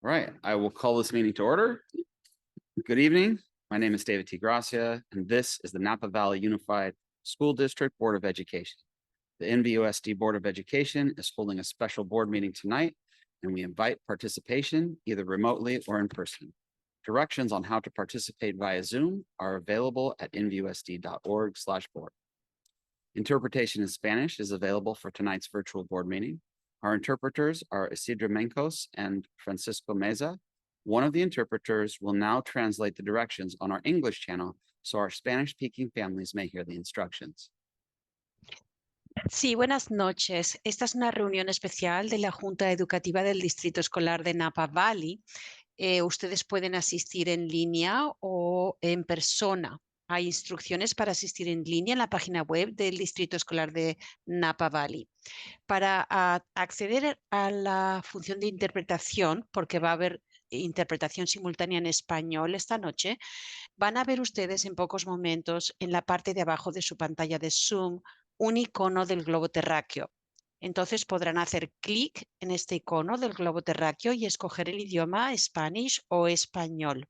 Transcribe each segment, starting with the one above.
All right, I will call this meeting to order. Good evening. My name is David T. Gracia, and this is the Napa Valley Unified School District Board of Education. The NVUSD Board of Education is holding a special board meeting tonight, and we invite participation either remotely or in person. Directions on how to participate via Zoom are available at nvusd.org/board. Interpretation in Spanish is available for tonight's virtual board meeting. Our interpreters are Isidra Mencos and Francisco Meza. One of the interpreters will now translate the directions on our English channel so our Spanish-speaking families may hear the instructions. Sí, buenas noches. Esta es una reunión especial de la Junta Educativa del Distrito Escolar de Napa Valley. Ustedes pueden asistir en línea o en persona. Hay instrucciones para asistir en línea en la página web del Distrito Escolar de Napa Valley. Para acceder a la función de interpretación, porque va a haber interpretación simultánea en español esta noche, van a ver ustedes en pocos momentos en la parte de abajo de su pantalla de Zoom un icono del globo terráqueo. Entonces podrán hacer clic en este icono del globo terráqueo y escoger el idioma Spanish o español.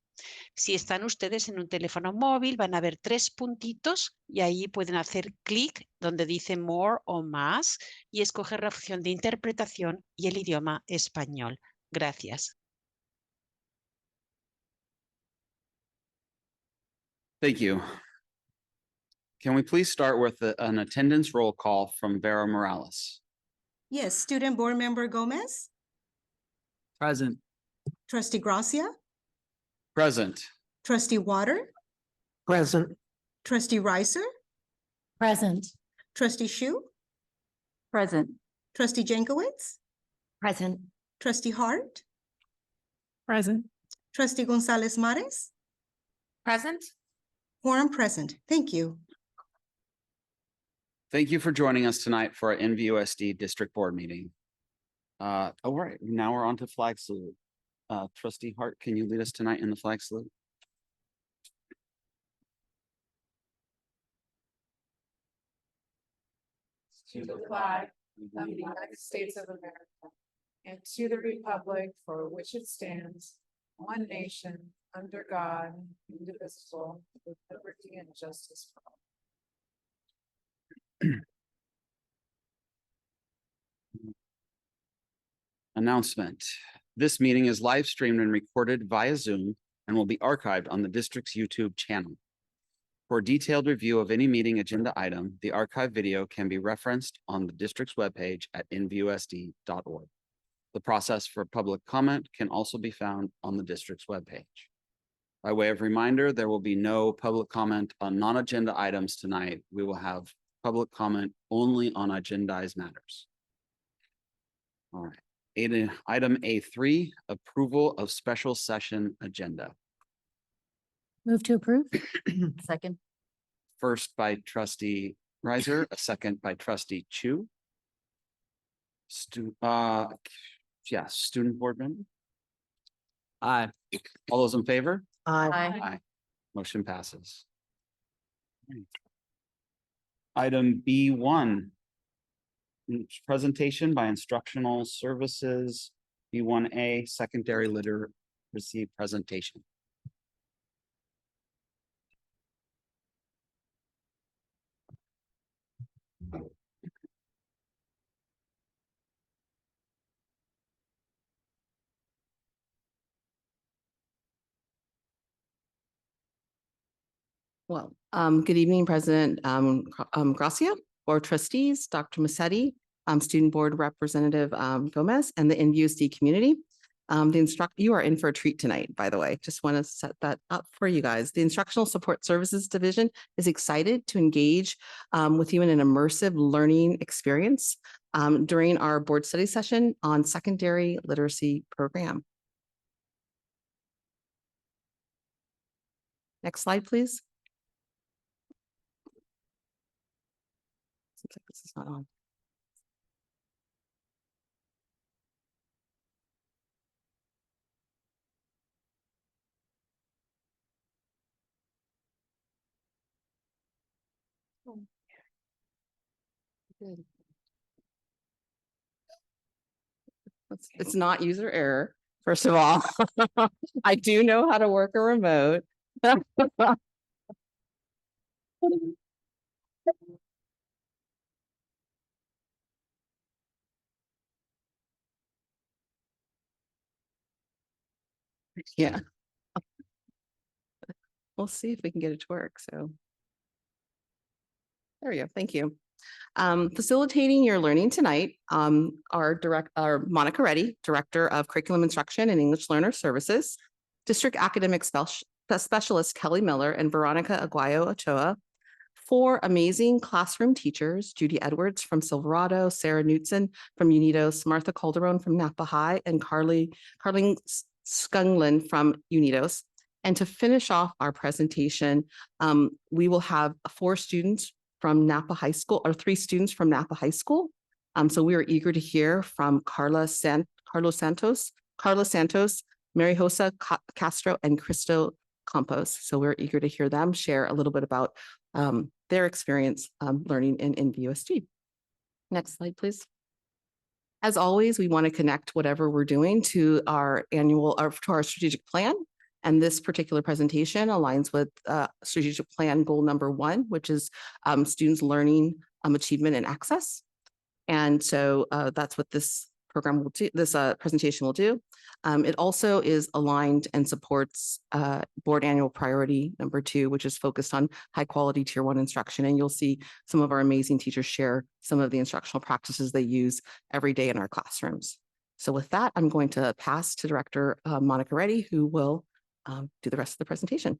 Si están ustedes en un teléfono móvil, van a ver 3 puntitos y ahí pueden hacer clic donde dice More o Más y escoger la opción de interpretación y el idioma español. Gracias. Thank you. Can we please start with an attendance roll call from Vera Morales? Yes, Student Board Member Gomez, Present. Trustee Gracia, Present. Trustee Water, Present. Trustee Reiser, Present. Trustee Shu, Present. Trustee Jankowicz, Present. Trustee Hart, Present. Trustee Gonzalez Mares, Present. quorum present. Thank you. Thank you for joining us tonight for our NVUSD District Board meeting. All right, now we're on to flag salute. Trustee Hart, can you lead us tonight in the flag salute? To the flag of the United States of America and to the republic for which it stands, one nation, under God, indivisible, with liberty and justice for all. Announcement. This meeting is live streamed and recorded via Zoom and will be archived on the district's YouTube channel. For a detailed review of any meeting agenda item, the archive video can be referenced on the district's webpage at nvusd.org. The process for public comment can also be found on the district's webpage. By way of reminder, there will be no public comment on non-agenda items tonight. We will have public comment only on agendized matters. All right. Item A3, approval of special session agenda. Move to approve. Second. First by Trustee Reiser, a second by Trustee Chu. Student board member. Aye. All those in favor? Aye. Aye. Motion passes. Item B1. Presentation by Instructional Services, B1A, Secondary Literacy Presentation. Well, good evening, President Gracia, Board Trustees, Dr. Massetti, Student Board Representative Gomez, and the NVUSD community. You are in for a treat tonight, by the way. Just want to set that up for you guys. The Instructional Support Services Division is excited to engage with you in an immersive learning experience during our board study session on secondary literacy program. Next slide, please. Seems like this is not on. Good. It's not user error. first of all. I do know how to work a remote. Yeah. We'll see if we can get it to work, so. There we go, thank you. Facilitating your learning tonight, our Monica Reddy, Director of Curriculum Instruction and English Learner Services, District Academic Specialist Kelly Miller and Veronica Aguayo Ochoa, 4 amazing classroom teachers, Judy Edwards from Silverado, Sarah Knutson from Unidos, Martha Calderon from Napa High, and Carling Skunglin from Unidos. And to finish off our presentation, we will have 4 students from Napa High School, or 3 students from Napa High School. So we are eager to hear from Carlos Santos, Mary Josa Castro, and Cristo Campos. So we're eager to hear them share a little bit about their experience learning in NVUSD. Next slide, please. As always, we want to connect whatever we're doing to our strategic plan. And this particular presentation aligns with strategic plan goal number 1, which is students learning achievement and access. And so that's what this program will do, this presentation will do. It also is aligned and supports board annual priority number 2, which is focused on high quality tier 1 instruction. And you'll see some of our amazing teachers share some of the instructional practices they use every day in our classrooms. So with that, I'm going to pass to Director Monica Reddy, who will do the rest of the presentation.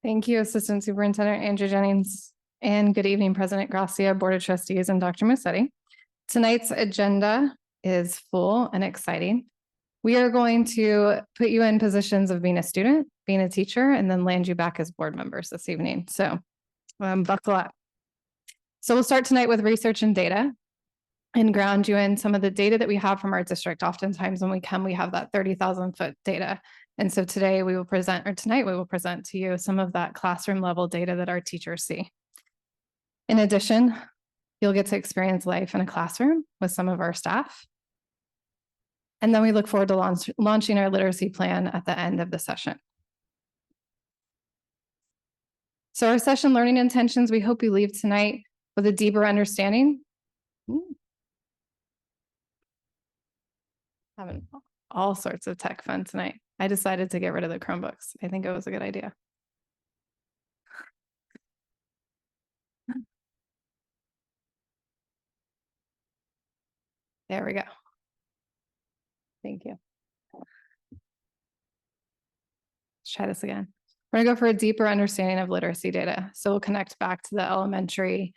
Thank you, Assistant Superintendent Andrew Jennings, and good evening, President Gracia, Board of Trustees, and Dr. Musetti. Tonight's agenda is full and exciting. We are going to put you in positions of being a student, being a teacher, and then land you back as board members this evening. So buckle up. So we'll start tonight with research and data, and ground you in some of the data that we have from our district. Oftentimes when we come, we have that 30,000 foot data. And so tonight we will present to you some of that classroom level data that our teachers see. In addition, you'll get to experience life in a classroom with some of our staff. And then we look forward to launching our literacy plan at the end of the session. So our session learning intentions, we hope you leave tonight with a deeper understanding. Having all sorts of tech fun tonight. I decided to get rid of the Chromebooks. I think it was a good idea. There we go. Thank you. Let's try this again. We're gonna go for a deeper understanding of literacy data. So we'll connect back to the elementary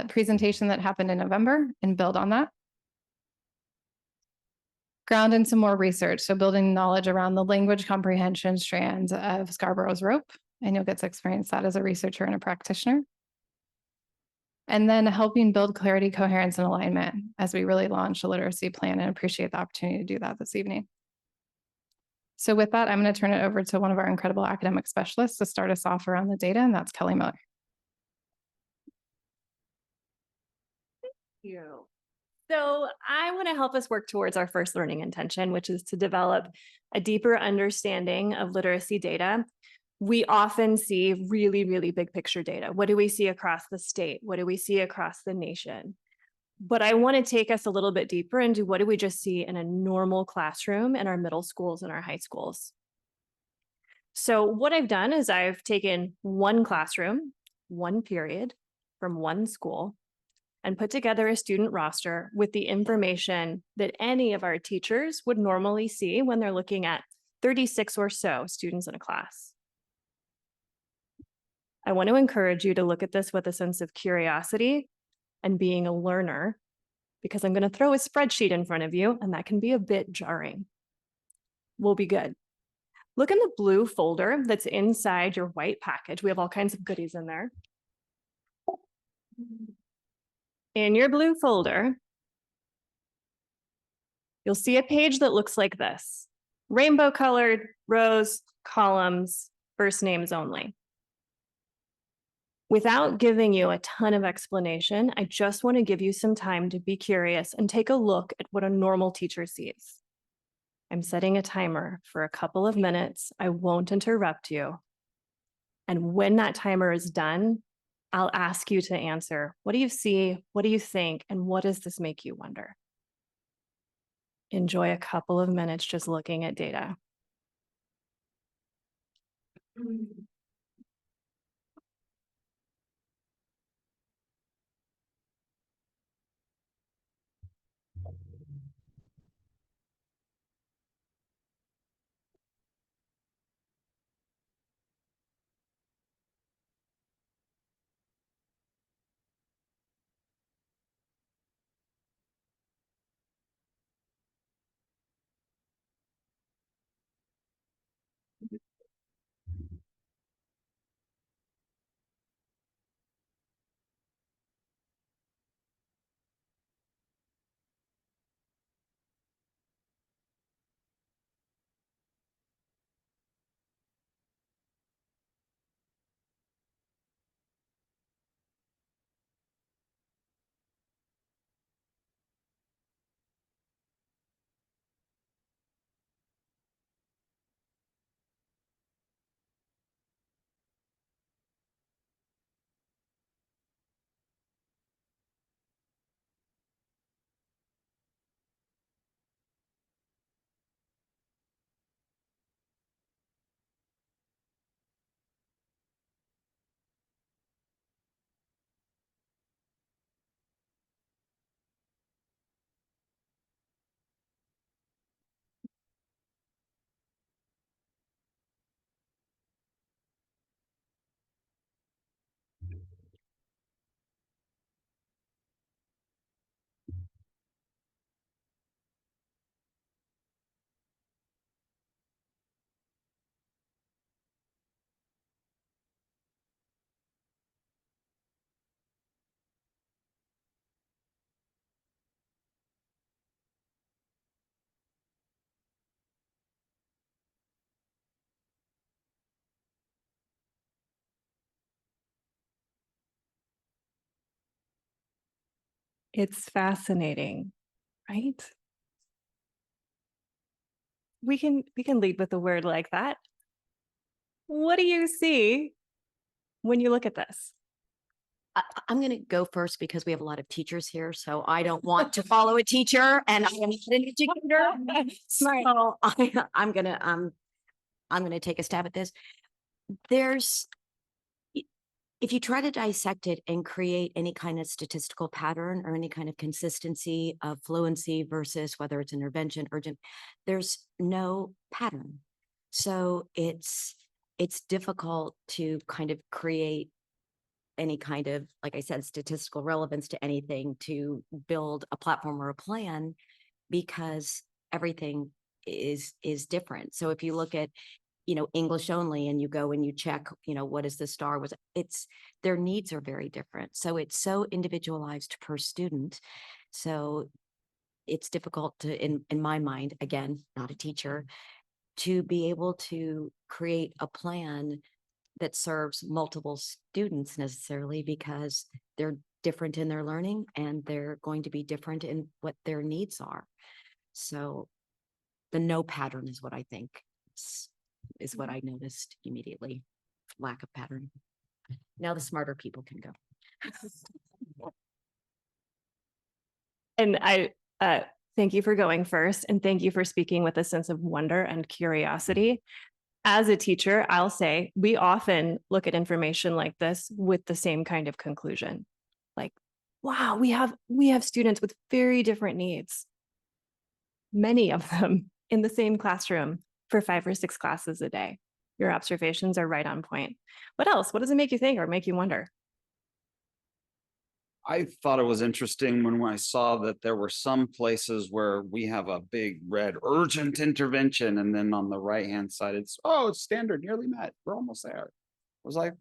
presentation that happened in November and build on that. Ground in some more research. So building knowledge around the language comprehension strands of Scarborough's rope, and you'll get to experience that as a researcher and a practitioner. And then helping build clarity, coherence, and alignment as we really launch a literacy plan, and appreciate the opportunity to do that this evening. So with that, I'm going to turn it over to one of our incredible academic specialists to start us off around the data, and that's Kelly Miller. Thank you. So I want to help us work towards our first learning intention, which is to develop a deeper understanding of literacy data. We often see really, really big picture data. What do we see across the state? What do we see across the nation? But I want to take us a little bit deeper into what do we just see in a normal classroom in our middle schools and our high schools. So what I've done is I've taken one classroom, one period from one school, and put together a student roster with the information that any of our teachers would normally see when they're looking at 36 or so students in a class. I want to encourage you to look at this with a sense of curiosity and being a learner, because I'm going to throw a spreadsheet in front of you, and that can be a bit jarring. We'll be good. Look in the blue folder that's inside your white package. We have all kinds of goodies in there. In your blue folder, you'll see a page that looks like this: rainbow colored rows, columns, first names only. Without giving you a ton of explanation, I just want to give you some time to be curious and take a look at what a normal teacher sees. I'm setting a timer for a couple of minutes. I won't interrupt you. And when that timer is done, I'll ask you to answer. What do you see? What do you think? And what does this make you wonder? Enjoy a couple of minutes just looking at data. It's fascinating, right? We can lead with a word like that. What do you see when you look at this? I'm going to go first because we have a lot of teachers here, so I don't want to follow a teacher, and I am not an educator. So I'm gonna take a stab at this. If you try to dissect it and create any kind of statistical pattern or any kind of consistency of fluency versus whether it's intervention, urgent, there's no pattern. So it's difficult to kind of create any kind of, like I said, statistical relevance to anything, to build a platform or a plan, because everything is different. So if you look at, English only, and you go and you check, what is the star, their needs are very different. So it's so individualized per student. So it's difficult to, in my mind, again, not a teacher, to be able to create a plan that serves multiple students necessarily, because they're different in their learning and they're going to be different in what their needs are. So the no pattern is what I think is what I noticed immediately. Lack of pattern. Now the smarter people can go. And I thank you for going first, and thank you for speaking with a sense of wonder and curiosity. As a teacher, I'll say we often look at information like this with the same kind of conclusion. Like, wow, we have students with very different needs. Many of them in the same classroom for 5 or 6 classes a day. Your observations are right on point. What else? What does it make you think or make you wonder? I thought it was interesting when I saw that there were some places where we have a big red urgent intervention, and then on the right-hand side, it's standard, nearly met. We're almost there. I was like,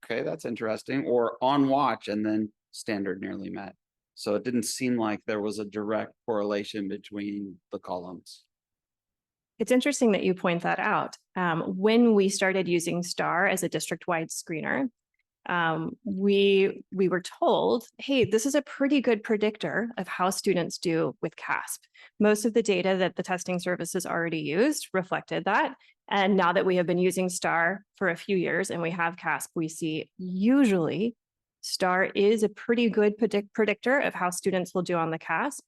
okay, that's interesting. Or on watch, and then standard, nearly met. So it didn't seem like there was a direct correlation between the columns. It's interesting that you point that out. When we started using STAR as a district-wide screener, We were told, hey, this is a pretty good predictor of how students do with CASP. Most of the data that the testing services already used reflected that. And now that we have been using STAR for a few years and we have CASP, we see usually STAR is a pretty good predictor of how students will do on the CASP.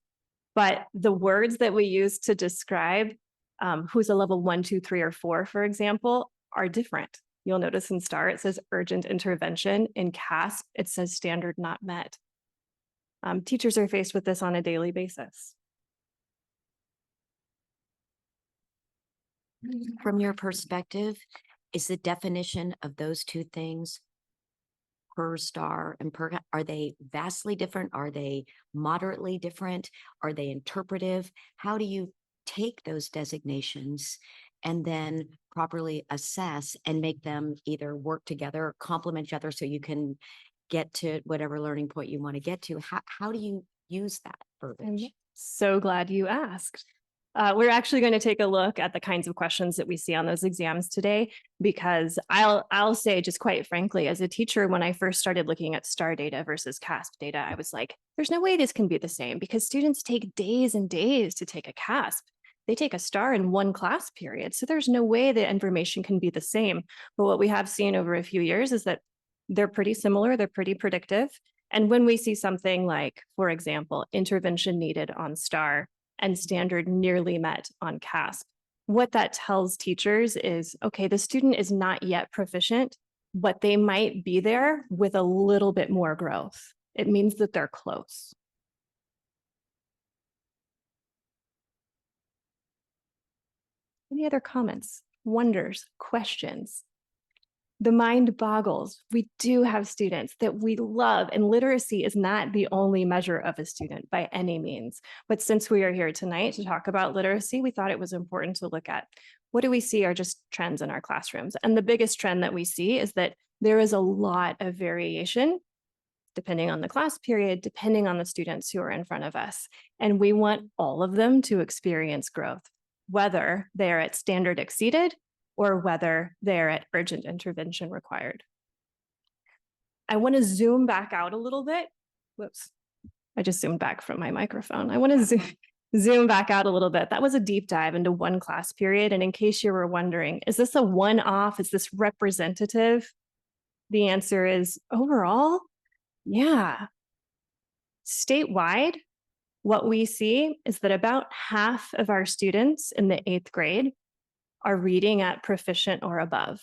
But the words that we use to describe who's a level 1, 2, 3, or 4, for example, are different. You'll notice in STAR, it says urgent intervention. In CASP, it says standard not met. Teachers are faced with this on a daily basis. From your perspective, is the definition of those two things per STAR and per, are they vastly different? Are they moderately different? Are they interpretive? How do you take those designations and then properly assess and make them either work together or complement each other so you can get to whatever learning point you want to get to? How do you use that verbiage? I'm so glad you asked. We're actually going to take a look at the kinds of questions that we see on those exams today, because I'll say, just quite frankly, as a teacher, when I first started looking at STAR data versus CASP data, I was like, there's no way this can be the same, because students take days and days to take a CASP. They take a STAR in one class period. So there's no way the information can be the same. But what we have seen over a few years is that they're pretty similar, they're pretty predictive. And when we see something like, for example, intervention needed on STAR and standard nearly met on CASP, what that tells teachers is, okay, the student is not yet proficient, but they might be there with a little bit more growth. It means that they're close. Any other comments, wonders, questions? The mind boggles. We do have students that we love, and literacy is not the only measure of a student by any means. But since we are here tonight to talk about literacy, we thought it was important to look at what do we see are just trends in our classrooms. And the biggest trend that we see is that there is a lot of variation depending on the class period, depending on the students who are in front of us. And we want all of them to experience growth, whether they're at standard exceeded or whether they're at urgent intervention required. I want to zoom back out a little bit. Whoops, I just zoomed back from my microphone. I want to zoom back out a little bit. That was a deep dive into one class period. And in case you were wondering, is this a one-off? Is this representative? The answer is overall, yeah. Statewide, what we see is that about half of our students in the 8th grade are reading at proficient or above.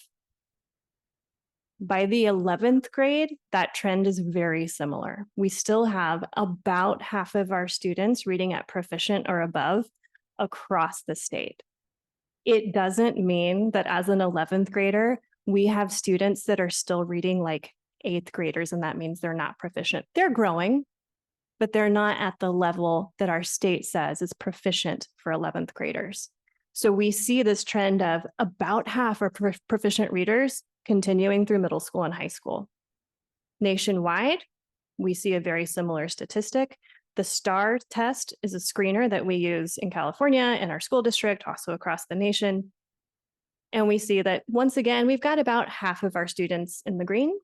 By the 11th grade, that trend is very similar. We still have about half of our students reading at proficient or above across the state. It doesn't mean that as an 11th grader, we have students that are still reading like 8th graders, and that means they're not proficient. They're growing, but they're not at the level that our state says is proficient for 11th graders. So we see this trend of about half are proficient readers continuing through middle school and high school. Nationwide, we see a very similar statistic. The STAR test is a screener that we use in California, in our school district, also across the nation. And we see that once again, we've got about half of our students in the green,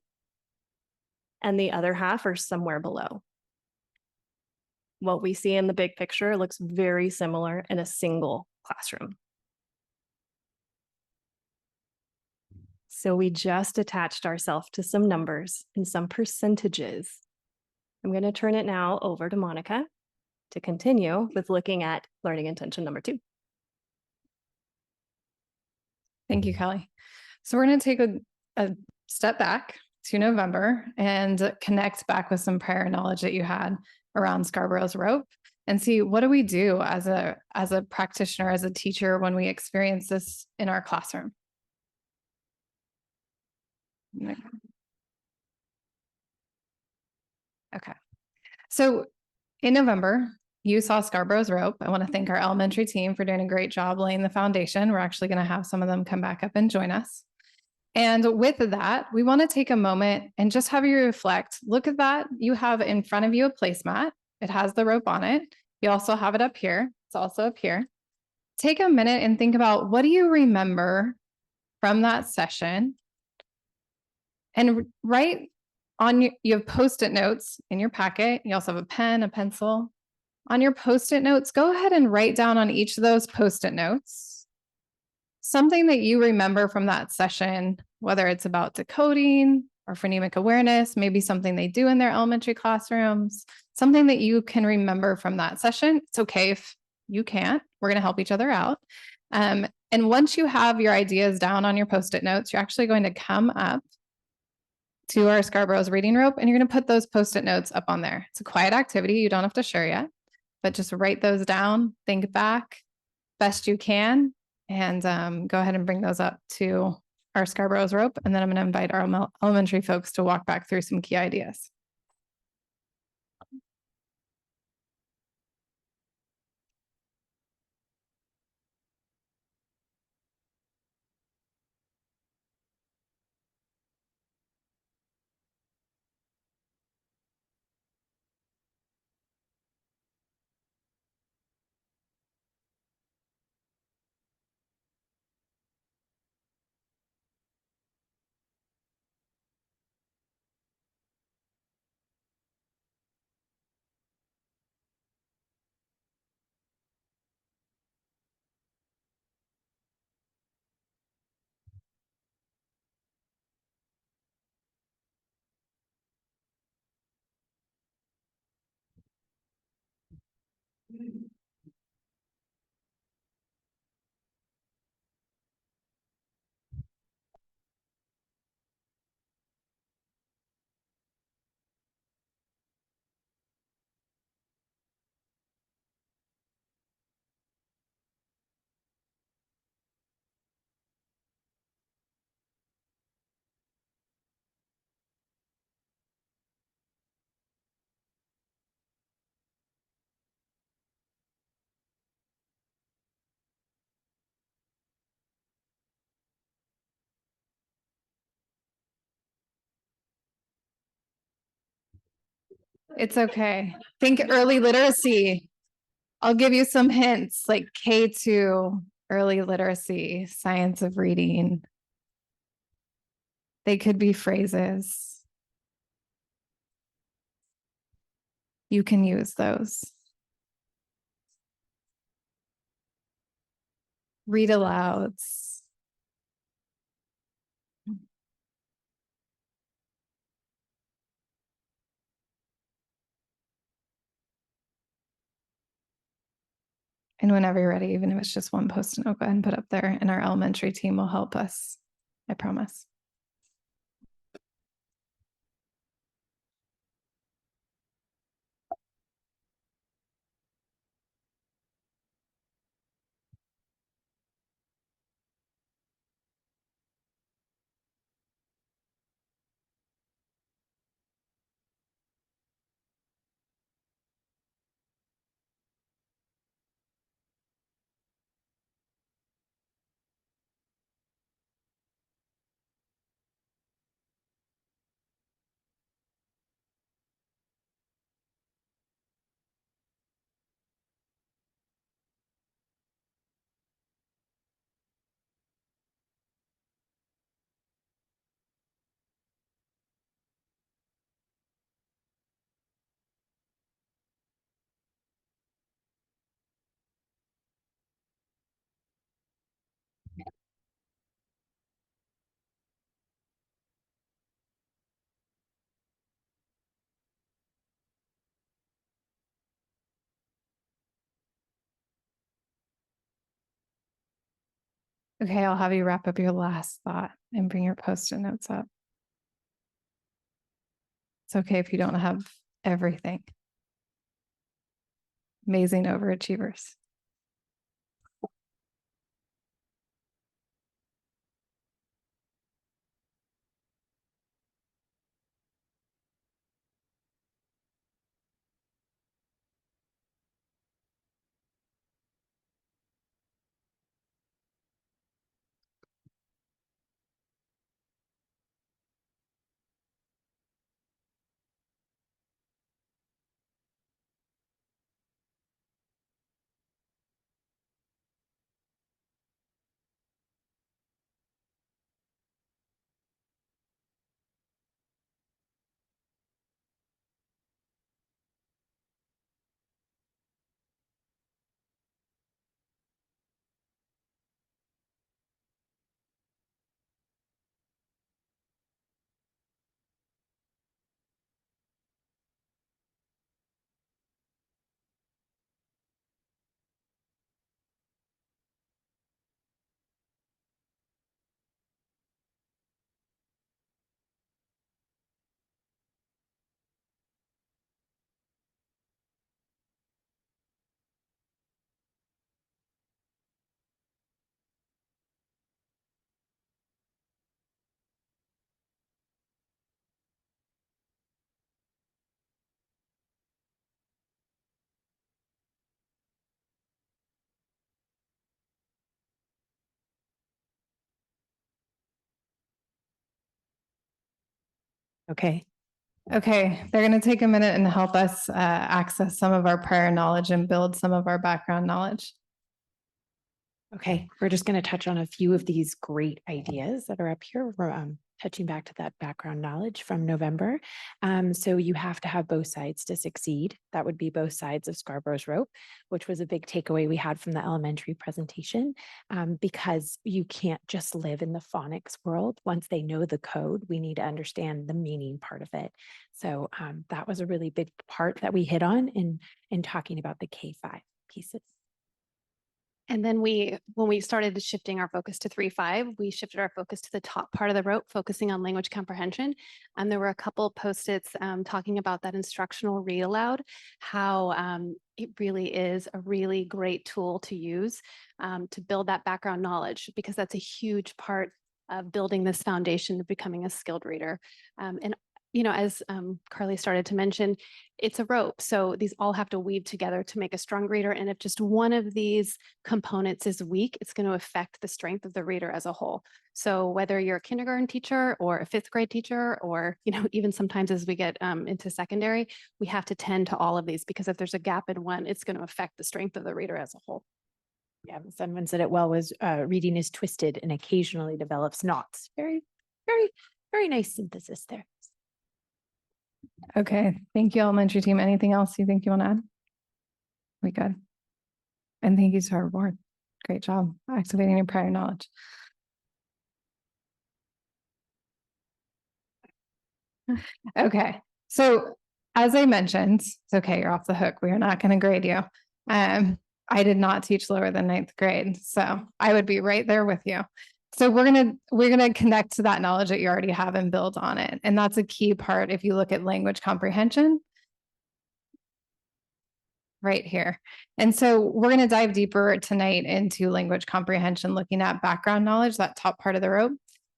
and the other half are somewhere below. What we see in the big picture looks very similar in a single classroom. So we just attached ourselves to some numbers and some percentages. I'm going to turn it now over to Monica to continue with looking at learning intention number 2. Thank you, Kelly. So we're going to take a step back to November and connect back with some prior knowledge that you had around Scarborough's rope and see what do we do as a practitioner, as a teacher, when we experience this in our classroom. Okay. So in November, you saw Scarborough's rope. I want to thank our elementary team for doing a great job laying the foundation. We're actually going to have some of them come back up and join us. And with that, we want to take a moment and just have you reflect. Look at that. You have in front of you a placemat. It has the rope on it. You also have it up here. It's also up here. Take a minute and think about, what do you remember from that session? And write you have Post-it notes in your packet. You also have a pen, a pencil. On your Post-it notes, go ahead and write down on each of those Post-it notes something that you remember from that session, whether it's about decoding or phonemic awareness, maybe something they do in their elementary classrooms, something that you can remember from that session. It's okay if you can't. We're going to help each other out. And once you have your ideas down on your Post-it notes, you're actually going to come up to our Scarborough's reading rope, and you're going to put those Post-it notes up on there. It's a quiet activity. You don't have to share yet, but just write those down, think back best you can, and go ahead and bring those up to our Scarborough's rope. And then I'm going to invite our elementary folks to walk back through some key ideas. It's okay. Think early literacy. I'll give you some hints like K2, early literacy, science of reading. They could be phrases. You can use those. Read alouds. And whenever you're ready, even if it's just one Post-it note, go ahead and put up there, and our elementary team will help us. I promise. Okay, I'll have you wrap up your last thought and bring your Post-it notes up. It's okay if you don't have everything. Amazing overachievers. Okay. Okay, they're going to take a minute and help us access some of our prior knowledge and build some of our background knowledge. Okay, we're just going to touch on a few of these great ideas that are up here. We're touching back to that background knowledge from November. So you have to have both sides to succeed. That would be both sides of Scarborough's rope, which was a big takeaway we had from the elementary presentation, because you can't just live in the phonics world. Once they know the code, we need to understand the meaning part of it. So that was a really big part that we hit on in talking about the K-5 pieces. And then when we started shifting our focus to 3.5, we shifted our focus to the top part of the rope, focusing on language comprehension. And there were a couple post-its talking about that instructional read aloud, how it really is a really great tool to use to build that background knowledge, because that's a huge part of building this foundation of becoming a skilled reader. And you know, as Carly started to mention, it's a rope. So these all have to weave together to make a strong reader. And if just one of these components is weak, it's going to affect the strength of the reader as a whole. So whether you're a kindergarten teacher or a 5th grade teacher, or, you know, even sometimes as we get into secondary, we have to tend to all of these, because if there's a gap in one, it's going to affect the strength of the reader as a whole. Yeah, someone said it well, was reading is twisted and occasionally develops knots. Very, very, very nice synthesis there. Okay, thank you, elementary team. Anything else you think you want to add? We good? And thank you to our board. Great job activating your prior knowledge. Okay, so as I mentioned, it's okay, you're off the hook. We are not going to grade you. I did not teach lower than 9th grade, so I would be right there with you. So we're gonna connect to that knowledge that you already have and build on it. And that's a key part if you look at language comprehension right here. And so we're going to dive deeper tonight into language comprehension, looking at background knowledge, that top part of the rope,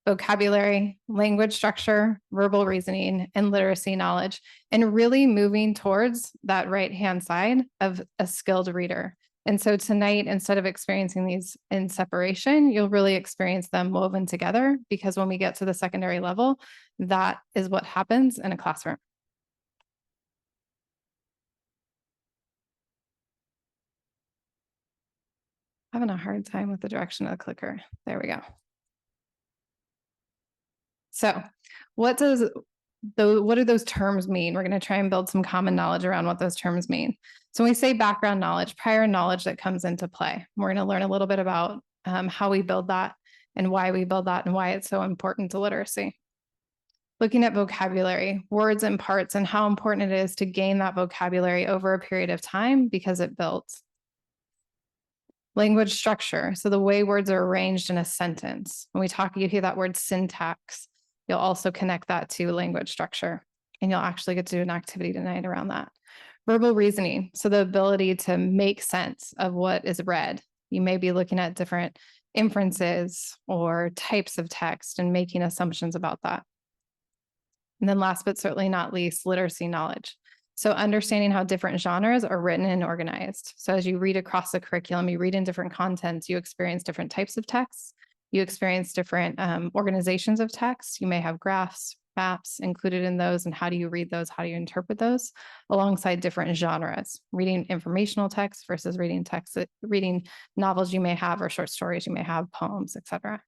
vocabulary, language structure, verbal reasoning, and literacy knowledge, and really moving towards that right-hand side of a skilled reader. And so tonight, instead of experiencing these in separation, you'll really experience them woven together, because when we get to the secondary level, that is what happens in a classroom. Having a hard time with the direction of the clicker. There we go. So what do those terms mean? We're going to try and build some common knowledge around what those terms mean. So when we say background knowledge, prior knowledge that comes into play. We're going to learn a little bit about how we build that and why we build that and why it's so important to literacy. Looking at vocabulary, words and parts, and how important it is to gain that vocabulary over a period of time because it builds. Language structure, so the way words are arranged in a sentence. When we talk, you hear that word syntax. You'll also connect that to language structure, and you'll actually get to do an activity tonight around that. Verbal reasoning, so the ability to make sense of what is read. You may be looking at different inferences or types of text and making assumptions about that. And then last but certainly not least, literacy knowledge. So understanding how different genres are written and organized. So as you read across the curriculum, you read in different contents, you experience different types of texts, you experience different organizations of text. You may have graphs, maps included in those, and how do you read those? How do you interpret those alongside different genres? Reading informational text versus reading text, reading novels you may have, or short stories you may have, poems, etc.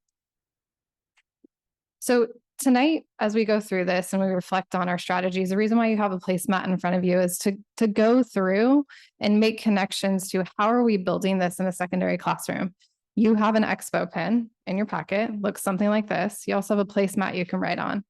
So tonight, as we go through this and we reflect on our strategies, the reason why you have a placemat in front of you is to go through and make connections to how are we building this in a secondary classroom. You have an expo pen in your pocket, looks something like this. You also have a placemat you can write on.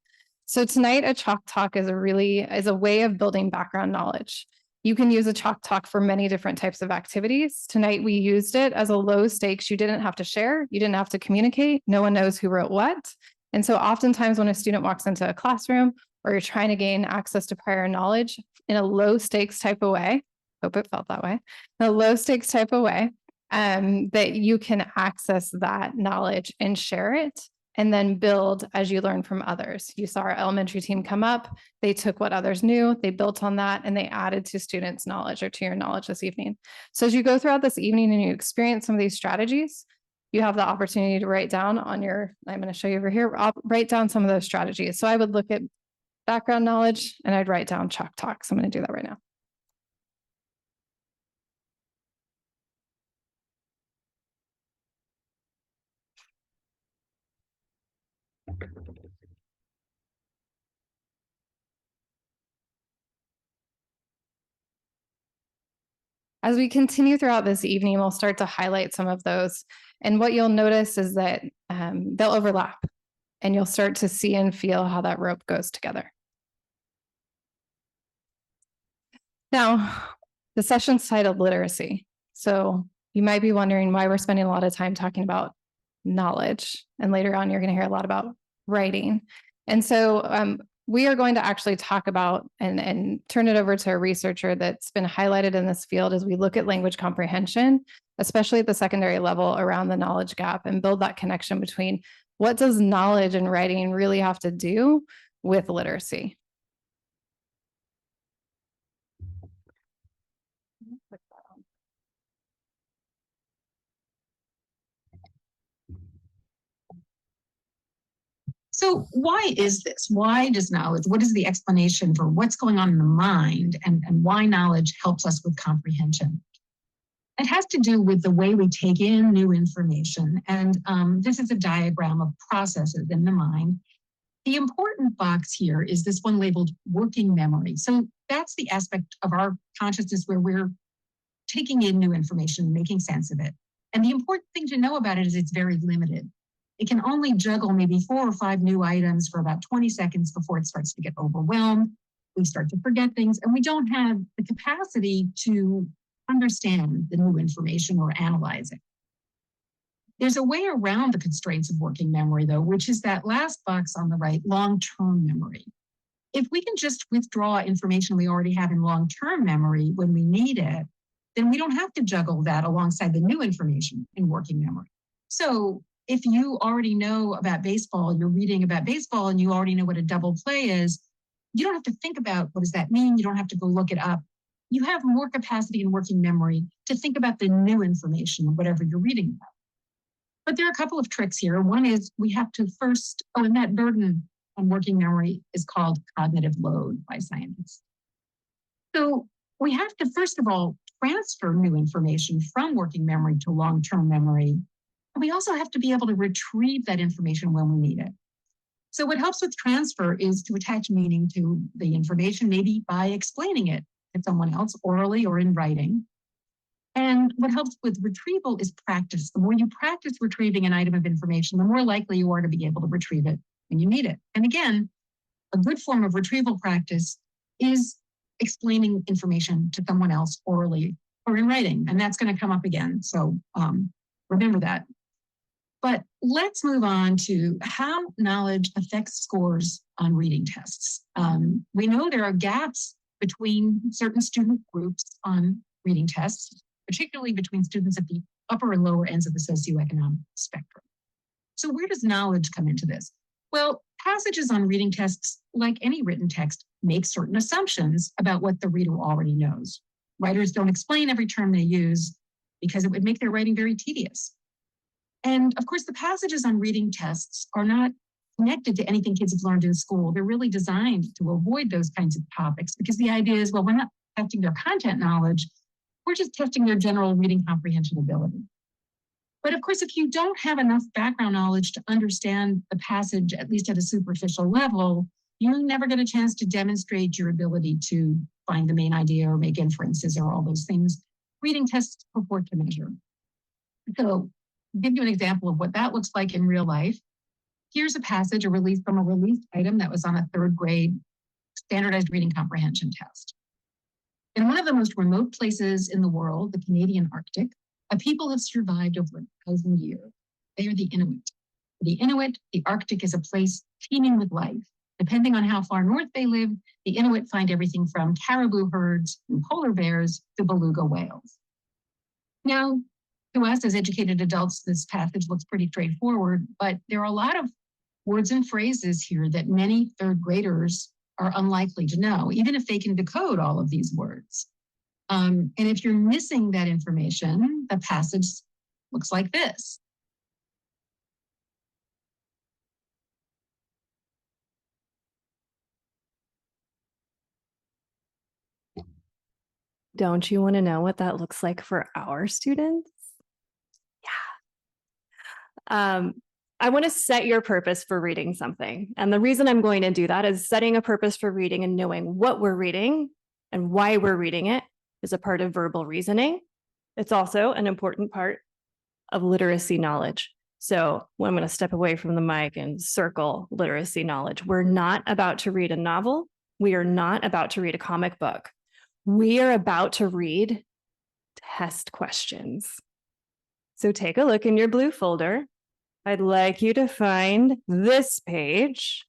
So tonight, a chalk talk is a way of building background knowledge. You can use a chalk talk for many different types of activities. Tonight, we used it as a low stakes. You didn't have to share. You didn't have to communicate. No one knows who wrote what. And so oftentimes when a student walks into a classroom or you're trying to gain access to prior knowledge in a low stakes type of way, hope it felt that way, in a low stakes type of way, that you can access that knowledge and share it and then build as you learn from others. You saw our elementary team come up, they took what others knew, they built on that, and they added to students' knowledge or to your knowledge this evening. So as you go throughout this evening and you experience some of these strategies, you have the opportunity to write down on your, I'm going to show you over here, write down some of those strategies. So I would look at background knowledge, and I'd write down chalk talk. So I'm going to do that right now. As we continue throughout this evening, we'll start to highlight some of those. And what you'll notice is that they'll overlap, and you'll start to see and feel how that rope goes together. Now, the session's titled Literacy. So you might be wondering why we're spending a lot of time talking about knowledge. And later on, you're going to hear a lot about writing. And so we are going to actually talk about and turn it over to a researcher that's been highlighted in this field as we look at language comprehension, especially at the secondary level around the knowledge gap, and build that connection between what does knowledge and writing really have to do with literacy. So why is this? Why does knowledge, what is the explanation for what's going on in the mind and why knowledge helps us with comprehension? It has to do with the way we take in new information. And this is a diagram of processes in the mind. The important box here is this one labeled working memory. So that's the aspect of our consciousness where we're taking in new information, making sense of it. And the important thing to know about it is it's very limited. It can only juggle maybe 4 or 5 new items for about 20 seconds before it starts to get overwhelmed. We start to forget things, and we don't have the capacity to understand the new information or analyze it. There's a way around the constraints of working memory, though, which is that last box on the right, long-term memory. If we can just withdraw information we already have in long-term memory when we need it, then we don't have to juggle that alongside the new information in working memory. So if you already know about baseball, you're reading about baseball and you already know what a double play is, you don't have to think about what does that mean. You don't have to go look it up. You have more capacity in working memory to think about the new information, whatever you're reading about. But there are a couple of tricks here. One is we have to first, and that burden on working memory is called cognitive load by scientists. So we have to, first of all, transfer new information from working memory to long-term memory. We also have to be able to retrieve that information when we need it. So what helps with transfer is to attach meaning to the information, maybe by explaining it to someone else orally or in writing. And what helps with retrieval is practice. The more you practice retrieving an item of information, the more likely you are to be able to retrieve it when you need it. And again, a good form of retrieval practice is explaining information to someone else orally or in writing. And that's going to come up again. So remember that. But let's move on to how knowledge affects scores on reading tests. We know there are gaps between certain student groups on reading tests, particularly between students at the upper and lower ends of the socioeconomic spectrum. So where does knowledge come into this? Well, passages on reading tests, like any written text, make certain assumptions about what the reader already knows. Writers don't explain every term they use because it would make their writing very tedious. And of course, the passages on reading tests are not connected to anything kids have learned in school. They're really designed to avoid those kinds of topics because the idea is, well, we're not testing their content knowledge, we're just testing their general reading comprehension ability. But of course, if you don't have enough background knowledge to understand the passage, at least at a superficial level, you never get a chance to demonstrate your ability to find the main idea or make inferences or all those things reading tests purport to measure. So I'll give you an example of what that looks like in real life. Here's a passage, a release from a released item that was on a 3rd grade standardized reading comprehension test. In one of the most remote places in the world, the Canadian Arctic, a people have survived over 1,000 years. They are the Inuit. For the Inuit, the Arctic is a place teeming with life. Depending on how far north they live, the Inuit find everything from caribou herds and polar bears to beluga whales. Now, to us as educated adults, this passage looks pretty straightforward, but there are a lot of words and phrases here that many 3rd graders are unlikely to know, even if they can decode all of these words. And if you're missing that information, the passage looks like this. Don't you want to know what that looks like for our students? Yeah. I want to set your purpose for reading something. And the reason I'm going to do that is setting a purpose for reading and knowing what we're reading and why we're reading it is a part of verbal reasoning. It's also an important part of literacy knowledge. So I'm going to step away from the mic and circle literacy knowledge. We're not about to read a novel. We are not about to read a comic book. We are about to read test questions. So take a look in your blue folder. I'd like you to find this page.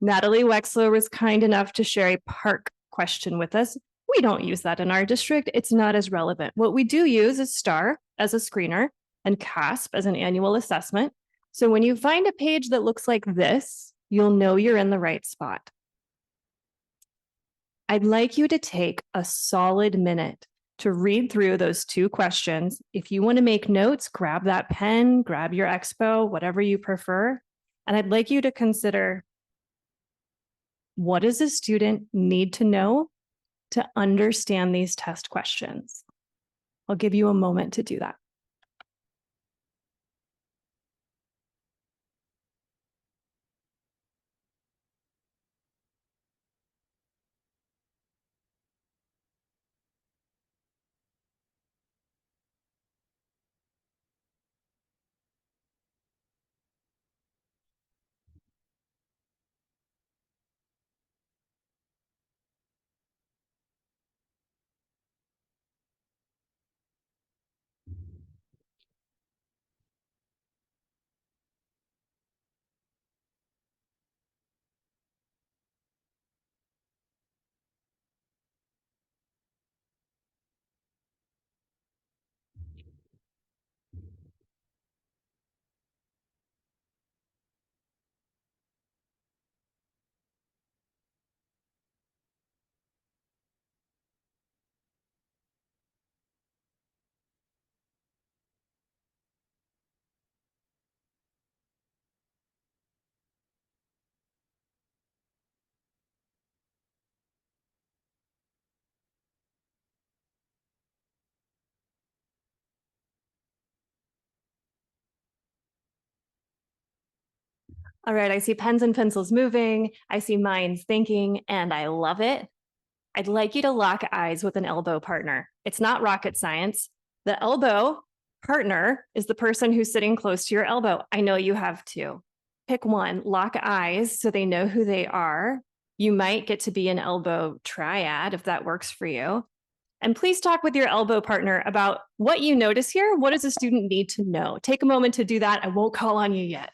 Natalie Wexler was kind enough to share a park question with us. We don't use that in our district. It's not as relevant. What we do use is STAR as a screener and CASP as an annual assessment. So when you find a page that looks like this, you'll know you're in the right spot. I'd like you to take a solid minute to read through those two questions. If you want to make notes, grab that pen, grab your expo, whatever you prefer. And I'd like you to consider, what does a student need to know to understand these test questions? I'll give you a moment to do that. All right, I see pens and pencils moving. I see minds thinking, and I love it. I'd like you to lock eyes with an elbow partner. It's not rocket science. The elbow partner is the person who's sitting close to your elbow. I know you have two. Pick one, lock eyes so they know who they are. You might get to be an elbow triad if that works for you. And please talk with your elbow partner about what you notice here. What does a student need to know? Take a moment to do that. I won't call on you yet.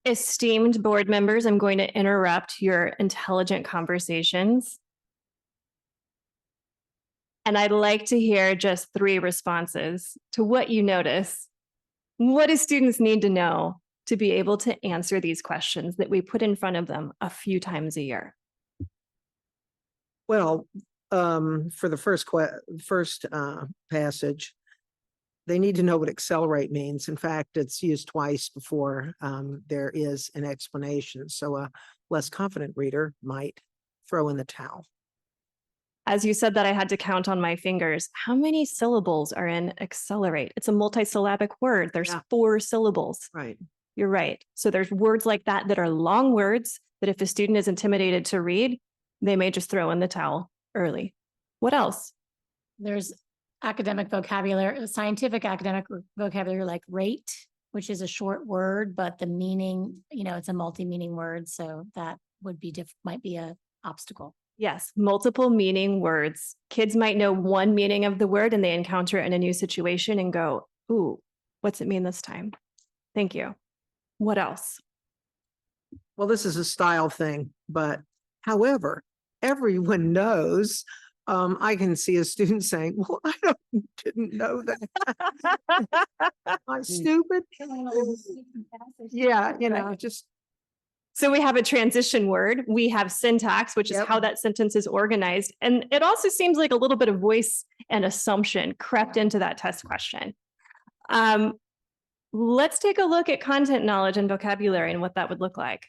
Esteemed board members, I'm going to interrupt your intelligent conversations. And I'd like to hear just 3 responses to what you notice. What do students need to know to be able to answer these questions that we put in front of them a few times a year? Well, for the first passage, they need to know what accelerate means. In fact, it's used twice before there is an explanation. So a less confident reader might throw in the towel. As you said that, I had to count on my fingers. How many syllables are in accelerate? It's a multisyllabic word. There's 4 syllables. Right. You're right. So there's words like that that are long words that if a student is intimidated to read, They may just throw in the towel early. What else? There's academic vocabulary, scientific academic vocabulary like rate, which is a short word, but the meaning, it's a multi-meaning word. So that would be might be a obstacle. Yes, multiple meaning words. Kids might know one meaning of the word and they encounter it in a new situation and go, ooh, what's it mean this time? Thank you. What else? Well, this is a style thing, but however, everyone knows, I can see a student saying, well, didn't know that. I'm stupid. Yeah, just. So we have a transition word. We have syntax, which is how that sentence is organized. And it also seems like a little bit of voice and assumption crept into that test question. Let's take a look at content knowledge and vocabulary and what that would look like.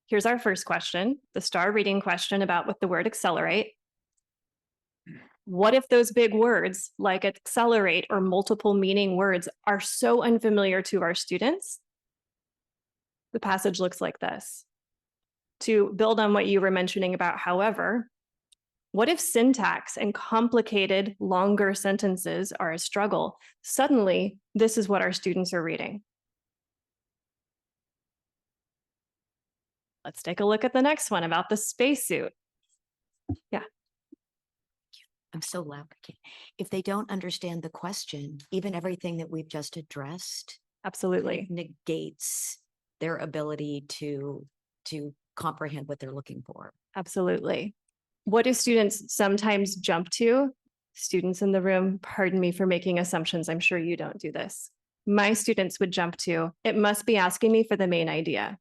Here's our first question, the star reading question about what the word accelerate. What if those big words like accelerate or multiple meaning words are so unfamiliar to our students? The passage looks like this. To build on what you were mentioning about, however, what if syntax and complicated, longer sentences are a struggle? Suddenly, this is what our students are reading. Let's take a look at the next one about the spacesuit. Yeah. I'm so loud. I can't. If they don't understand the question, even everything that we've just addressed, absolutely negates their ability to comprehend what they're looking for. Absolutely. What do students sometimes jump to? Students in the room, pardon me for making assumptions. I'm sure you don't do this. My students would jump to, it must be asking me for the main idea,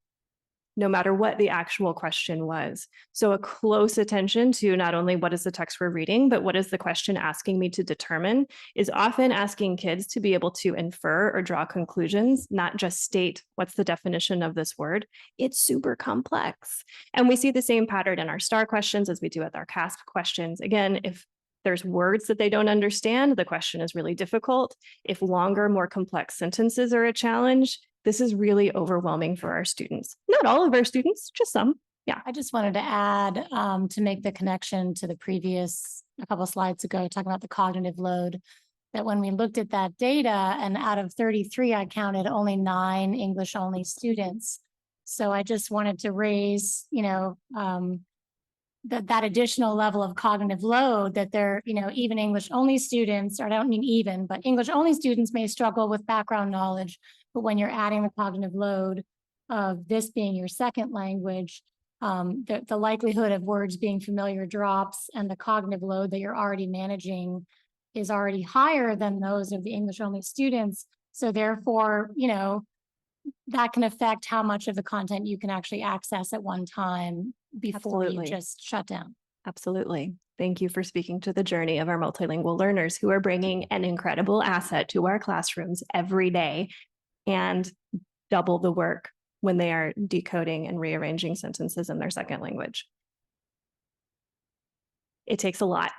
no matter what the actual question was. So a close attention to not only what is the text we're reading, but what is the question asking me to determine is often asking kids to be able to infer or draw conclusions, not just state what's the definition of this word. It's super complex. And we see the same pattern in our STAR questions as we do with our CASP questions. Again, if there's words that they don't understand, the question is really difficult. If longer, more complex sentences are a challenge, this is really overwhelming for our students. Not all of our students, just some. Yeah. I just wanted to add to make the connection to the previous, a couple of slides ago, talking about the cognitive load, that when we looked at that data and out of 33, I counted only 9 English only students. So I just wanted to raise, that additional level of cognitive load that they're, even English only students, or I don't mean even, but English only students may struggle with background knowledge. But when you're adding the cognitive load of this being your second language, the likelihood of words being familiar drops, and the cognitive load that you're already managing is already higher than those of the English only students. So therefore, that can affect how much of the content you can actually access at one time before you just shut down. Absolutely. Thank you for speaking to the journey of our multilingual learners who are bringing an incredible asset to our classrooms every day and double the work when they are decoding and rearranging sentences in their second language. It takes a lot.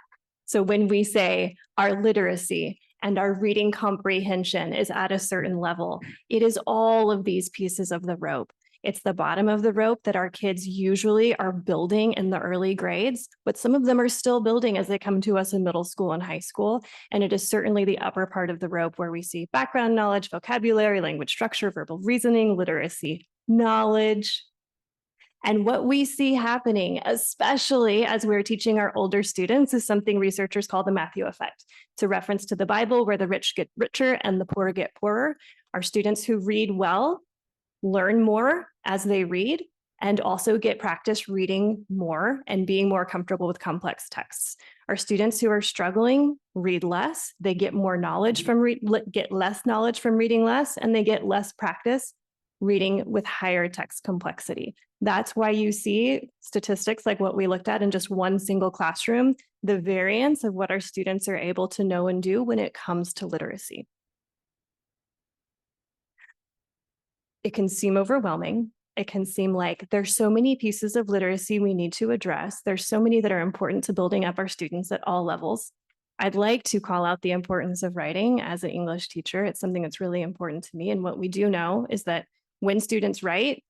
So when we say our literacy and our reading comprehension is at a certain level, it is all of these pieces of the rope. It's the bottom of the rope that our kids usually are building in the early grades, but some of them are still building as they come to us in middle school and high school. And it is certainly the upper part of the rope where we see background knowledge, vocabulary, language structure, verbal reasoning, literacy, knowledge. And what we see happening, especially as we're teaching our older students, is something researchers call the Matthew effect. It's a reference to the Bible where the rich get richer and the poor get poorer. Our students who read well learn more as they read and also get practice reading more and being more comfortable with complex texts. Our students who are struggling read less, they get more knowledge from get less knowledge from reading less, and they get less practice reading with higher text complexity. That's why you see statistics like what we looked at in just one single classroom, the variance of what our students are able to know and do when it comes to literacy. It can seem overwhelming. It can seem like there's so many pieces of literacy we need to address. There's so many that are important to building up our students at all levels. I'd like to call out the importance of writing as an English teacher. It's something that's really important to me. And what we do know is that when students write,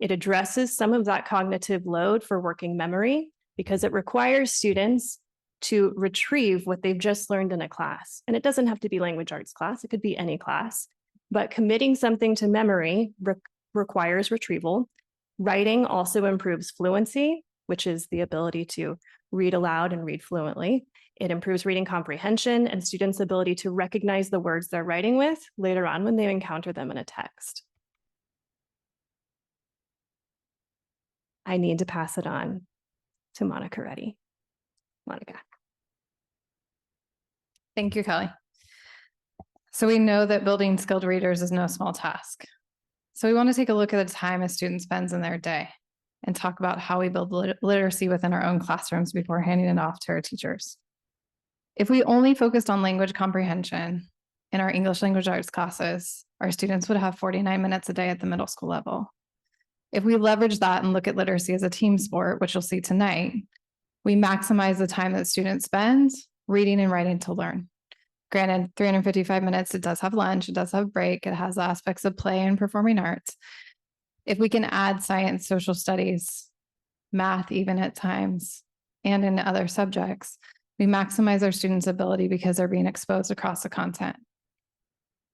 It addresses some of that cognitive load for working memory because it requires students to retrieve what they've just learned in a class. And it doesn't have to be language arts class, it could be any class, but committing something to memory requires retrieval. Writing also improves fluency, which is the ability to read aloud and read fluently. It improves reading comprehension and students' ability to recognize the words they're writing with later on when they encounter them in a text. I need to pass it on to Monica Reddy. Monica. Thank you, Kelly. So we know that building skilled readers is no small task. So we want to take a look at the time a student spends in their day and talk about how we build literacy within our own classrooms before handing it off to our teachers. If we only focused on language comprehension in our English language arts classes, our students would have 49 minutes a day at the middle school level. If we leverage that and look at literacy as a team sport, which you'll see tonight, we maximize the time that students spend reading and writing to learn. Granted, 355 minutes, it does have lunch, it does have break, it has aspects of play and performing arts. If we can add science, social studies, math even at times, and in other subjects, we maximize our students' ability because they're being exposed across the content.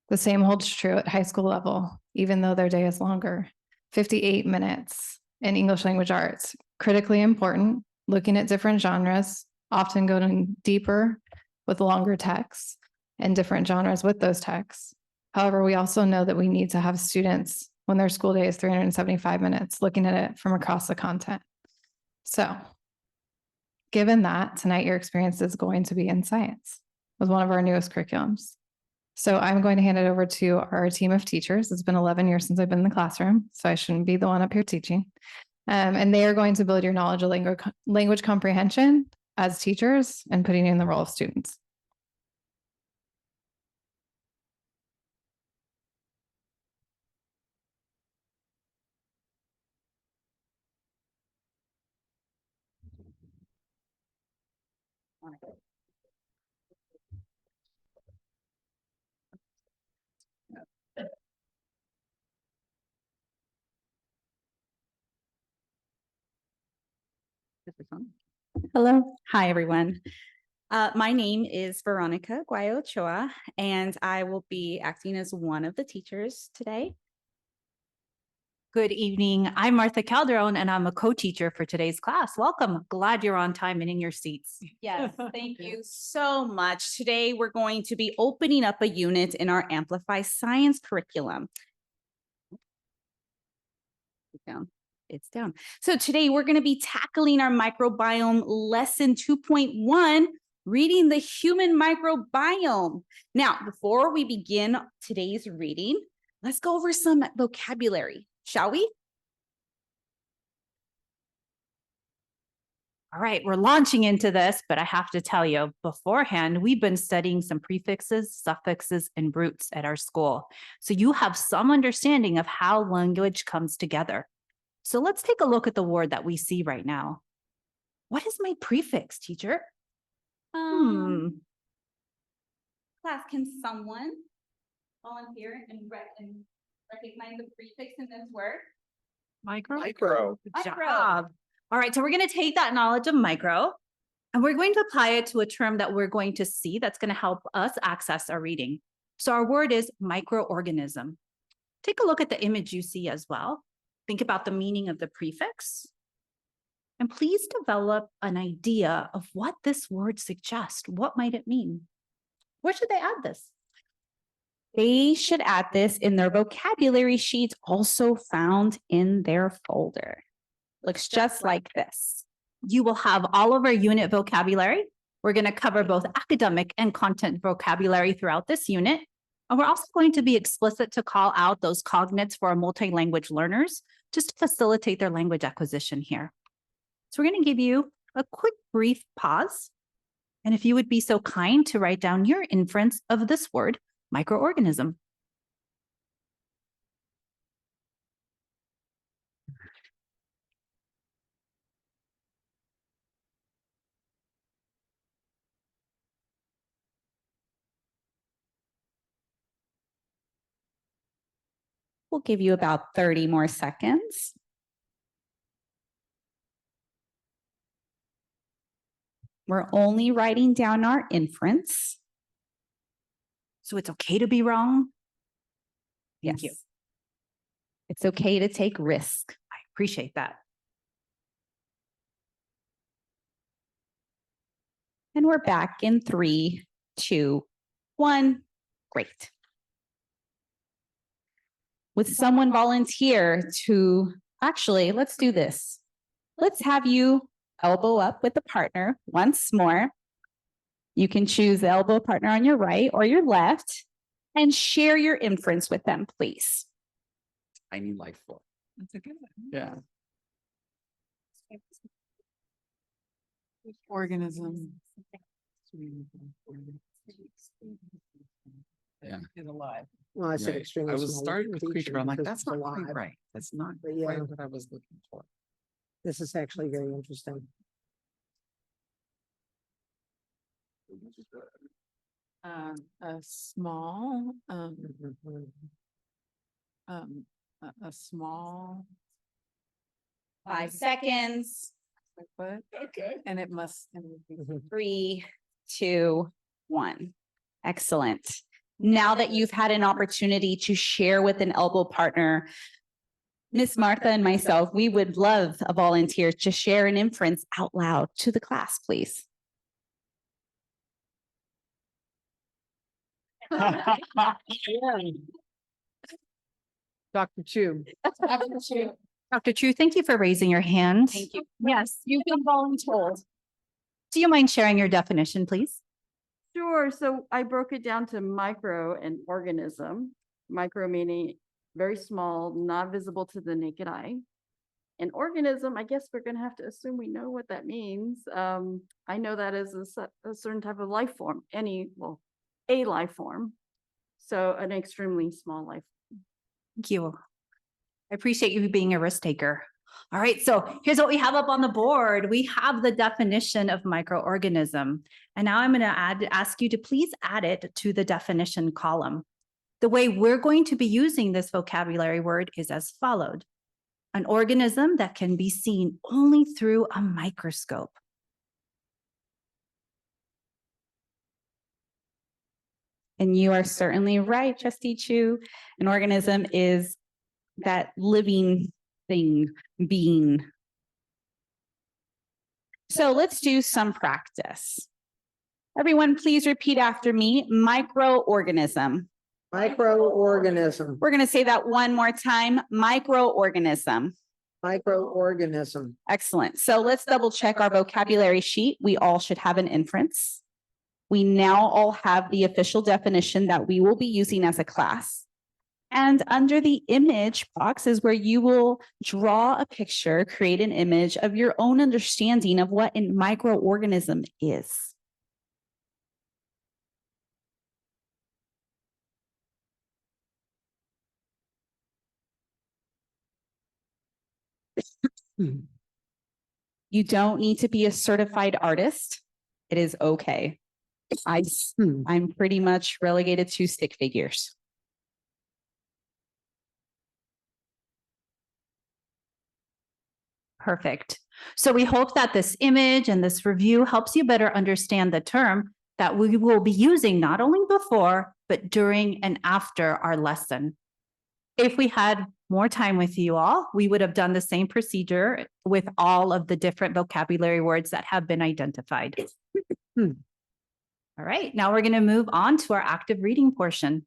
The same holds true at high school level, even though their day is longer. 58 minutes in English language arts, critically important, looking at different genres, often going deeper with longer texts and different genres with those texts. However, we also know that we need to have students when their school day is 375 minutes, looking at it from across the content. So, given that, tonight your experience is going to be in science with one of our newest curriculums. So I'm going to hand it over to our team of teachers. It's been 11 years since I've been in the classroom, so I shouldn't be the one up here teaching. And they are going to build your knowledge of language comprehension as teachers and putting you in the role of students. Hello. Hi, everyone. My name is Veronica Guayo Ochoa, and I will be acting as one of the teachers today. Good evening. I'm Martha Calderon, and I'm a co-teacher for today's class. Welcome. Glad you're on time and in your seats. Yes, thank you so much. Today, we're going to be opening up a unit in our Amplify Science curriculum. It's down. So today we're going to be tackling our microbiome lesson 2.1, reading the human microbiome. Now, before we begin today's reading, let's go over some vocabulary, shall we? All right, we're launching into this, but I have to tell you beforehand, we've been studying some prefixes, suffixes, and roots at our school. So you have some understanding of how language comes together. So let's take a look at the word that we see right now. What is my prefix, teacher? Class, can someone volunteer and recognize the prefix in this word? Micro. Good job. All right, so we're going to take that knowledge of micro and we're going to apply it to a term that we're going to see that's going to help us access our reading. So our word is microorganism. Take a look at the image you see as well. Think about the meaning of the prefix. And please develop an idea of what this word suggests. What might it mean? Where should they add this? They should add this in their vocabulary sheets, also found in their folder. Looks just like this. You will have all of our unit vocabulary. We're going to cover both academic and content vocabulary throughout this unit. And we're also going to be explicit to call out those cognates for our multi-language learners, just to facilitate their language acquisition here. So we're going to give you a quick brief pause. And if you would be so kind to write down your inference of this word, microorganism. We'll give you about 30 more seconds. We're only writing down our inference. So it's okay to be wrong. Thank you. It's okay to take risk. I appreciate that. And we're back in 3, 2, 1. Great. With someone volunteer to, actually, let's do this. Let's have you elbow up with a partner once more. You can choose the elbow partner on your right or your left and share your inference with them, please. Tiny life form. That's a good one. Yeah. Organism. Yeah. Is alive. Well, I said Right. extremely I was small starting with creature, but I'm like, because that's it's not quite alive. right. That's not But quite yeah. what I was looking for. This is actually very interesting. A small, a small. 5 seconds. But, Okay. and it must. 3, 2, 1. Excellent. Now that you've had an opportunity to share with an elbow partner, Miss Martha and myself, we would love a volunteer to share an inference out loud to the class, please. Dr. Chu. Dr. Chu, thank you for raising your hand. Thank you. Yes, you've been voluntold. Do you mind sharing your definition, please? Sure. So I broke it down to micro and organism. Micro meaning very small, not visible to the naked eye. And organism, I guess we're going to have to assume we know what that means. I know that is a certain type of life form, a life form. So an extremely small life. Thank you. I appreciate you being a risk taker. All right, so here's what we have up on the board. We have the definition of microorganism. And now I'm going to ask you to please add it to the definition column. The way we're going to be using this vocabulary word is as followed. An organism that can be seen only through a microscope. And you are certainly right, Trustee Chu. An organism is that living thing, being. So let's do some practice. Everyone, please repeat after me. Microorganism. Microorganism. We're going to say that one more time. Microorganism. Microorganism. Excellent. So let's double check our vocabulary sheet. We all should have an inference. We now all have the official definition that we will be using as a class. And under the image box is where you will draw a picture, create an image of your own understanding of what a microorganism is. You don't need to be a certified artist. It is okay. I'm pretty much relegated to stick figures. Perfect. So we hope that this image and this review helps you better understand the term that we will be using not only before, but during and after our lesson. If we had more time with you all, we would have done the same procedure with all of the different vocabulary words that have been identified. All right, now we're going to move on to our active reading portion.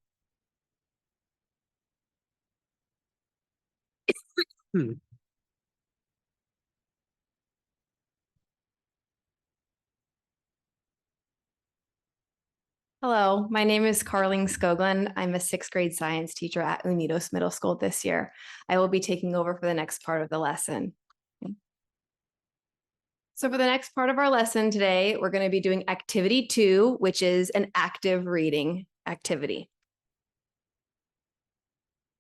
Hello, my name is Carling Skoglund. I'm a 6th grade science teacher at Unidos Middle School this year. I will be taking over for the next part of the lesson. So for the next part of our lesson today, we're going to be doing activity 2, which is an active reading activity.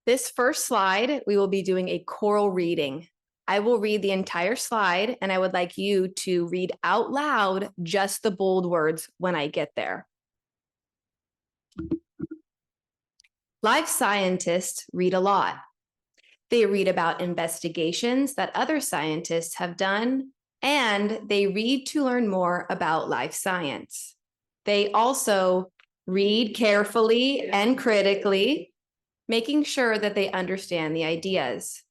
This first slide, we will be doing a choral reading. I will read the entire slide, and I would like you to read out loud just the bold words when I get there. Life scientists read a lot. They read about investigations that other scientists have done and they read to learn more about life science. They also read carefully and critically, making sure that they understand the ideas.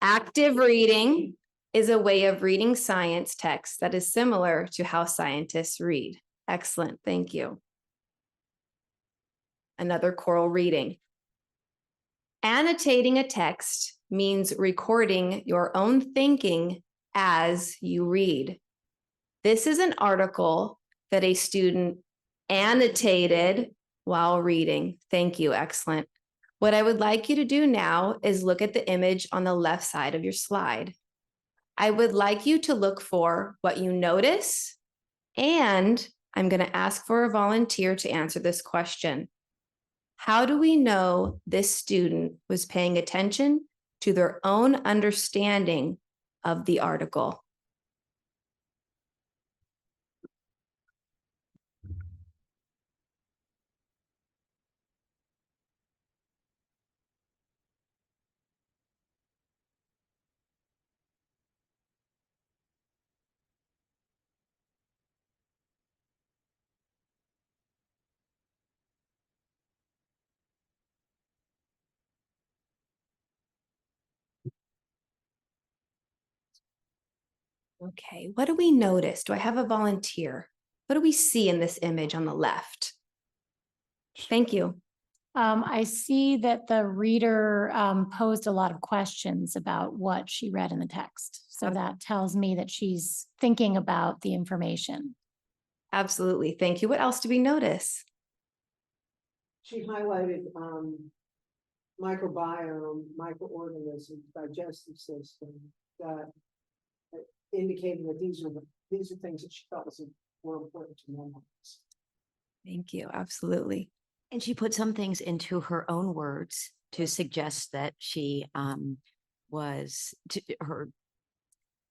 Active reading is a way of reading science texts that is similar to how scientists read. Excellent, thank you. Another choral reading. Annotating a text means recording your own thinking as you read. This is an article that a student annotated while reading. Thank you, excellent. What I would like you to do now is look at the image on the left side of your slide. I would like you to look for what you notice, and I'm going to ask for a volunteer to answer this question. How do we know this student was paying attention to their own understanding of the article? Okay, what do we notice? Do I have a volunteer? What do we see in this image on the left? Thank you. I see that the reader posed a lot of questions about what she read in the text. So that tells me that she's thinking about the information. Absolutely. Thank you. What else do we notice? She highlighted microbiome, microorganisms, digestive system, that indicating that these are things that she felt were important to know. Thank you. Absolutely. And she put some things into her own words to suggest that she was her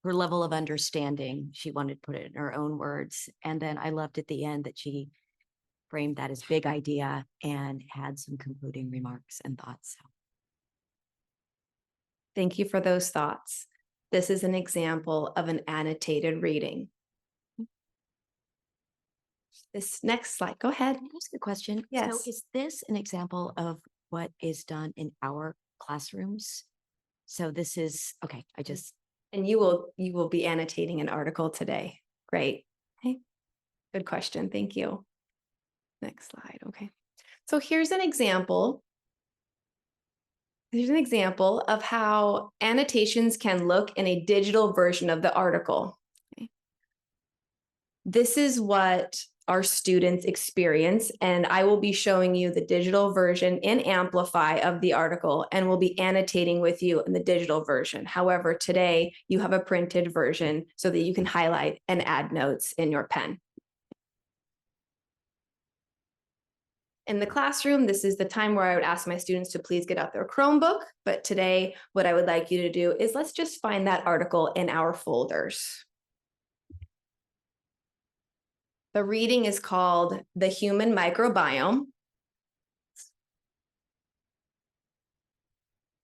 level of understanding. She wanted to put it in her own words. And then I loved at the end that she framed that as big idea and had some concluding remarks and thoughts. So. Thank you for those thoughts. This is an example of an annotated reading. This next slide, go ahead. Can I ask a question? Yes. So is this an example of what is done in our classrooms? So this is, okay, And you will be annotating an article today. Great. Okay. Good question. Thank you. Next slide. Okay. So here's an example. Here's an example of how annotations can look in a digital version of the article. Okay. This is what our students experience, and I will be showing you the digital version in Amplify of the article, and we'll be annotating with you in the digital version. However, today you have a printed version so that you can highlight and add notes in your pen. In the classroom, this is the time where I would ask my students to please get out their Chromebook, but today what I would like you to do is let's just find that article in our folders. The reading is called The Human Microbiome.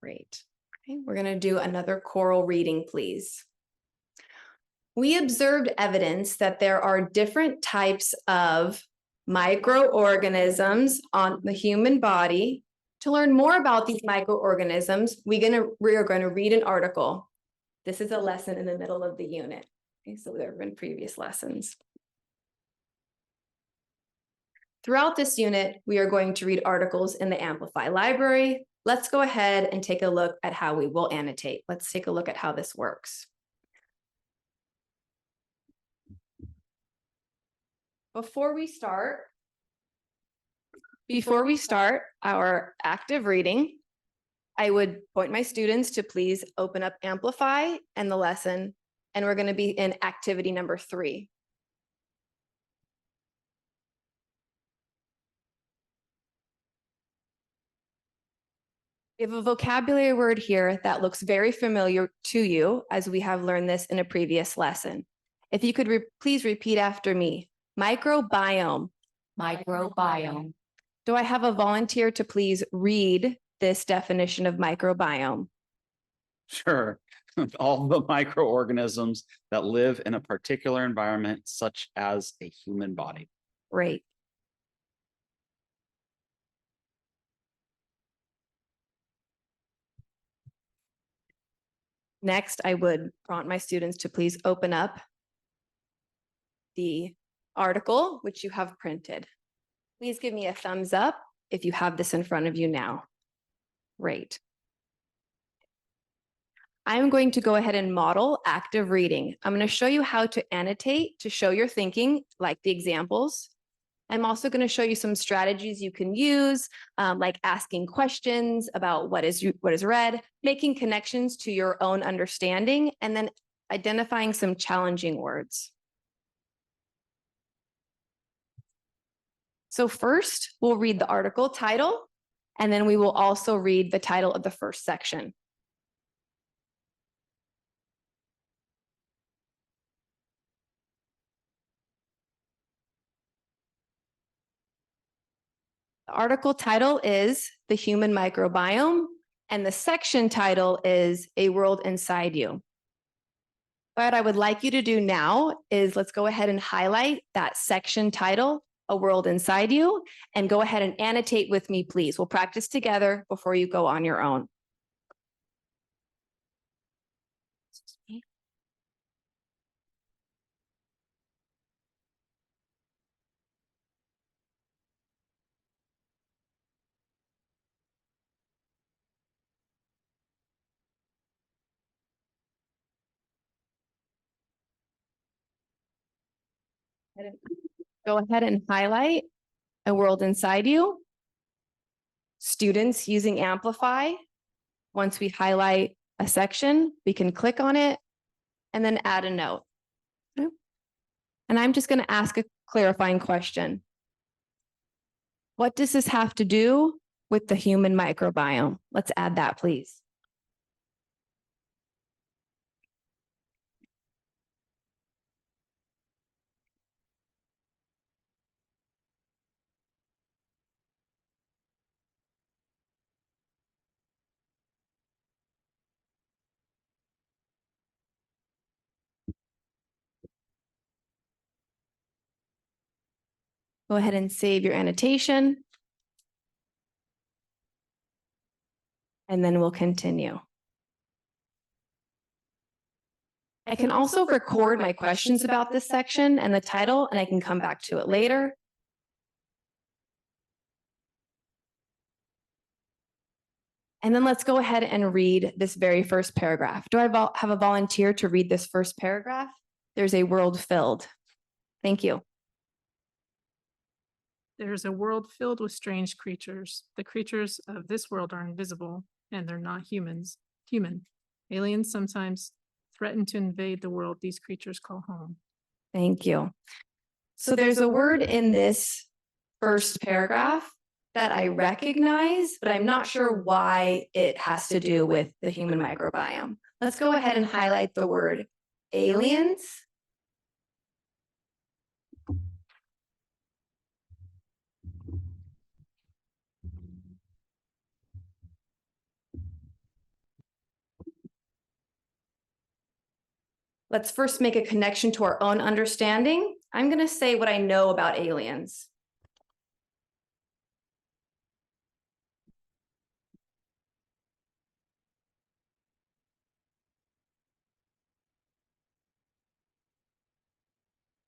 Great. Okay, we're going to do another choral reading, please. We observed evidence that there are different types of microorganisms on the human body. To learn more about these microorganisms, we are going to read an article. This is a lesson in the middle of the unit. Okay, so there have been previous lessons. Throughout this unit, we are going to read articles in the Amplify library. Let's go ahead and take a look at how we will annotate. Let's take a look at how this works. Before we start our active reading, I would point my students to please open up Amplify and the lesson, and we're going to be in activity number 3. We have a vocabulary word here that looks very familiar to you, as we have learned this in a previous lesson. If you could please repeat after me. Microbiome. Microbiome. Do I have a volunteer to please read this definition of microbiome? Sure. of all the microorganisms that live in a particular environment, such as a human body. Great. Next, I would prompt my students to please open up the article which you have printed. Please give me a thumbs up if you have this in front of you now. Great. I'm going to go ahead and model active reading. I'm going to show you how to annotate to show your thinking, like the examples. I'm also going to show you some strategies you can use, like asking questions about what is read, making connections to your own understanding, and then identifying some challenging words. So first, we'll read the article title, and then we will also read the title of the first section. The article title is The Human Microbiome, and the section title is A World Inside You. What I would like you to do now is let's go ahead and highlight that section title, A World Inside You, and go ahead and annotate with me, please. We'll practice together before you go on your own. Go ahead and highlight A World Inside You. Students using Amplify. Once we highlight a section, we can click on it and then add a note. Okay. And I'm just going to ask a clarifying question. What does this have to do with the human microbiome? Let's add that, please. Go ahead and save your annotation. And then we'll continue. I can also record my questions about this section and the title, and I can come back to it later. And then let's go ahead and read this very first paragraph. Do I have a volunteer to read this first paragraph? There's a world filled. Thank you. There's a world filled with strange creatures. The creatures of this world are invisible, and they're not human. Aliens sometimes threaten to invade the world these creatures call home. Thank you. So there's a word in this first paragraph that I recognize, but I'm not sure why it has to do with the human microbiome. Let's go ahead and highlight the word aliens. Let's first make a connection to our own understanding. I'm going to say what I know about aliens.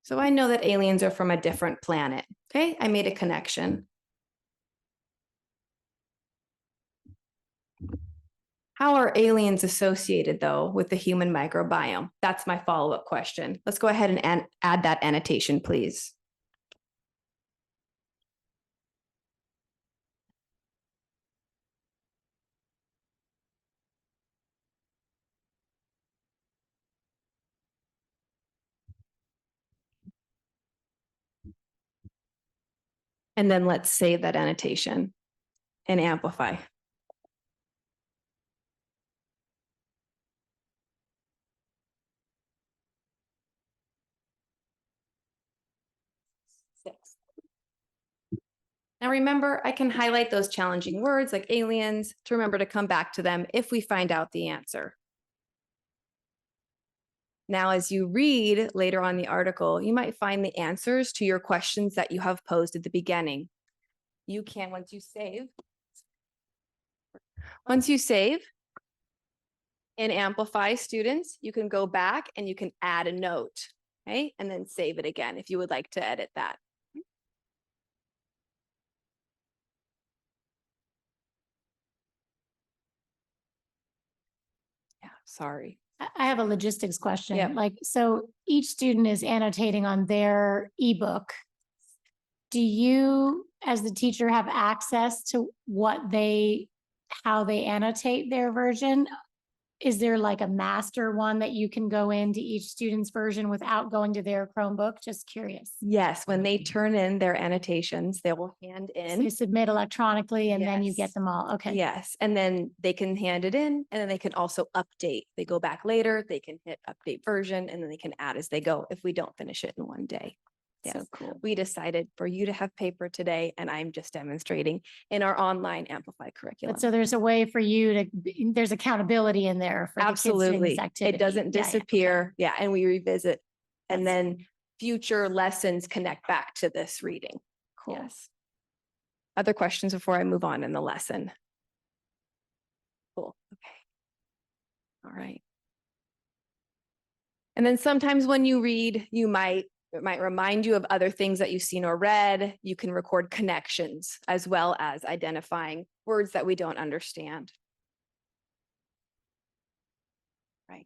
So I know that aliens are from a different planet. Okay, I made a connection. How are aliens associated, though, with the human microbiome? That's my follow-up question. Let's go ahead and add that annotation, please. And then let's save that annotation and amplify. Now remember, I can highlight those challenging words like aliens to remember to come back to them if we find out the answer. Now, as you read later on the article, you might find the answers to your questions that you have posed at the beginning. You can, once you save in Amplify students, you can go back and you can add a note, okay? And then save it again if you would like to edit that. Yeah, sorry. I have a logistics question. Yep. Like, so each student is annotating on their ebook. Do you, as the teacher, have access to how they annotate their version? Is there like a master one that you can go into each student's version without going to their Chromebook? Just curious. Yes, when they turn in their annotations, they will hand So in. they submit electronically and then you get Yes. them all. Okay. Yes, and then they can hand it in and then they can also update. They go back later, they can hit update version and then they can add as they go if we don't finish it in one day. So Yes, cool. we decided for you to have paper today and I'm just demonstrating in our online Amplify curriculum. But so there's a way for you to, there's accountability in there for the kids doing Absolutely. this activity. It doesn't Yeah, yeah, okay. disappear. Yeah, and we revisit. And That's then future lessons connect back to this reading. Cool. Yes. Other questions before I move on in the lesson? Cool. Okay. All right. And then sometimes when you read, it might remind you of other things that you've seen or read. You can record connections as well as identifying words that we don't understand. Right.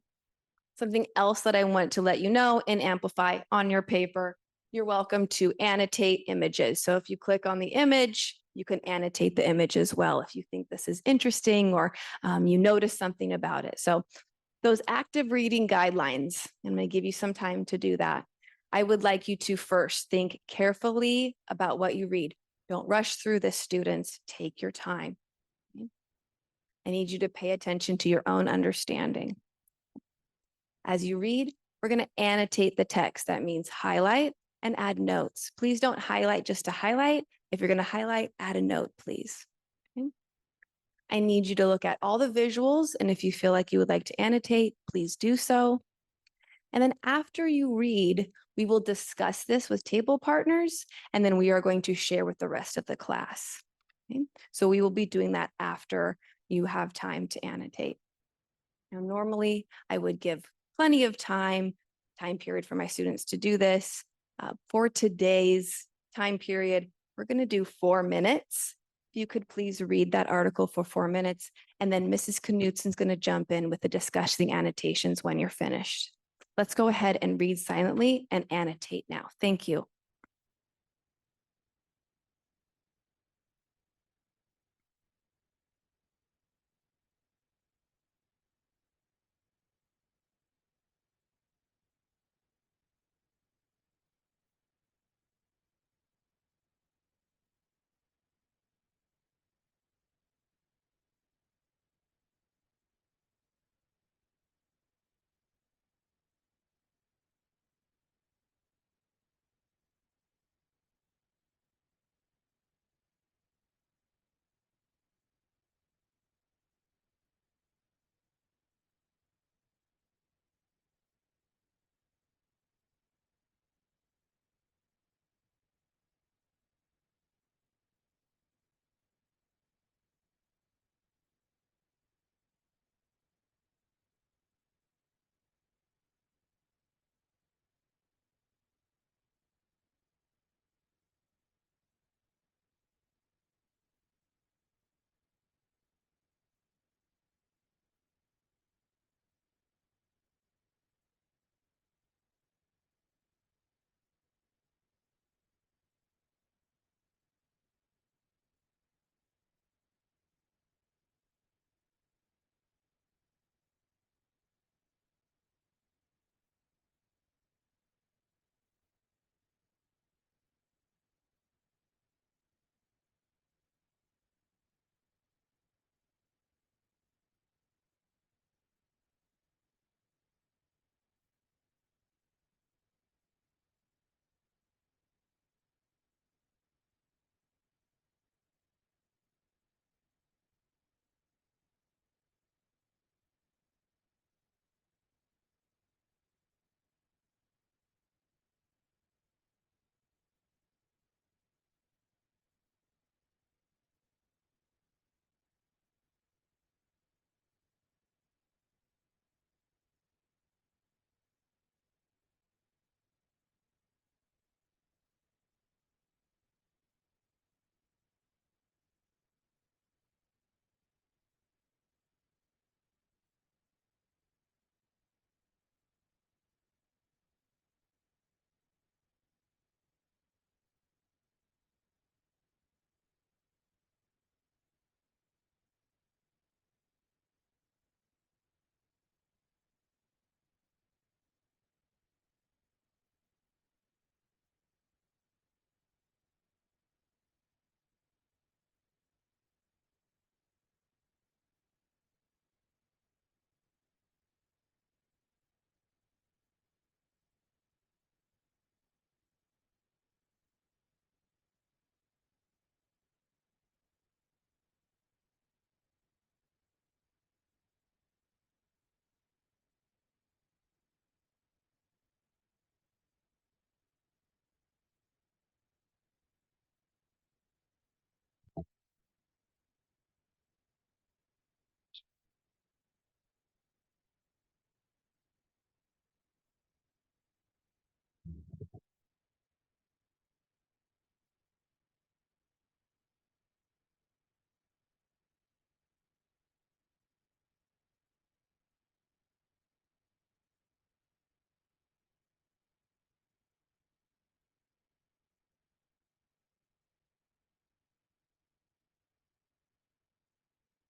Something else that I want to let you know in Amplify on your paper, you're welcome to annotate images. So if you click on the image, you can annotate the image as well if you think this is interesting or you notice something about it. So those active reading guidelines, I'm going to give you some time to do that. I would like you to first think carefully about what you read. Don't rush through this, students. Take your time. Okay? I need you to pay attention to your own understanding. As you read, we're going to annotate the text. That means highlight and add notes. Please don't highlight just to highlight. If you're going to highlight, add a note, please. Okay? I need you to look at all the visuals, and if you feel like you would like to annotate, please do so. And then after you read, we will discuss this with table partners, and then we are going to share with the rest of the class. Okay? So we will be doing that after you have time to annotate. Now, normally I would give plenty of time period for my students to do this. For today's time period, we're going to do 4 minutes. If you could please read that article for 4 minutes, and then Mrs. Knutson's going to jump in with the discussing annotations when you're finished. Let's go ahead and read silently and annotate now. Thank you.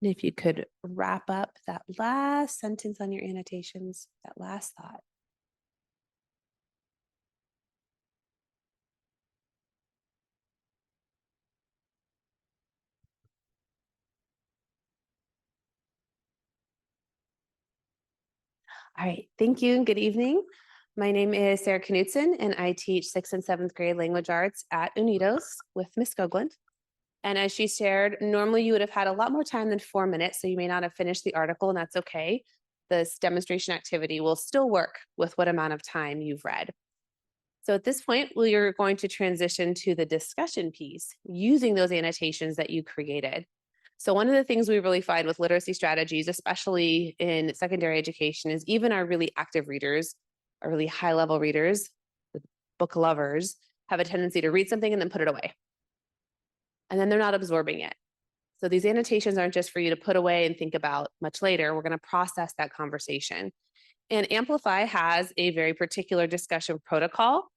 And if you could wrap up that last sentence on your annotations, that last thought. All right, thank you and good evening. My name is Sarah Knudsen and I teach 6th and 7th grade language arts at Unidos with Miss Gogland. And as she shared, normally you would have had a lot more time than 4 minutes, so you may not have finished the article, and that's okay. This demonstration activity will still work with what amount of time you've read. So at this point, we are going to transition to the discussion piece using those annotations that you created. So one of the things we really find with literacy strategies, especially in secondary education, is even our really active readers, our really high level readers, the book lovers, have a tendency to read something and then put it away. And then they're not absorbing it. So these annotations aren't just for you to put away and think about much later. We're going to process that conversation. And Amplify has a very particular discussion protocol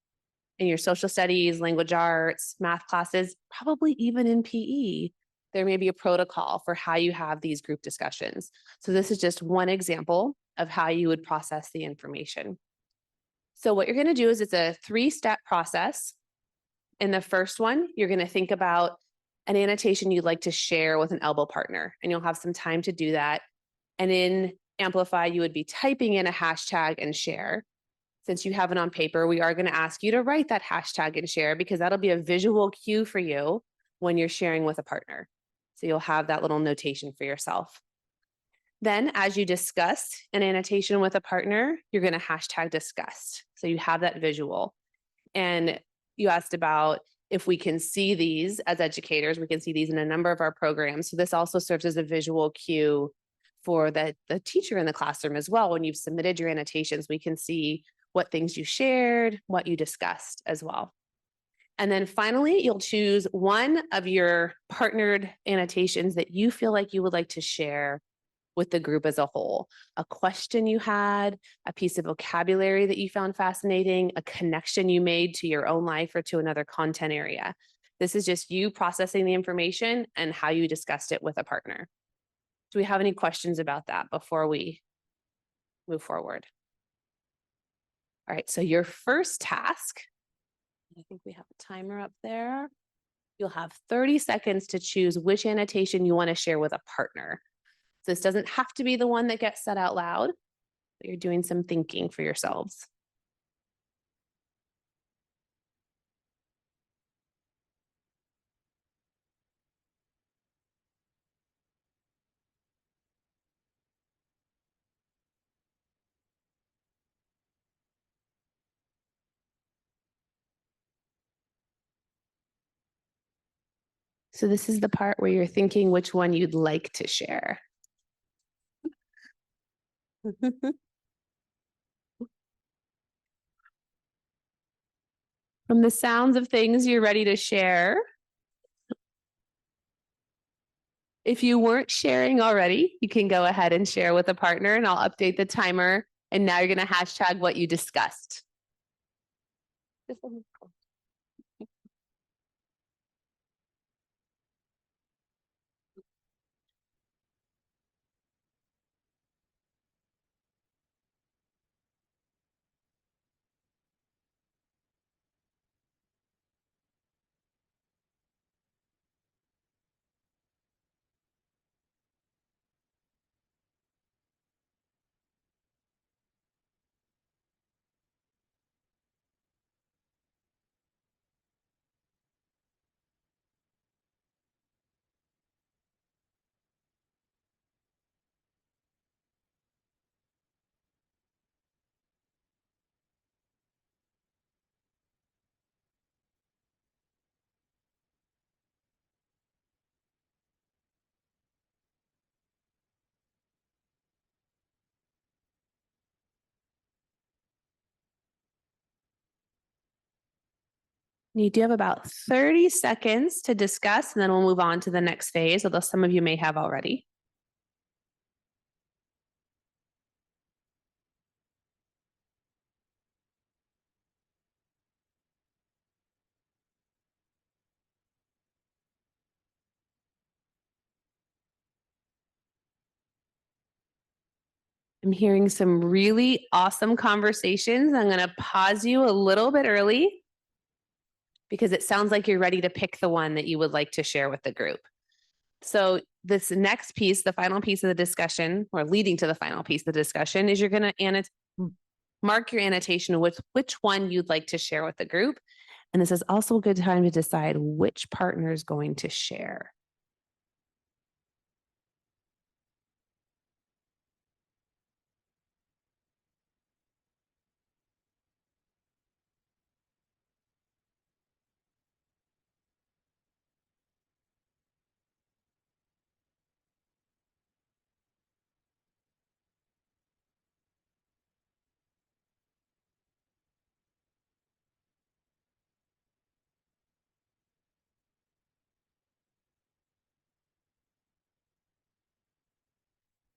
in your social studies, language arts, math classes, probably even in PE. There may be a protocol for how you have these group discussions. So this is just one example of how you would process the information. So what you're going to do is it's a 3-step process. In the first one, you're going to think about an annotation you'd like to share with an elbow partner, and you'll have some time to do that. And in Amplify, you would be typing in a hashtag and share. Since you have it on paper, we are going to ask you to write that hashtag and share because that'll be a visual cue for you when you're sharing with a partner. So you'll have that little notation for yourself. Then as you discuss an annotation with a partner, you're going to hashtag discussed. So you have that visual. And you asked about if we can see these as educators, we can see these in a number of our programs. So this also serves as a visual cue for the teacher in the classroom as well. When you've submitted your annotations, we can see what things you shared, what you discussed as well. And then finally, you'll choose one of your partnered annotations that you feel like you would like to share with the group as a whole. A question you had, a piece of vocabulary that you found fascinating, a connection you made to your own life or to another content area. This is just you processing the information and how you discussed it with a partner. Do we have any questions about that before we move forward? All right, so your first task, I think we have a timer up there. You'll have 30 seconds to choose which annotation you want to share with a partner. So this doesn't have to be the one that gets said out loud, but you're doing some thinking for yourselves. So this is the part where you're thinking which one you'd like to share. From the sounds of things you're ready to share. If you weren't sharing already, you can go ahead and share with a partner and I'll update the timer. And now you're going to hashtag what you discussed. You do have about 30 seconds to discuss, and then we'll move on to the next phase, although some of you may have already. I'm hearing some really awesome conversations. I'm going to pause you a little bit early because it sounds like you're ready to pick the one that you would like to share with the group. So this next piece, the final piece of the discussion, or leading to the final piece of the discussion, is you're going to mark your annotation with which one you'd like to share with the group. And this is also a good time to decide which partner is going to share.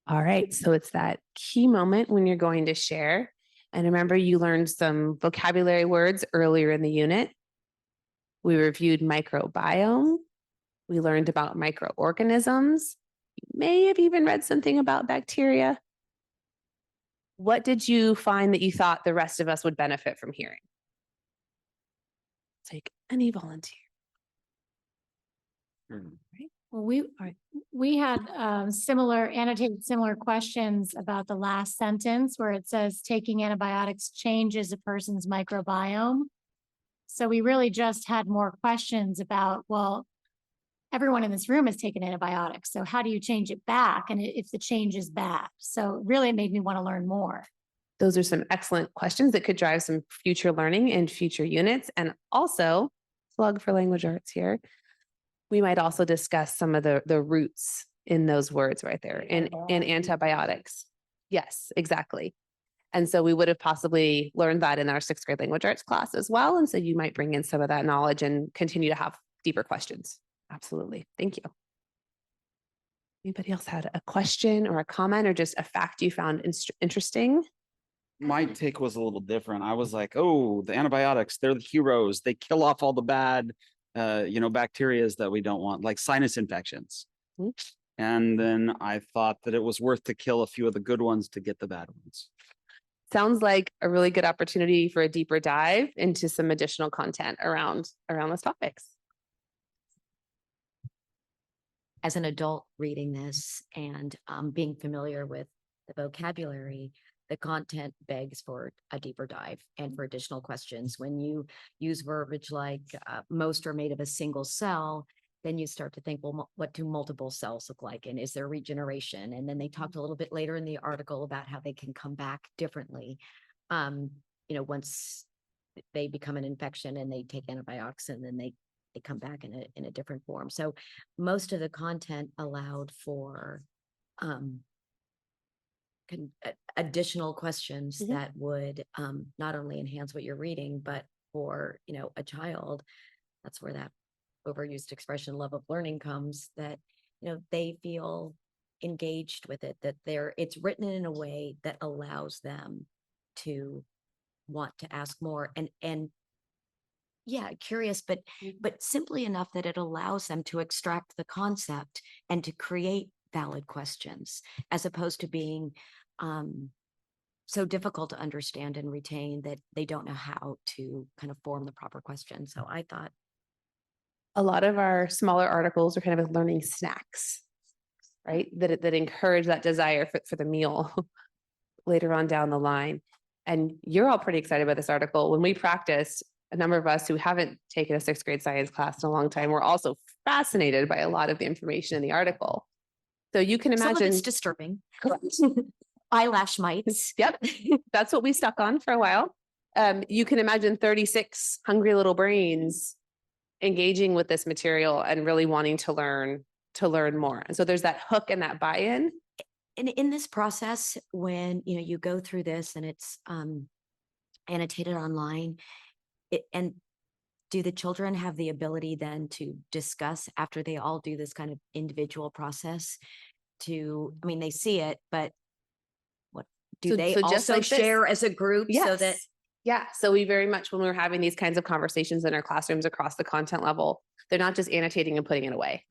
All right, so it's that key moment when you're going to share. And remember, you learned some vocabulary words earlier in the unit. We reviewed microbiome. We learned about microorganisms. You may have even read something about bacteria. What did you find that you thought the rest of us would benefit from hearing? Take any volunteer. Right. Well, we had annotated similar questions about the last sentence where it says taking antibiotics changes a person's microbiome. So we really just had more questions about, well, everyone in this room has taken antibiotics. So how do you change it back? And if the change is bad. So really it made me want to learn more. Those are some excellent questions that could drive some future learning in future units. And also, plug for language arts here, we might also discuss some of the roots in those words right there in antibiotics. Yes, exactly. And so we would have possibly learned that in our 6th grade language arts class as well. And so you might bring in some of that knowledge and continue to have deeper questions. Absolutely. Thank you. Anybody else had a question or a comment or just a fact you found interesting? My take was a little different. I was like, oh, the antibiotics, they're the heroes. They kill off all the bad, bacterias that we don't want, like sinus infections. Mm-hmm. And then I thought that it was worth to kill a few of the good ones to get the bad ones. Sounds like a really good opportunity for a deeper dive into some additional content around those topics. As an adult reading this and being familiar with the vocabulary, the content begs for a deeper dive and for additional questions. When you use verbiage like most are made of a single cell, then you start to think, well, what do multiple cells look like? And is there regeneration? And then they talked a little bit later in the article about how they can come back differently. Once they become an infection and they take antibiotics and then they come back in a different form. So most of the content allowed for additional questions that would not only enhance what you're reading, but for a child, that's where that overused expression love of learning comes, that they feel engaged with it, that it's written in a way that allows them to want to ask more and yeah, curious, but simply enough that it allows them to extract the concept and to create valid questions, as opposed to being so difficult to understand and retain that they don't know how to kind of form the proper question. So I thought a lot of our smaller articles are kind of learning snacks, right? That encourage that desire for the meal later on down the line. And you're all pretty excited about this article. When we practiced, a number of us who haven't taken a 6th grade science class in a long time were also fascinated by a lot of the information in the article. So you can imagine. Some of it's disturbing. Eyelash mites. Yep. That's what we stuck on for a while. You can imagine 36 hungry little brains engaging with this material and really wanting to learn more. And so there's that hook and that buy-in. And in this process, when you go through this and it's annotated online, and do the children have the ability then to discuss after they all do this kind of individual process they see it, but what do they just also like this. share as a group? Yes. So that Yeah. So we very much, when we're having these kinds of conversations in our classrooms across the content level, they're not just annotating and putting it away.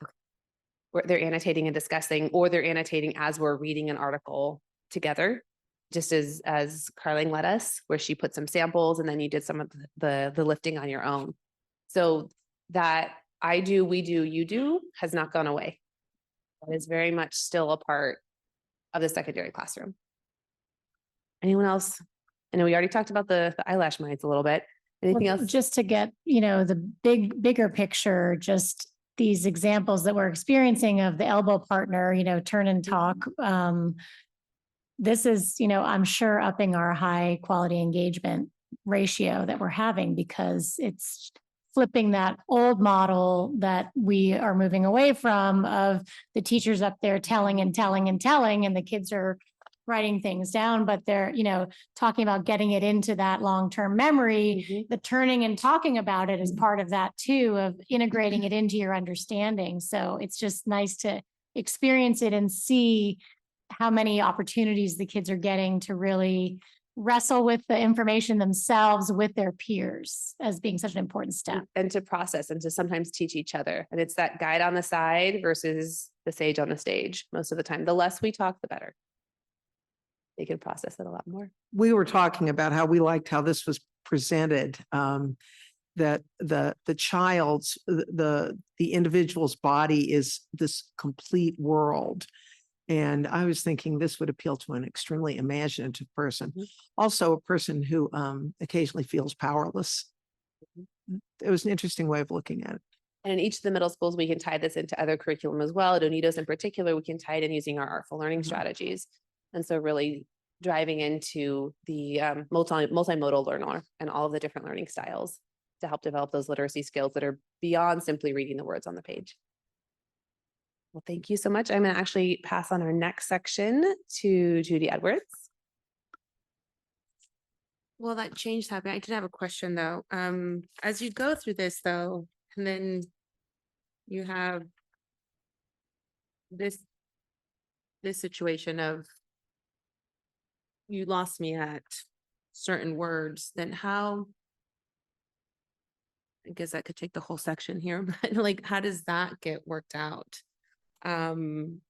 They're annotating and discussing, or they're annotating as we're reading an article together. just as Carling led us, where she put some samples and then you did some of the lifting on your own. So that I do, we do, you do has not gone away. It is very much still a part of the secondary classroom. Anyone else? I know we already talked about the eyelash mites a little bit. Anything else? Just to get, the bigger picture, just these examples that we're experiencing of the elbow partner, turn and talk. This is, I'm sure upping our high quality engagement ratio that we're having, because it's flipping that old model that we are moving away from, of the teachers up there telling and telling and telling, and the kids are writing things down, but they're, talking about getting it into that long-term memory. The turning and talking about it is part of that too, of integrating it into your understanding. So it's just nice to experience it and see how many opportunities the kids are getting to really wrestle with the information themselves with their peers, as being such an important step. And to process and to sometimes teach each other. And it's that guide on the side versus the sage on the stage most of the time. The less we talk, the better. They can process it a lot more. We were talking about how we liked how this was presented, that the child's, the individual's body is this complete world. And I was thinking this would appeal to an extremely imaginative person. Also a person who occasionally feels powerless. It was an interesting way of looking at it. And in each of the middle schools, we can tie this into other curriculum as well. At Unidos in particular, we can tie it in using our artful learning strategies. And so really driving into the multimodal learner and all of the different learning styles to help develop those literacy skills that are beyond simply reading the words on the page. Well, thank you so much. I'm going to actually pass on our next section to Judy Edwards. Well, that change happened. I did have a question though. As you go through this though, and then you have this situation of you lost me at certain words, then how, I guess that could take the whole section here, but like, how does that get worked out? When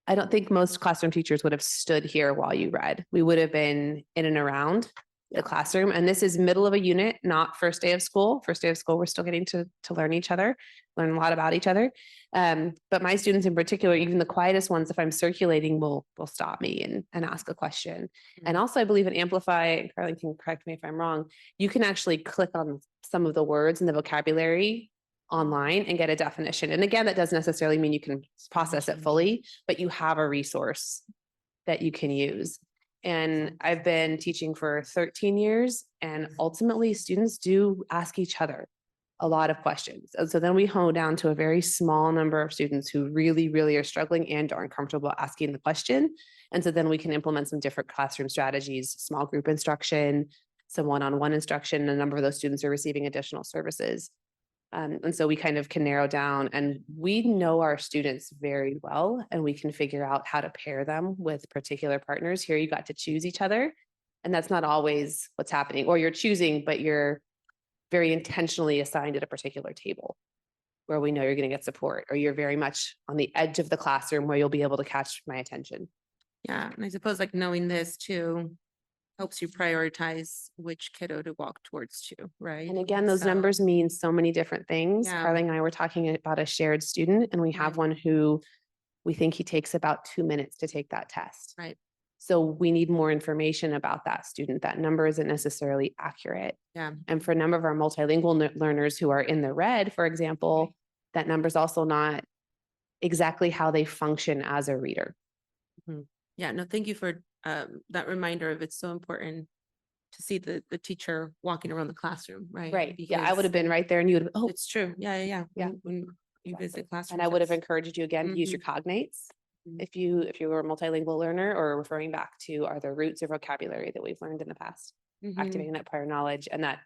I don't think most classroom teachers would have stood here while you read. We would have been in and around the classroom. And this is middle of a unit, not first day of school. First day of school, we're still getting to learn each other, learn a lot about each other. But my students in particular, even the quietest ones, if I'm circulating, will stop me and ask a question. And also I believe in Amplify, and Carly can correct me if I'm wrong, you can actually click on some of the words in the vocabulary online and get a definition. And again, that doesn't necessarily mean you can process it fully, but you have a resource that you can use. And I've been teaching for 13 years, and ultimately students do ask each other a lot of questions. And so then we hone down to a very small number of students who really, really are struggling and aren't comfortable asking the question. And so then we can implement some different classroom strategies, small group instruction, some one-on-one instruction. A number of those students are receiving additional services. And so we kind of can narrow down, and we know our students very well, and we can figure out how to pair them with particular partners. Here you got to choose each other, and that's not always what's happening, or you're choosing, but you're very intentionally assigned at a particular table where we know you're going to get support, or you're very much on the edge of the classroom where you'll be able to catch my attention. Yeah, and I suppose like knowing this too helps you prioritize which kiddo to walk towards too, right? And again, those numbers mean so many different things. Yeah. Carly and I were talking about a shared student, and we have one who we think he takes about 2 minutes to take that test. Right. So we need more information about that student. That number isn't necessarily accurate. Yeah. And for a number of our multilingual learners who are in the red, for example, that number is also not exactly how they function as a reader. Yeah, no, thank you for that reminder of it's so important to see the teacher walking around the classroom, right? Right. Yeah, I would have been right there and you would have, oh, It's true. Yeah. Yeah. When you visit classrooms. and I would have that's- encouraged you again to use your cognates. If you were a multilingual learner, or referring back to are there roots or vocabulary that we've learned in the past, Mhm. activating that prior knowledge and that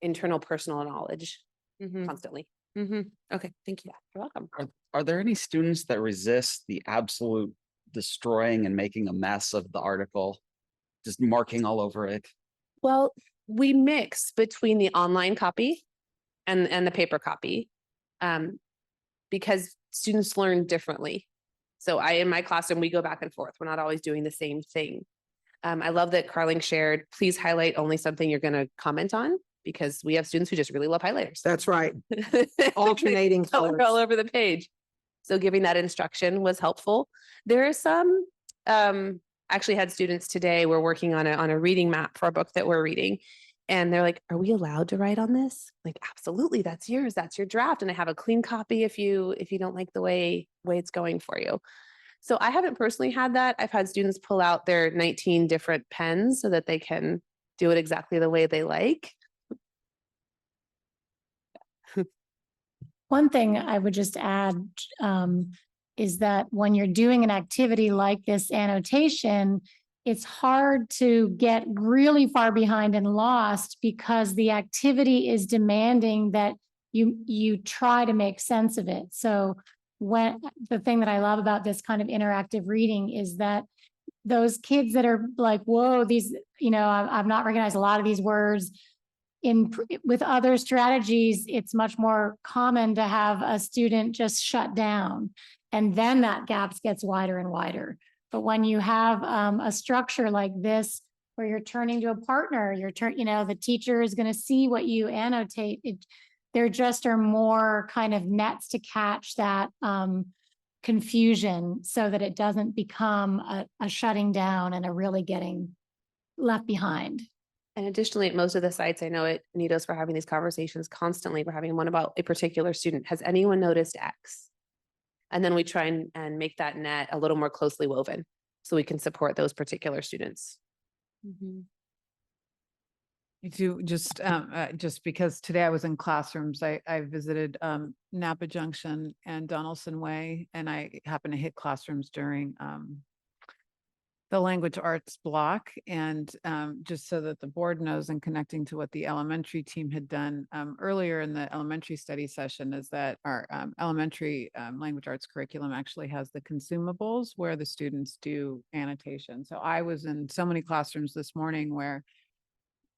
internal personal knowledge constantly. Okay, thank you. You're welcome. Are there any students that resist the absolute destroying and making a mess of the article, just marking all over it? Well, we mix between the online copy and the paper copy, because students learn differently. So in my classroom, we go back and forth. We're not always doing the same thing. I love that Carling shared, please highlight only something you're going to comment on, because we have students who just really love highlighters. That's right. Alternating Color colors. all over the page. So giving that instruction was helpful. There are some, actually had students today, we're working on a reading map for a book that we're reading. And they're like, are we allowed to write on this? Like, absolutely, that's yours, that's your draft. And I have a clean copy if you don't like the way it's going for you. So I haven't personally had that. I've had students pull out their 19 different pens so that they can do it exactly the way they like. One thing I would just add is that when you're doing an activity like this annotation, it's hard to get really far behind and lost because the activity is demanding that you try to make sense of it. So when the thing that I love about this kind of interactive reading is that those kids that are like, whoa, these, I've not recognized a lot of these words. With other strategies, it's much more common to have a student just shut down, and then that gap gets wider and wider. But when you have a structure like this, where you're turning to a partner, the teacher is going to see what you annotate. There just are more kind of nets to catch that confusion, so that it doesn't become a shutting down and a really getting left behind. And additionally, at most of the sites, I know at Unidos, we're having these conversations constantly. We're having one about a particular student. Has anyone noticed X? And then we try and make that net a little more closely woven so we can support those particular students. You do just because today I was in classrooms, I visited Napa Junction and Donaldson Way, and I happened to hit classrooms during the language arts block. And just so that the board knows, and connecting to what the elementary team had done earlier in the elementary study session, is that our elementary language arts curriculum actually has the consumables where the students do annotation. So I was in so many classrooms this morning where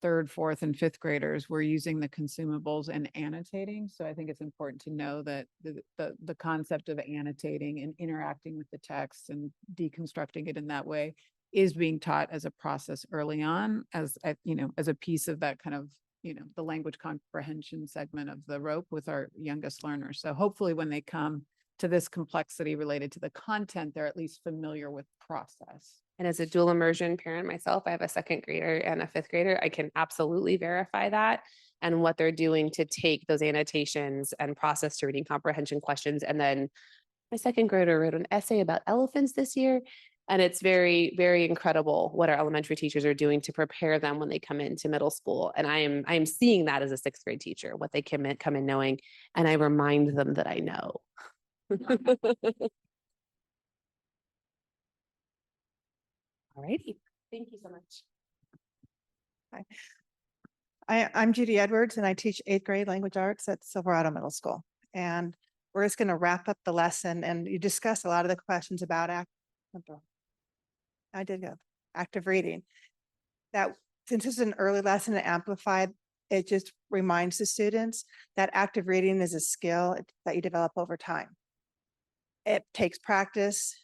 third, fourth, and fifth graders were using the consumables and annotating. So I think it's important to know that the concept of annotating and interacting with the text and deconstructing it in that way is being taught as a process early on, as a piece of that kind of, the language comprehension segment of the rope with our youngest learners. So hopefully when they come to this complexity related to the content, they're at least familiar with process. And as a dual immersion parent myself, I have a second grader and a fifth grader. I can absolutely verify that and what they're doing to take those annotations and process to reading comprehension questions. And then my second grader wrote an essay about elephants this year. And it's very, very incredible what our elementary teachers are doing to prepare them when they come into middle school. And I am seeing that as a sixth grade teacher, what they come in knowing, and I remind them that I know. All righty. Thank you so much. I'm Judy Edwards, and I teach 8th grade language arts at Silverado Middle School. And we're just going to wrap up the lesson, and you discuss a lot of the questions about active reading. That since this is an early lesson and amplified, it just reminds the students that active reading is a skill that you develop over time. It takes practice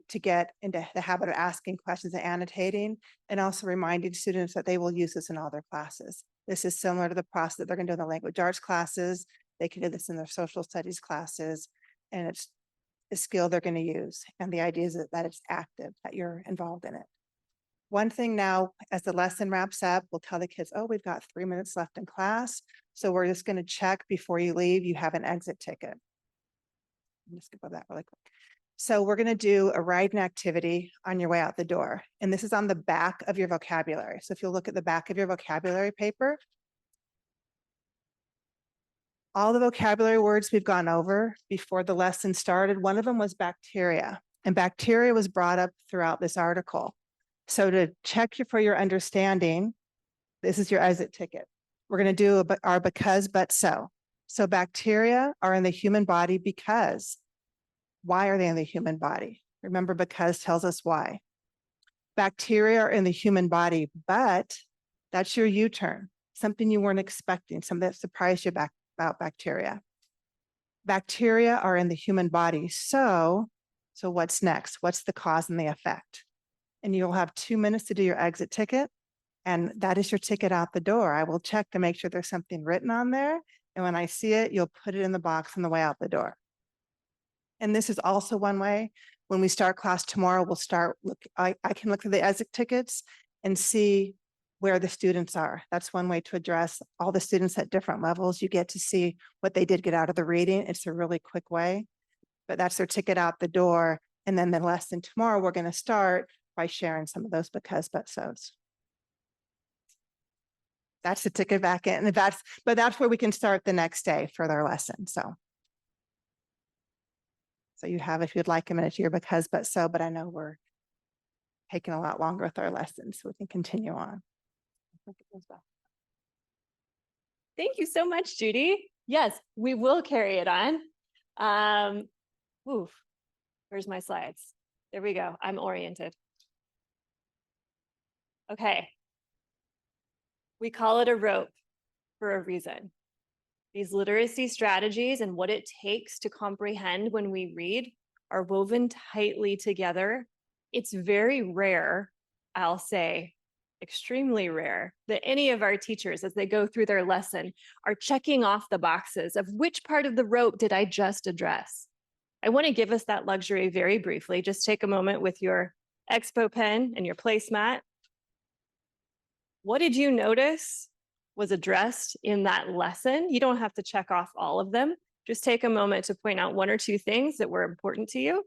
to get into the habit of asking questions and annotating, and also reminding students that they will use this in all their classes. This is similar to the process that they're going to do in the language arts classes. They can do this in their social studies classes, and it's a skill they're going to use. And the idea is that it's active, that you're involved in it. One thing now, as the lesson wraps up, we'll tell the kids, oh, we've got 3 minutes left in class. So we're just going to check before you leave, you have an exit ticket. I'm just going to go that really quick. So we're going to do a writing activity on your way out the door. And this is on the back of your vocabulary. So if you'll look at the back of your vocabulary paper, all the vocabulary words we've gone over before the lesson started, one of them was bacteria. And bacteria was brought up throughout this article. So to check for your understanding, this is your exit ticket. We're going to do our because, but so. So bacteria are in the human body because. Why are they in the human body? Remember, because tells us why. Bacteria are in the human body, but that's your U-turn, something you weren't expecting, something that surprised you about bacteria. Bacteria are in the human body, so So what's next? What's the cause and the effect? And you'll have 2 minutes to do your exit ticket. And that is your ticket out the door. I will check to make sure there's something written on there. And when I see it, you'll put it in the box on the way out the door. And this is also one way. When we start class tomorrow, we'll start I can look at the exit tickets and see where the students are. That's one way to address all the students at different levels. You get to see what they did get out of the reading. It's a really quick way, but that's their ticket out the door. And then the lesson tomorrow, we're going to start by sharing some of those because but so's. That's the ticket back in, and but that's where we can start the next day for their lesson. So you have, if you'd like, a minute to your because but so, but I know we're taking a lot longer with our lessons, so we can continue on. Thank you so much, Judy. Yes, we will carry it on. Where's my slides? There we go. I'm oriented. Okay. We call it a rope for a reason. These literacy strategies and what it takes to comprehend when we read are woven tightly together. It's very rare, I'll say, extremely rare, that any of our teachers, as they go through their lesson, are checking off the boxes of which part of the rope did I just address. I want to give us that luxury very briefly. Just take a moment with your expo pen and your placemat. What did you notice was addressed in that lesson? You don't have to check off all of them. Just take a moment to point out 1 or 2 things that were important to you.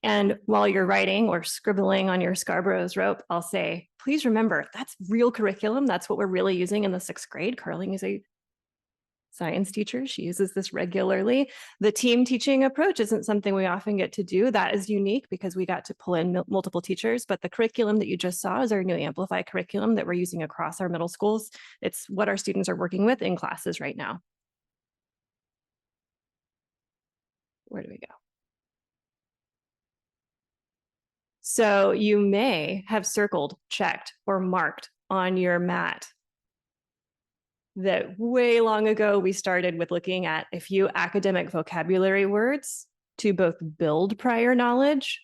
And while you're writing or scribbling on your Scarborough's rope, I'll say, please remember, that's real curriculum. That's what we're really using in the 6th grade. Carling is a science teacher. She uses this regularly. The team teaching approach isn't something we often get to do. That is unique because we got to pull in multiple teachers, but the curriculum that you just saw is our new Amplify curriculum that we're using across our middle schools. It's what our students are working with in classes right now. Where do we go? So you may have circled, checked, or marked on your mat that way long ago we started with looking at a few academic vocabulary words to both build prior knowledge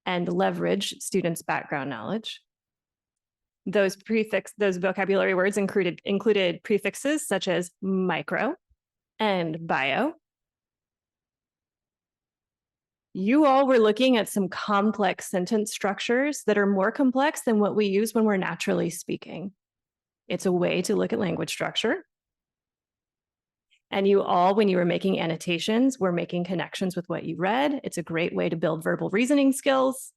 and leverage students' background knowledge. Those vocabulary words included prefixes such as micro and bio. You all were looking at some complex sentence structures that are more complex than what we use when we're naturally speaking. It's a way to look at language structure. And you all, when you were making annotations, were making connections with what you read. It's a great way to build verbal reasoning skills.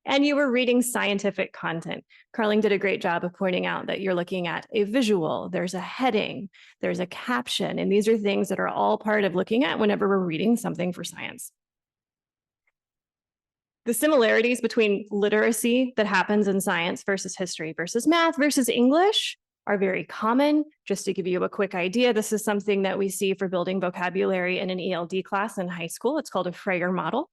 And you were reading scientific content. Carling did a great job of pointing out that you're looking at a visual, there's a heading, there's a caption, and these are things that are all part of looking at whenever we're reading something for science. The similarities between literacy that happens in science versus history versus math versus English are very common. Just to give you a quick idea, this is something that we see for building vocabulary in an ELD class in high school. It's called a Freyer model.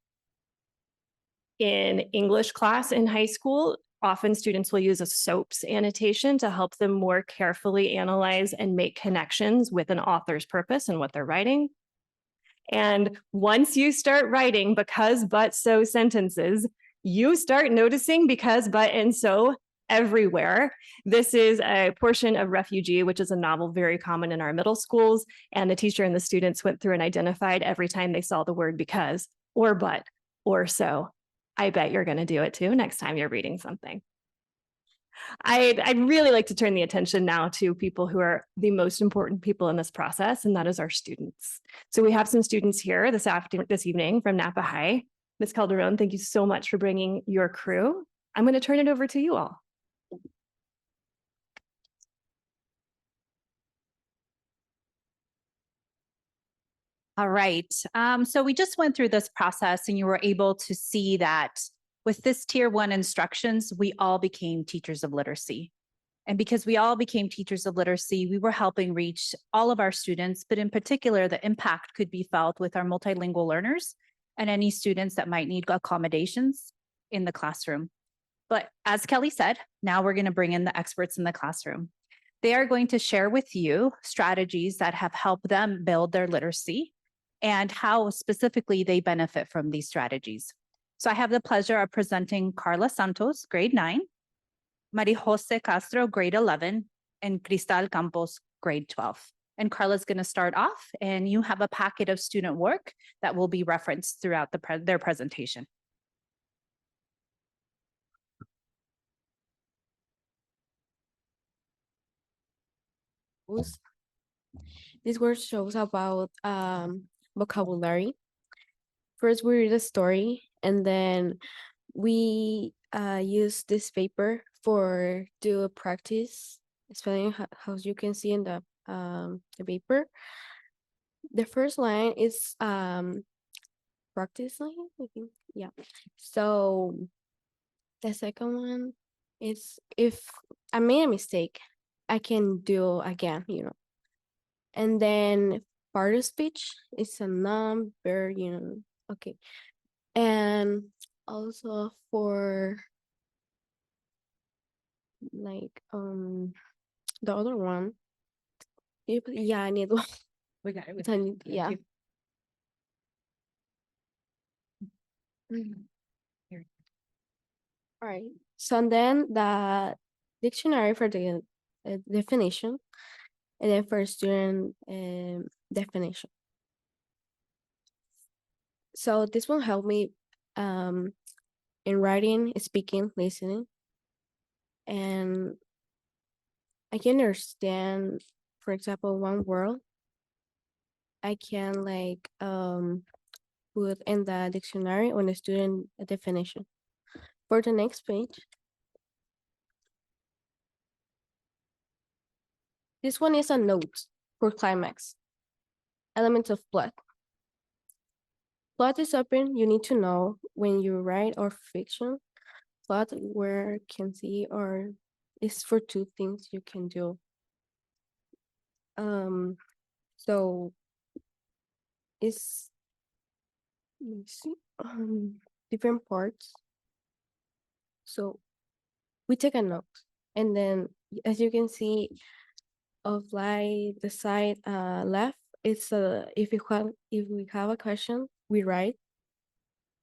In English class in high school, often students will use a SOAPs annotation to help them more carefully analyze and make connections with an author's purpose and what they're writing. And once you start writing because, but, so sentences, you start noticing because, but, and so everywhere. This is a portion of Refugee, which is a novel very common in our middle schools. And the teacher and the students went through and identified every time they saw the word because, or but, or so. I bet you're going to do it too next time you're reading something. I'd really like to turn the attention now to people who are the most important people in this process, and that is our students. So we have some students here this evening from Napa High. Ms. Calderon, thank you so much for bringing your crew. I'm going to turn it over to you all. All right. So we just went through this process and you were able to see that with this tier 1 instructions, we all became teachers of literacy. And because we all became teachers of literacy, we were helping reach all of our students, but in particular, the impact could be felt with our multilingual learners and any students that might need accommodations in the classroom. But as Kelly said, now we're going to bring in the experts in the classroom. They are going to share with you strategies that have helped them build their literacy and how specifically they benefit from these strategies. So I have the pleasure of presenting Carla Santos, grade 9, Maria Jose Castro, grade 11, and Cristal Campos, grade 12. And Carla's going to start off, and you have a packet of student work that will be referenced throughout their presentation. This word shows about vocabulary. First, we read a story, and then we use this paper for do a practice spelling, how you can see in the paper. The first line is practice line, I think. Yeah. So the second one is if I made a mistake, I can do again, you know. And then part of speech is a number, you know. Okay. And also for like the other one. Yeah, I need one. We got it. Yeah. All right. So then the dictionary for the definition, and then for student definition. So this will help me in writing, speaking, listening, and I can understand, for example, one word. I can like put in the dictionary on the student definition. For the next page, this one is a note for climax. Elements of plot. Plot is open. You need to know when you write or fiction. Plot where can see or is for two things you can do. So it's let me see different parts. So we take a note, and then as you can see of like the side left, it's if we have a question, we write,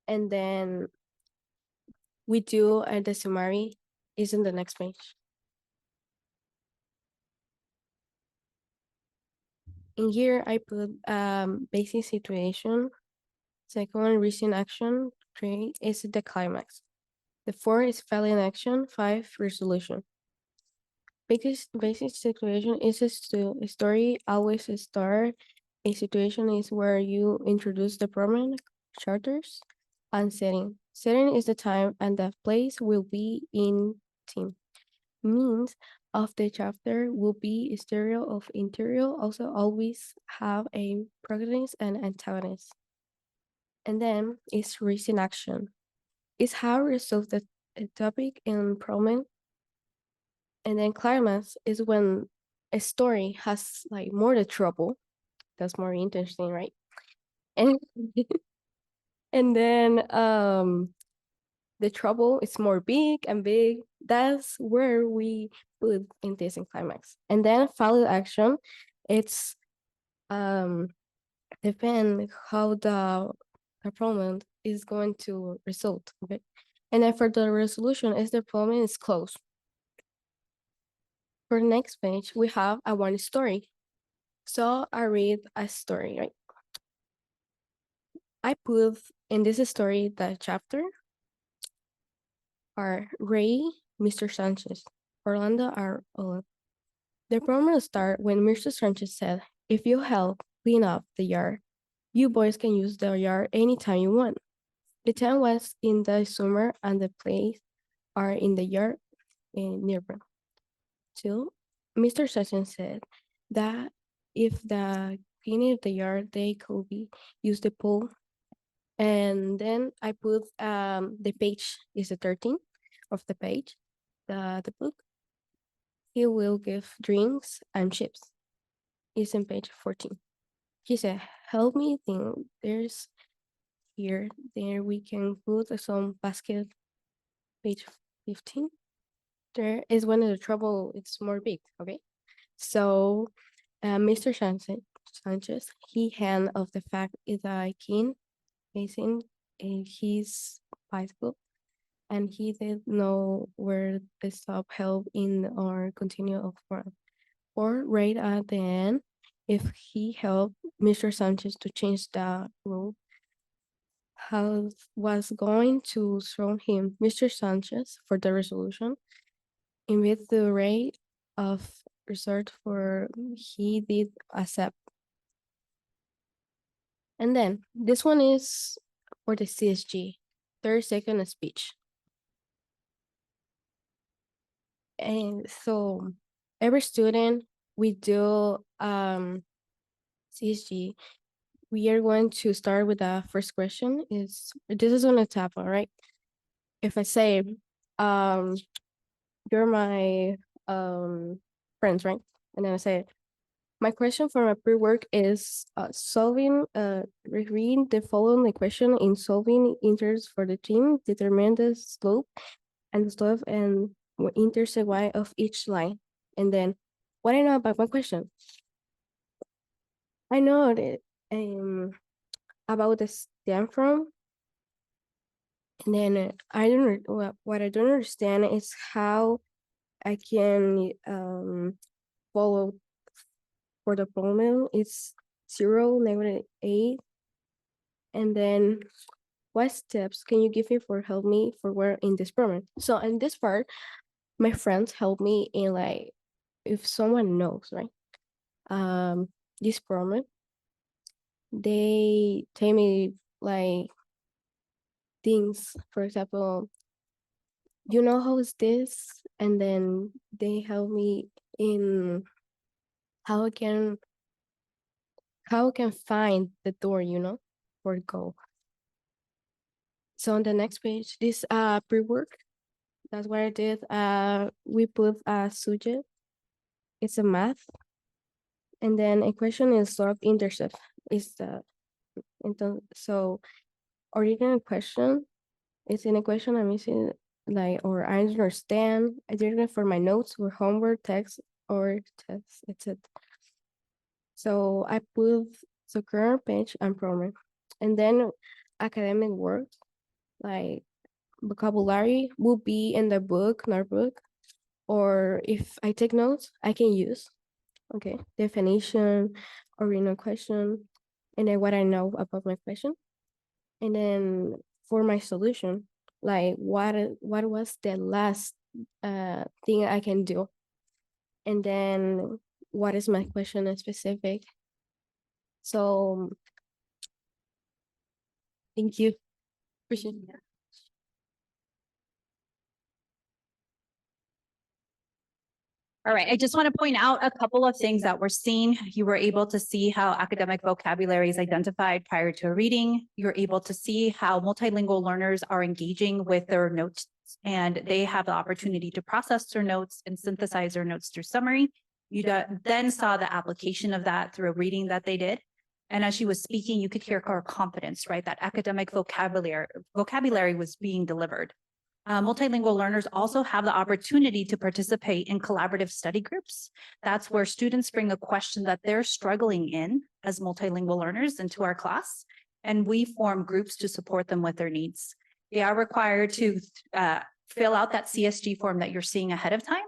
and then we do the summary is in the next page. In here I put basic situation, second one recent action, 3 is the climax. The 4 is failing action, 5 resolution. Basic situation is a story always start. A situation is where you introduce the problem, characters, and setting. Setting is the time and the place will be in team. Means of the chapter will be stereo of interior, also always have a protagonist and antagonist. And then it's recent action. It's how resolve the topic and problem. And then climax is when a story has like more the trouble. That's more interesting, right? And and then the trouble is more big and big. That's where we put in this in climax. And then follow action, it's depend how the problem is going to result. Okay. And then for the resolution is the problem is closed. For the next page, we have a one story. So I read a story, right? I put in this story the chapter are Ray, Mr. Sanchez, Orlando are Owen. The program start when Mr. Sanchez said, if you help clean up the yard, you boys can use the yard anytime you want. The time was in the summer and the place are in the yard nearby. 2, Mr. Sanchez said that if the cleaning of the yard, they could be use the pool. And then I put the page is the 13 of the page, the book. he will give drinks and chips. It's on page 14. He said, help me think there's here, there we can put some basket, page 15. There is when the trouble it's more big, okay? So Mr. Sanchez, he hand of the fact is a king facing his bicycle, and he didn't know where the stop help in or continue of front. Or right at the end, if he helped Mr. Sanchez to change the rule, how was going to throw him Mr. Sanchez for the resolution, in with the rate of resort for he did accept. And then this one is for the CSG, 30-second speech. And so every student we do CSG, we are going to start with the first question. This is on the top, all right? If I say, you're my friends, right? And then I say, my question for my pre-work is reading the following question in solving interest for the team, determine the slope and the slope and intercept y of each line. And then what I know about my question. I know that about the stem from. And then I don't what I don't understand is how I can follow for the problem. It's 0, -8. And then what steps can you give me for help me for where in this problem? So in this part, my friends help me in like if someone knows, right? This problem, they tell me like things, for example, you know how is this? And then they help me in how I can find the door, for go. So on the next page, this pre-work, that's what I did. We put a subject. It's a math. And then a question is sort of intercept. Is the so original question is in a question I'm missing like or I understand. I did it for my notes or homework, text or test, etc. So I put the current page and program. And then academic work, like vocabulary will be in the notebook, or if I take notes, I can use, okay, definition, original question, and then what I know about my question. And then for my solution, like what was the last thing I can do? And then what is my question specific? So thank you. Appreciate it. All right, I just want to point out a couple of things that we're seeing. You were able to see how academic vocabulary is identified prior to a reading. You're able to see how multilingual learners are engaging with their notes, and they have the opportunity to process their notes and synthesize their notes through summary. You then saw the application of that through a reading that they did. And as she was speaking, you could hear her confidence, right? That academic vocabulary was being delivered. Multilingual learners also have the opportunity to participate in collaborative study groups. That's where students bring a question that they're struggling in as multilingual learners into our class, and we form groups to support them with their needs. They are required to fill out that CSG form that you're seeing ahead of time,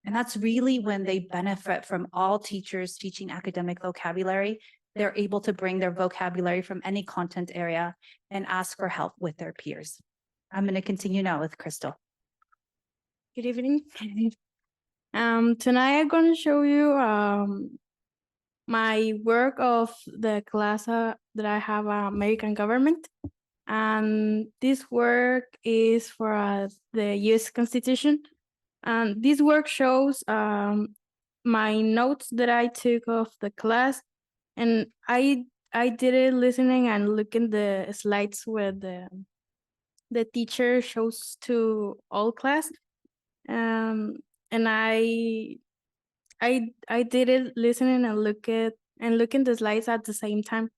and that's really when they benefit from all teachers teaching academic vocabulary. They're able to bring their vocabulary from any content area and ask for help with their peers. I'm going to continue now with Crystal. Good evening. Tonight I'm going to show you my work of the class that I have American government. And this work is for the US Constitution. And this work shows my notes that I took of the class. And I did it listening and looking the slides where the teacher shows to all class. And I I did it listening and looking the slides at the same time.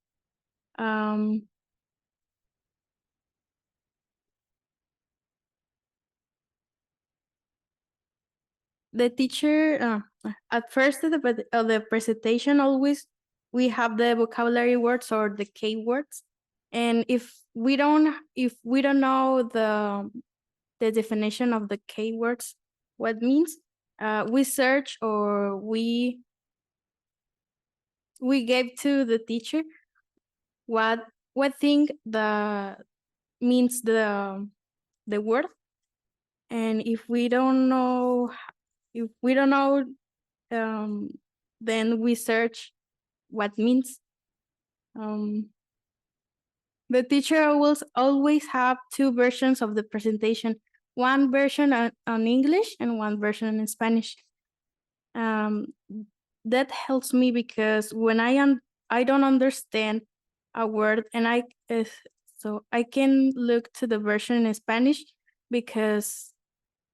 The teacher at first of the presentation always we have the vocabulary words or the K words, and if we don't know the definition of the K words, what means, we search or we gave to the teacher what thing the means the word, and if we don't know then we search what means. The teacher will always have two versions of the presentation, one version on English and one version in Spanish. That helps me because when I don't understand a word, and so I can look to the version in Spanish because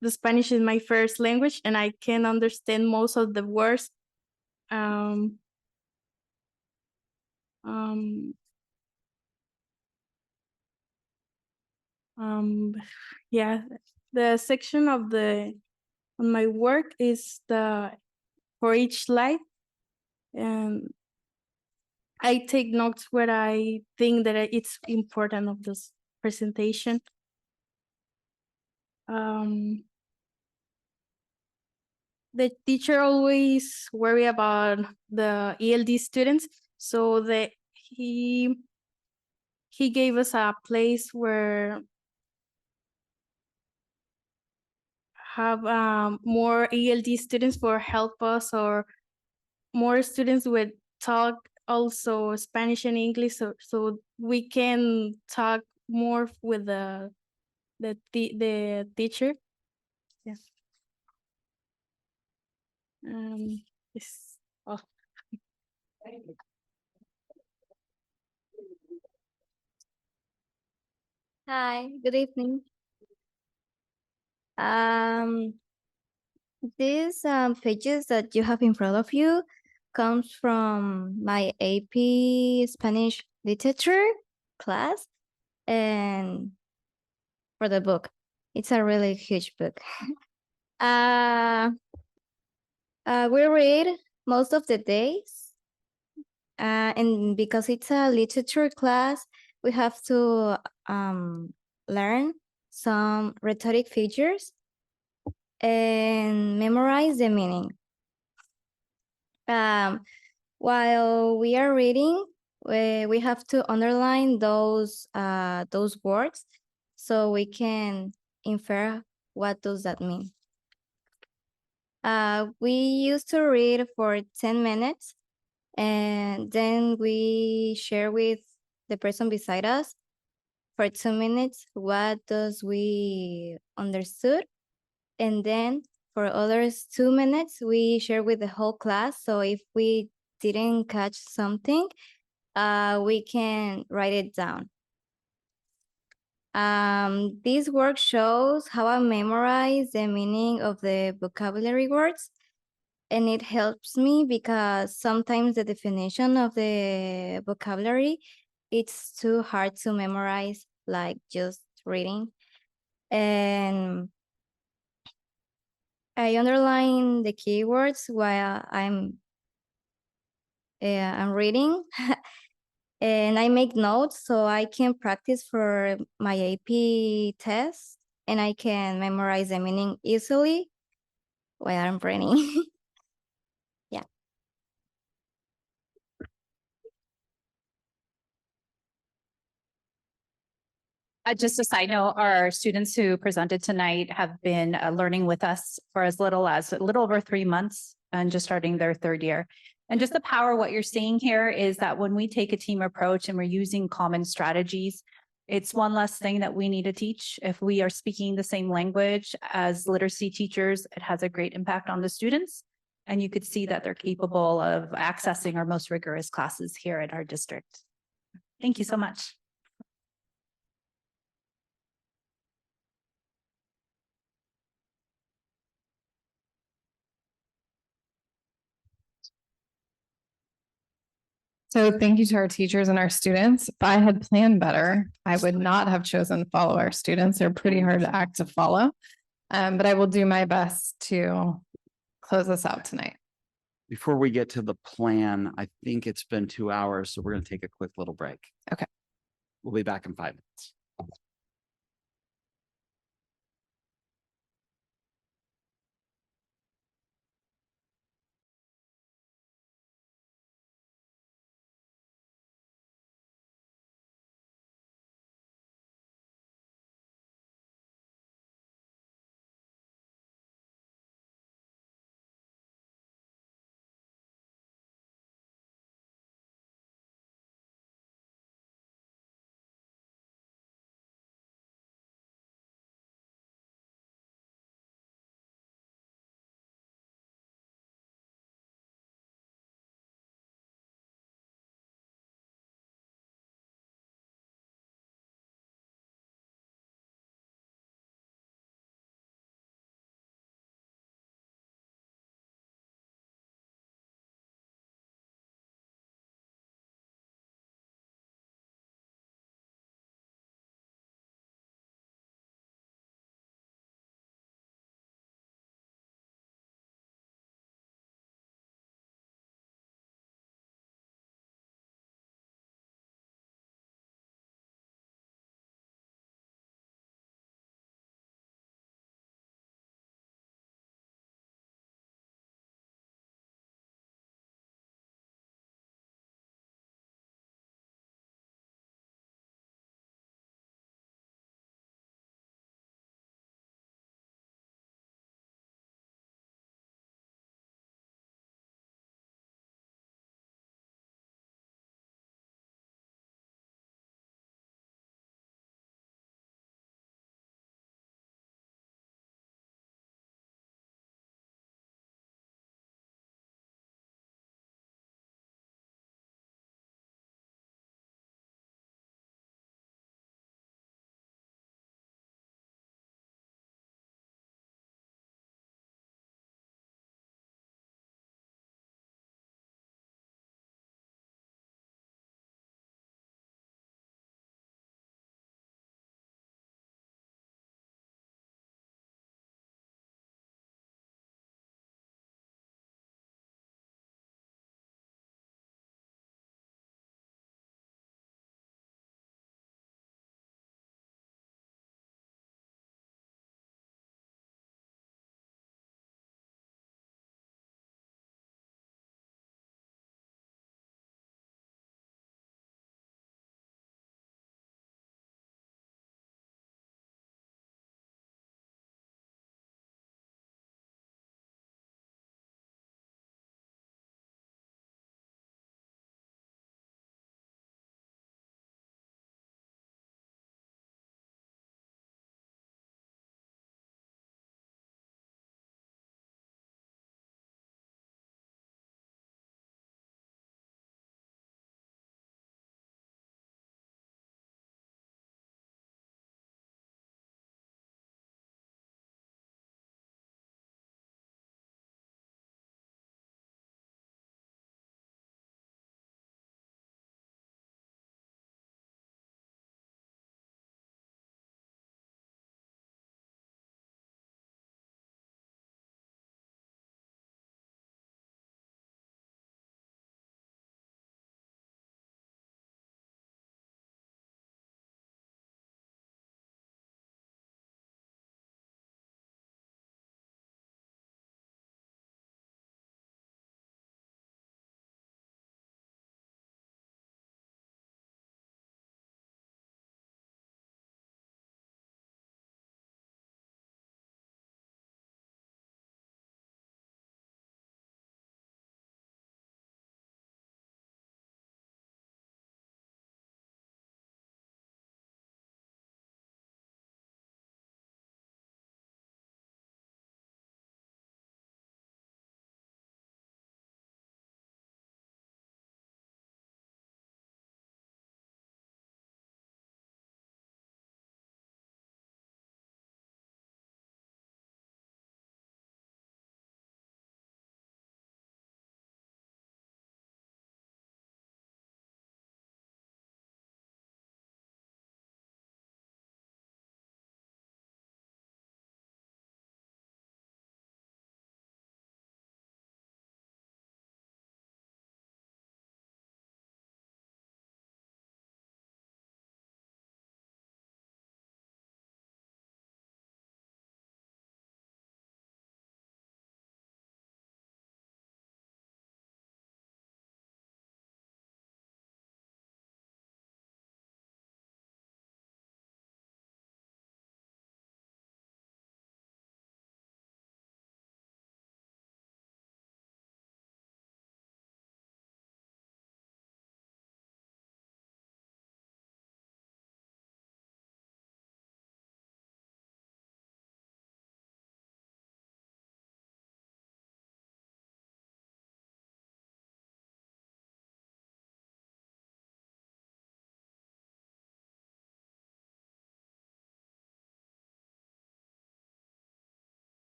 the Spanish is my first language and I can understand most of the words. Yeah, the section of on my work is for each slide, and I take notes where I think that it's important of this presentation. The teacher always worry about the ELD students, so that he gave us a place where have more ELD students for help us, or more students would talk also Spanish and English, so we can talk more with the teacher. Yes. Yes. Oh. Hi, good evening. These pages that you have in front of you comes from my AP Spanish literature class, and for the book, it's a really huge book. We read most of the days, and because it's a literature class, we have to learn some rhetoric figures and memorize the meaning. While we are reading, we have to underline those words so we can infer what does that mean. We used to read for 10 minutes, and then we share with the person beside us for 2 minutes what does we understood, and then for others 2 minutes we share with the whole class, so if we didn't catch something, we can write it down. This work shows how I memorize the meaning of the vocabulary words, and it helps me because sometimes the definition of the vocabulary, it's too hard to memorize, like just reading. And I underline the keywords while I'm reading, and I make notes so I can practice for my AP test, and I can memorize the meaning easily while I'm reading. Yeah. Just a side note, our students who presented tonight have been learning with us for as little over 3 months and just starting their third year. And just the power of what you're seeing here is that when we take a team approach and we're using common strategies, it's one less thing that we need to teach. If we are speaking the same language as literacy teachers, it has a great impact on the students. And you could see that they're capable of accessing our most rigorous classes here at our district. Thank you so much. So thank you to our teachers and our students. If I had planned better, I would not have chosen to follow our students. They're pretty hard to act to follow. But I will do my best to close us out tonight. Before we get to the plan, I think it's been 2 hours, so we're going to take a quick little break. Okay. We'll be back in 5 minutes.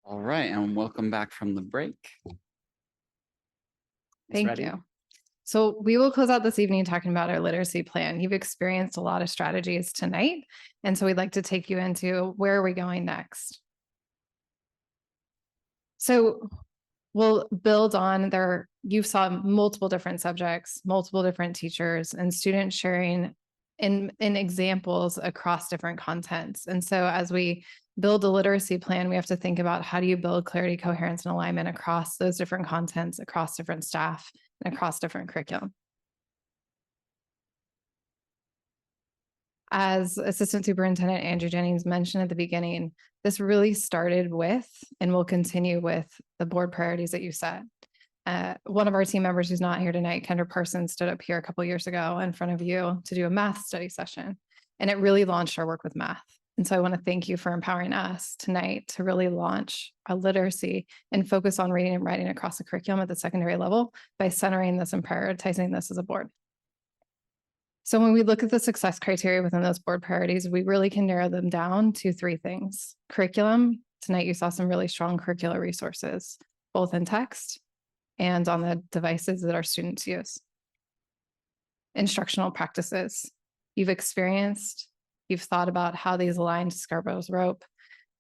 All right, and welcome back from the break. Thank you. So we will close out this evening talking about our literacy plan. You've experienced a lot of strategies tonight, and so we'd like to take you into where are we going next. So we'll build on there. You saw multiple different subjects, multiple different teachers, and students sharing in examples across different contents. And so as we build a literacy plan, we have to think about how do you build clarity, coherence, and alignment across those different contents, across different staff, and across different curriculum. As Assistant Superintendent Andrew Jennings mentioned at the beginning, this really started with and will continue with the board priorities that you set. One of our team members who's not here tonight, Kendra Parsons, stood up here a couple years ago in front of you to do a math study session, and it really launched our work with math. And so I want to thank you for empowering us tonight to really launch a literacy and focus on reading and writing across the curriculum at the secondary level by centering this and prioritizing this as a board. So when we look at the success criteria within those board priorities, we really can narrow them down to 3 things. Curriculum, tonight you saw some really strong curricular resources, both in text and on the devices that our students use. Instructional practices, you've experienced, you've thought about how these align to Scarborough's rope,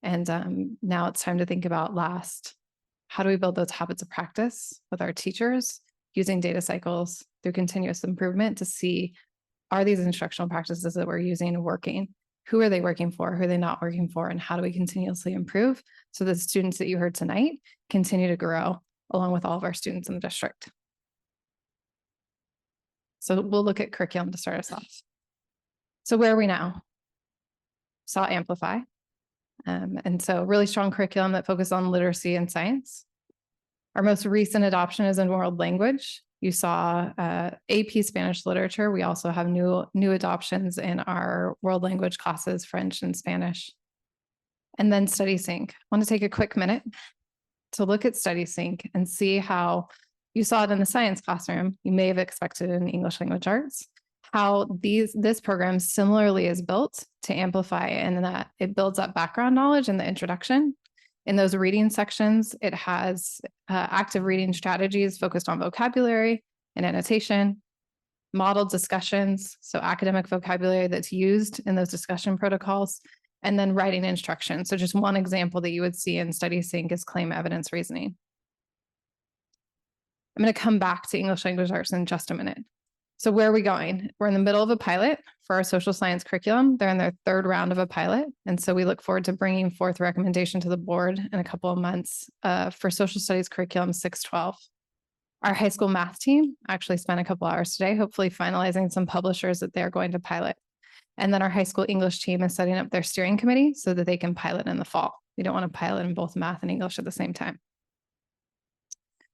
and now it's time to think about last. How do we build those habits of practice with our teachers using data cycles through continuous improvement to see, are these instructional practices that we're using working? Who are they working for? Who are they not working for? And how do we continuously improve so the students that you heard tonight continue to grow along with all of our students in the district? So we'll look at curriculum to start us off. So where are we now? Saw Amplify. And so really strong curriculum that focused on literacy and science. Our most recent adoption is in world language. You saw AP Spanish literature. We also have new adoptions in our world language classes, French and Spanish. And then Study Sync. I want to take a quick minute to look at Study Sync and see how you saw it in the science classroom. You may have expected it in English language arts, how this program similarly is built to amplify, and that it builds up background knowledge in the introduction. In those reading sections, it has active reading strategies focused on vocabulary and annotation, modeled discussions, so academic vocabulary that's used in those discussion protocols, and then writing instruction. So just one example that you would see in Study Sync is claim evidence reasoning. I'm going to come back to English language arts in just a minute. So where are we going? We're in the middle of a pilot for our social science curriculum. They're in their 3rd round of a pilot. And so we look forward to bringing forth recommendation to the board in a couple of months for social studies curriculum 612. Our high school math team actually spent a couple hours today, hopefully finalizing some publishers that they're going to pilot. And then our high school English team is setting up their steering committee so that they can pilot in the fall. We don't want to pilot in both math and English at the same time.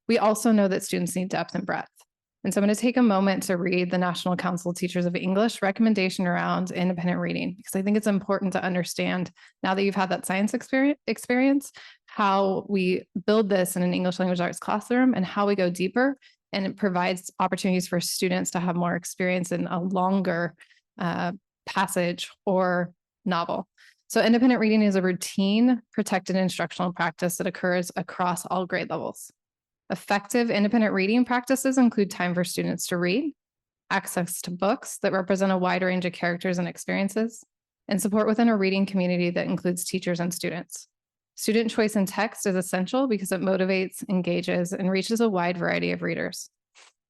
We also know that students need depth and breadth. And so I'm going to take a moment to read the National Council of Teachers of English recommendation around independent reading, because I think it's important to understand, now that you've had that science experience, how we build this in an English language arts classroom and how we go deeper. And it provides opportunities for students to have more experience in a longer passage or novel. So independent reading is a routine, protected instructional practice that occurs across all grade levels. Effective independent reading practices include time for students to read, access to books that represent a wide range of characters and experiences, and support within a reading community that includes teachers and students. Student choice in text is essential because it motivates, engages, and reaches a wide variety of readers.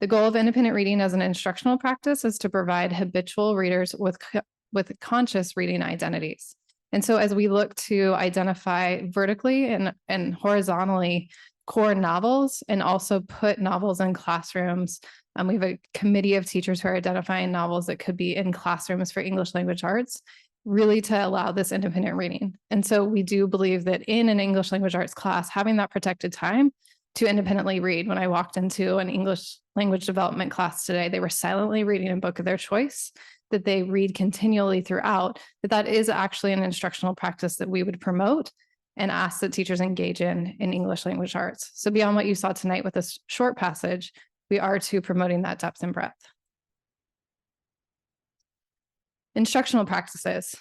The goal of independent reading as an instructional practice is to provide habitual readers with conscious reading identities. And so as we look to identify vertically and horizontally core novels and also put novels in classrooms. We have a committee of teachers who are identifying novels that could be in classrooms for English language arts, really to allow this independent reading. And so we do believe that in an English language arts class, having that protected time to independently read. When I walked into an English language development class today, they were silently reading a book of their choice that they read continually throughout, that is actually an instructional practice that we would promote and ask that teachers engage in English language arts. So beyond what you saw tonight with this short passage, we are too promoting that depth and breadth. Instructional practices.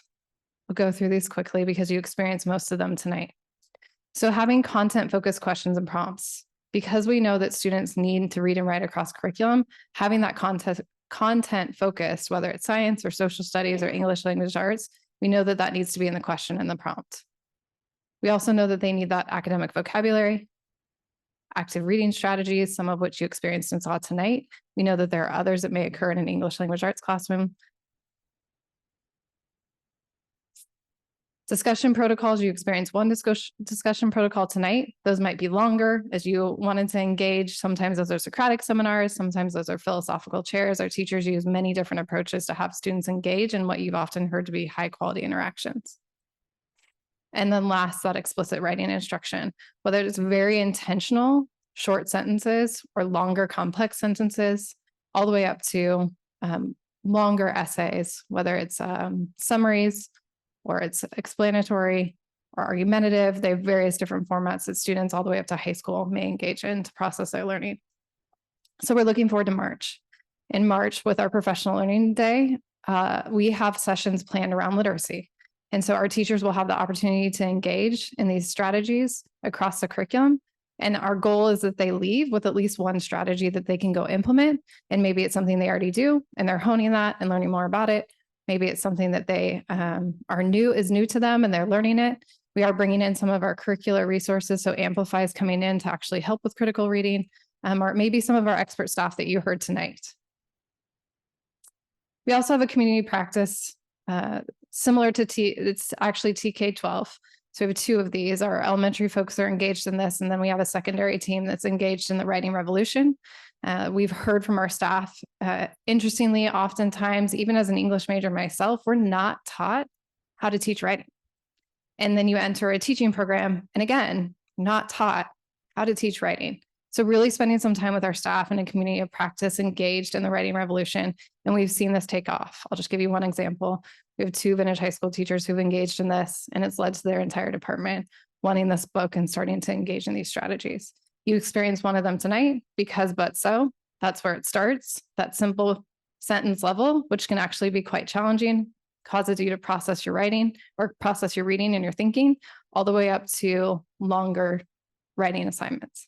We'll go through these quickly because you experienced most of them tonight. So having content-focused questions and prompts, because we know that students need to read and write across curriculum, having that content focused, whether it's science or social studies or English language arts, we know that that needs to be in the question and the prompt. We also know that they need that academic vocabulary, active reading strategies, some of which you experienced and saw tonight. We know that there are others that may occur in an English language arts classroom. Discussion protocols, you experienced one discussion protocol tonight. Those might be longer as you wanted to engage. Sometimes those are Socratic seminars. Sometimes those are philosophical chairs. Our teachers use many different approaches to have students engage in what you've often heard to be high quality interactions. And then last, that explicit writing instruction, whether it's very intentional, short sentences or longer complex sentences, all the way up to longer essays, whether it's summaries, or it's explanatory or argumentative. They have various different formats that students all the way up to high school may engage in to process their learning. So we're looking forward to March. In March, with our professional learning day, we have sessions planned around literacy. And so our teachers will have the opportunity to engage in these strategies across the curriculum. And our goal is that they leave with at least one strategy that they can go implement. And maybe it's something they already do and they're honing that and learning more about it. Maybe it's something that they is new to them and they're learning it. We are bringing in some of our curricular resources. So Amplify is coming in to actually help with critical reading, or maybe some of our expert staff that you heard tonight. We also have a community practice similar to it's actually TK-12. So we have two of these. Our elementary folks are engaged in this, and then we have a secondary team that's engaged in the writing revolution. We've heard from our staff, interestingly, oftentimes, even as an English major myself, we're not taught how to teach writing. And then you enter a teaching program, and again, not taught how to teach writing. So really spending some time with our staff and a community of practice engaged in the writing revolution, and we've seen this take off. I'll just give you one example. We have 2 vintage high school teachers who've engaged in this, and it's led to their entire department wanting this book and starting to engage in these strategies. You experienced one of them tonight, because but so, that's where it starts, that simple sentence level, which can actually be quite challenging, causes you to process your writing or process your reading and your thinking, all the way up to longer writing assignments.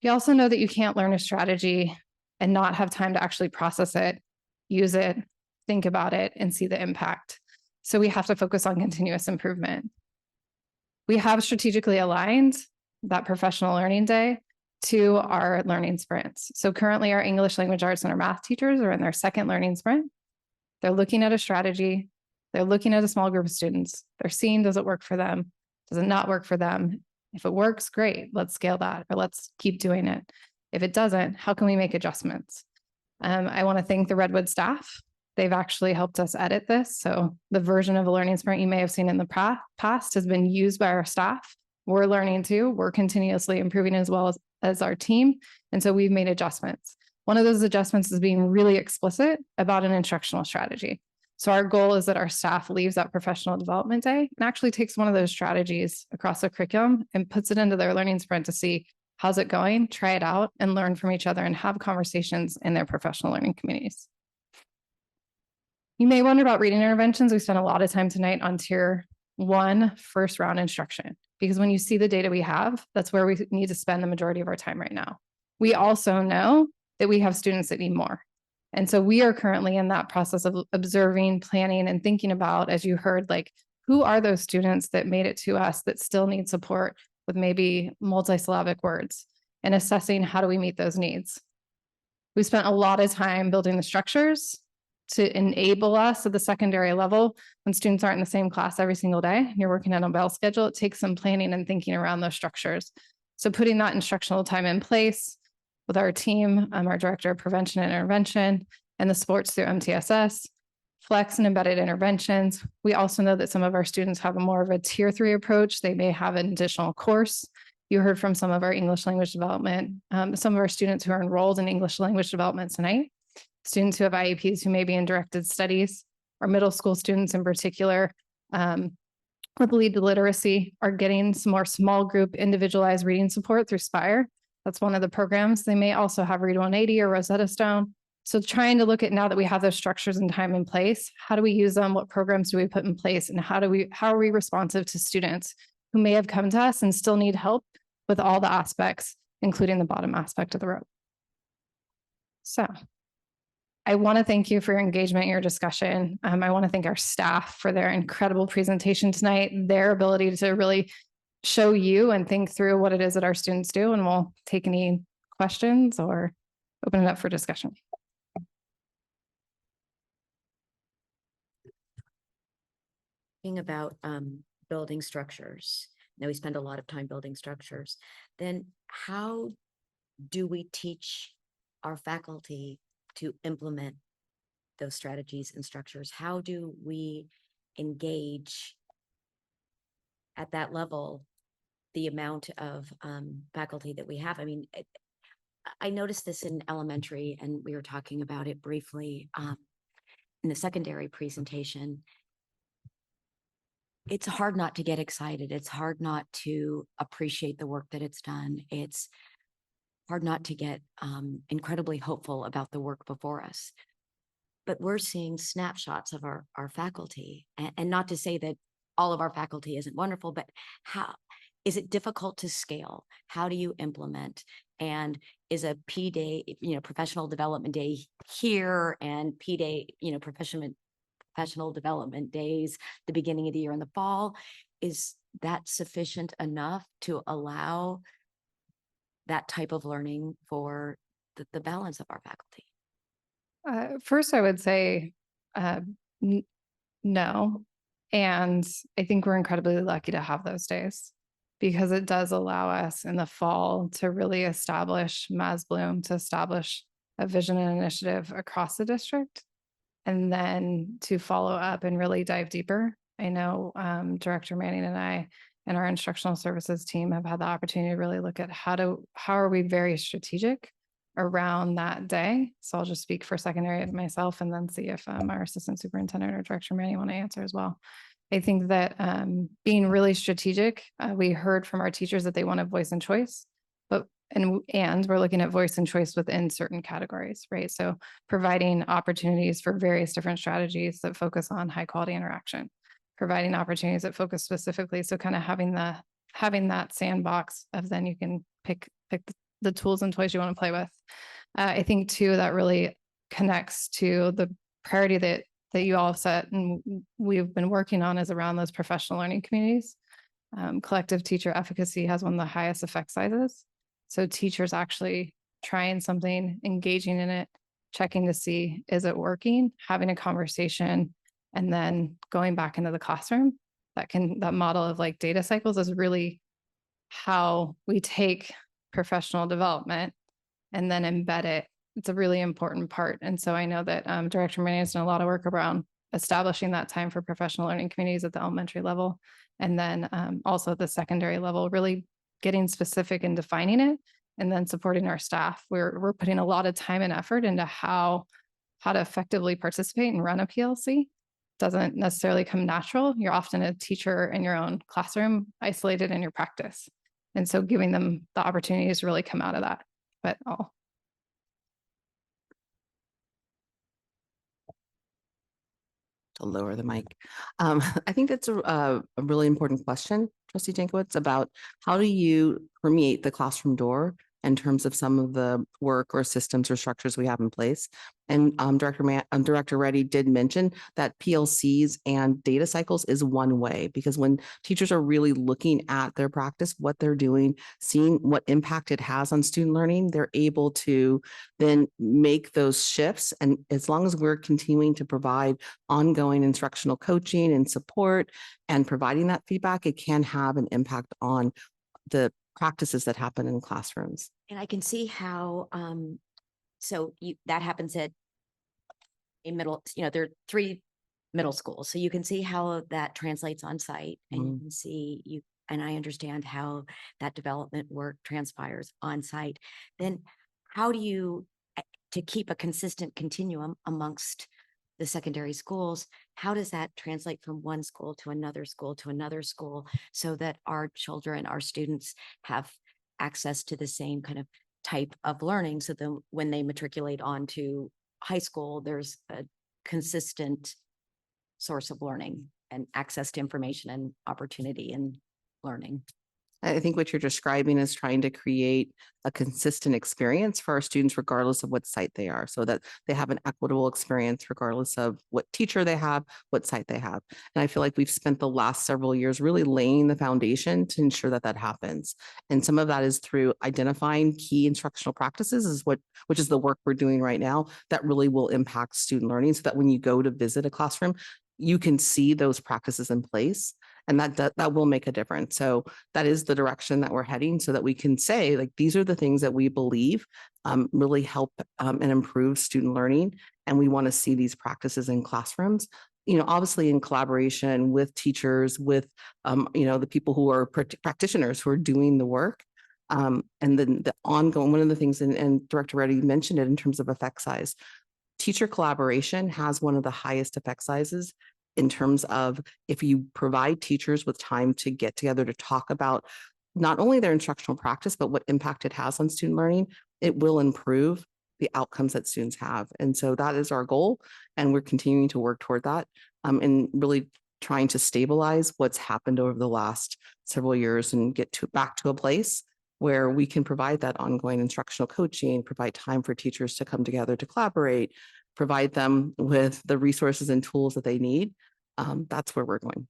You also know that you can't learn a strategy and not have time to actually process it, use it, think about it, and see the impact. So we have to focus on continuous improvement. We have strategically aligned that professional learning day to our learning sprints. So currently our English language arts and our math teachers are in their second learning sprint. They're looking at a strategy. They're looking at a small group of students. They're seeing, does it work for them? Does it not work for them? If it works, great, let's scale that, or let's keep doing it. If it doesn't, how can we make adjustments? I want to thank the Redwood staff. They've actually helped us edit this. So the version of a learning sprint you may have seen in the past has been used by our staff. We're learning too. We're continuously improving as well as our team. And so we've made adjustments. One of those adjustments is being really explicit about an instructional strategy. So our goal is that our staff leaves that professional development day and actually takes one of those strategies across the curriculum and puts it into their learning sprint to see how's it going, try it out, and learn from each other and have conversations in their professional learning communities. You may wonder about reading interventions. We spent a lot of time tonight on tier 1 first round instruction, because when you see the data we have, that's where we need to spend the majority of our time right now. We also know that we have students that need more. And so we are currently in that process of observing, planning, and thinking about, as you heard, like, who are those students that made it to us that still need support with maybe multisyllabic words, and assessing how do we meet those needs. We spent a lot of time building the structures to enable us at the secondary level. When students aren't in the same class every single day, and you're working on a bell schedule, it takes some planning and thinking around those structures. So putting that instructional time in place with our team, our director of prevention and intervention, and the sports through MTSS, flex and embedded interventions. We also know that some of our students have more of a tier 3 approach. They may have an additional course. You heard from some of our English language development, some of our students who are enrolled in English language development tonight, students who have IEPs who may be in directed studies, or middle school students in particular, with lead to literacy, are getting some more small group individualized reading support through Spire. That's one of the programs. They may also have Read 180 or Rosetta Stone. So trying to look at, now that we have those structures and time in place, how do we use them? What programs do we put in place? And how are we responsive to students who may have come to us and still need help with all the aspects, including the bottom aspect of the rope? So I want to thank you for your engagement, your discussion. I want to thank our staff for their incredible presentation tonight, their ability to really show you and think through what it is that our students do. And we'll take any questions or open it up for discussion. Thinking about building structures. Now we spend a lot of time building structures. Then how do we teach our faculty to implement those strategies and structures? How do we engage at that level the amount of faculty that we have? I mean, I noticed this in elementary, and we were talking about it briefly in the secondary presentation. It's hard not to get excited. It's hard not to appreciate the work that it's done. It's hard not to get incredibly hopeful about the work before us. But we're seeing snapshots of our faculty, and not to say that all of our faculty isn't wonderful, but how is it difficult to scale? How do you implement? And is a P day, professional development day here, and P day, professional development days, the beginning of the year in the fall, is that sufficient enough to allow that type of learning for the balance of our faculty? First, I would say no. And I think we're incredibly lucky to have those days, because it does allow us in the fall to really establish MASBloom, to establish a vision and initiative across the district, and then to follow up and really dive deeper. I know Director Manning and I and our instructional services team have had the opportunity to really look at how are we very strategic around that day. So I'll just speak for secondary myself, and then see if our assistant superintendent or Director Manning want to answer as well. I think that being really strategic, we heard from our teachers that they wanted voice and choice, and we're looking at voice and choice within certain categories, right? So providing opportunities for various different strategies that focus on high quality interaction, providing opportunities that focus specifically. So kind of having that sandbox of, then you can pick the tools and toys you want to play with. I think too, that really connects to the priority that you all set and we've been working on, is around those professional learning communities. Collective teacher efficacy has one of the highest effect sizes. So teachers actually trying something, engaging in it, checking to see, is it working, having a conversation, and then going back into the classroom. That model of like data cycles is really how we take professional development and then embed it. It's a really important part. And so I know that Director Manning has done a lot of work around establishing that time for professional learning communities at the elementary level. And then also at the secondary level, really getting specific and defining it, and then supporting our staff. We're putting a lot of time and effort into how to effectively participate and run a PLC. Doesn't necessarily come natural. You're often a teacher in your own classroom, isolated in your practice. And so giving them the opportunities to really come out of that. But to lower the mic. I think that's a really important question, Trustee Jankowicz, about how do you permeate the classroom door in terms of some of the work or systems or structures we have in place. And Director Reddy did mention that PLCs and data cycles is one way, because when teachers are really looking at their practice, what they're doing, seeing what impact it has on student learning, they're able to then make those shifts. And as long as we're continuing to provide ongoing instructional coaching and support and providing that feedback, it can have an impact on the practices that happen in classrooms. And I can see how, that happens at a middle, there are 3 middle schools. So you can see how that translates on site, and you can see and I understand how that development work transpires on site. Then how do you, to keep a consistent continuum amongst the secondary schools, how does that translate from one school to another school to another school, so that our children, our students have access to the same kind of type of learning, so that when they matriculate onto high school, there's a consistent source of learning and access to information and opportunity and learning. I think what you're describing is trying to create a consistent experience for our students, regardless of what site they are, so that they have an equitable experience regardless of what teacher they have, what site they have. And I feel like we've spent the last several years really laying the foundation to ensure that that happens. And some of that is through identifying key instructional practices, which is the work we're doing right now, that really will impact student learning, so that when you go to visit a classroom, you can see those practices in place. And that will make a difference. So that is the direction that we're heading, so that we can say, like, these are the things that we believe really help and improve student learning. And we want to see these practices in classrooms, obviously in collaboration with teachers, with, the people who are practitioners who are doing the work. And then the ongoing, one of the things, and Director Reddy mentioned it in terms of effect size. Teacher collaboration has one of the highest effect sizes in terms of, if you provide teachers with time to get together to talk about not only their instructional practice, but what impact it has on student learning, it will improve the outcomes that students have. And so that is our goal. And we're continuing to work toward that, and really trying to stabilize what's happened over the last several years and get back to a place where we can provide that ongoing instructional coaching, provide time for teachers to come together to collaborate, provide them with the resources and tools that they need. That's where we're going.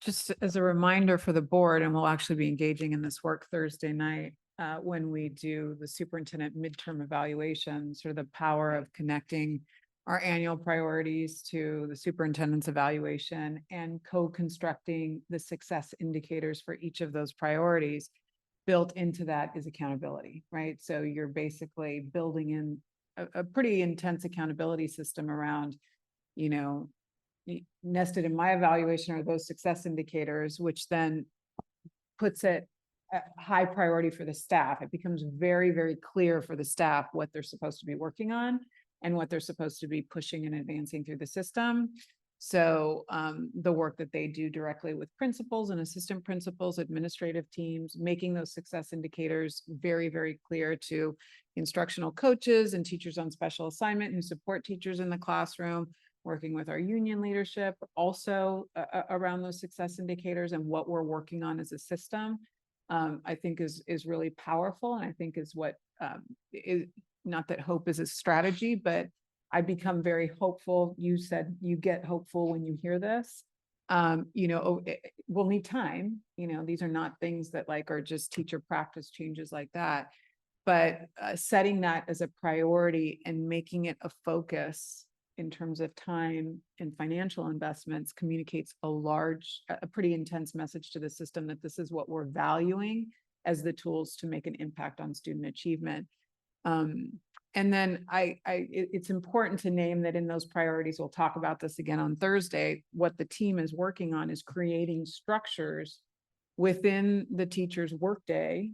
Just as a reminder for the board, and we'll actually be engaging in this work Thursday night when we do the superintendent midterm evaluation, sort of the power of connecting our annual priorities to the superintendent's evaluation and co-constructing the success indicators for each of those priorities. Built into that is accountability, right? So you're basically building in a pretty intense accountability system around, nested in my evaluation are those success indicators, which then puts it at high priority for the staff. It becomes very, very clear for the staff what they're supposed to be working on and what they're supposed to be pushing and advancing through the system. So the work that they do directly with principals and assistant principals, administrative teams, making those success indicators very, very clear to instructional coaches and teachers on special assignment who support teachers in the classroom, working with our union leadership also around those success indicators and what we're working on as a system, I think is really powerful. And I think is what is, not that hope is a strategy, but I become very hopeful. You said you get hopeful when you hear this. We'll need time. These are not things that are just teacher practice changes like that. But setting that as a priority and making it a focus in terms of time and financial investments communicates a pretty intense message to the system that this is what we're valuing as the tools to make an impact on student achievement. And then it's important to name that in those priorities, we'll talk about this again on Thursday, what the team is working on is creating structures within the teacher's workday,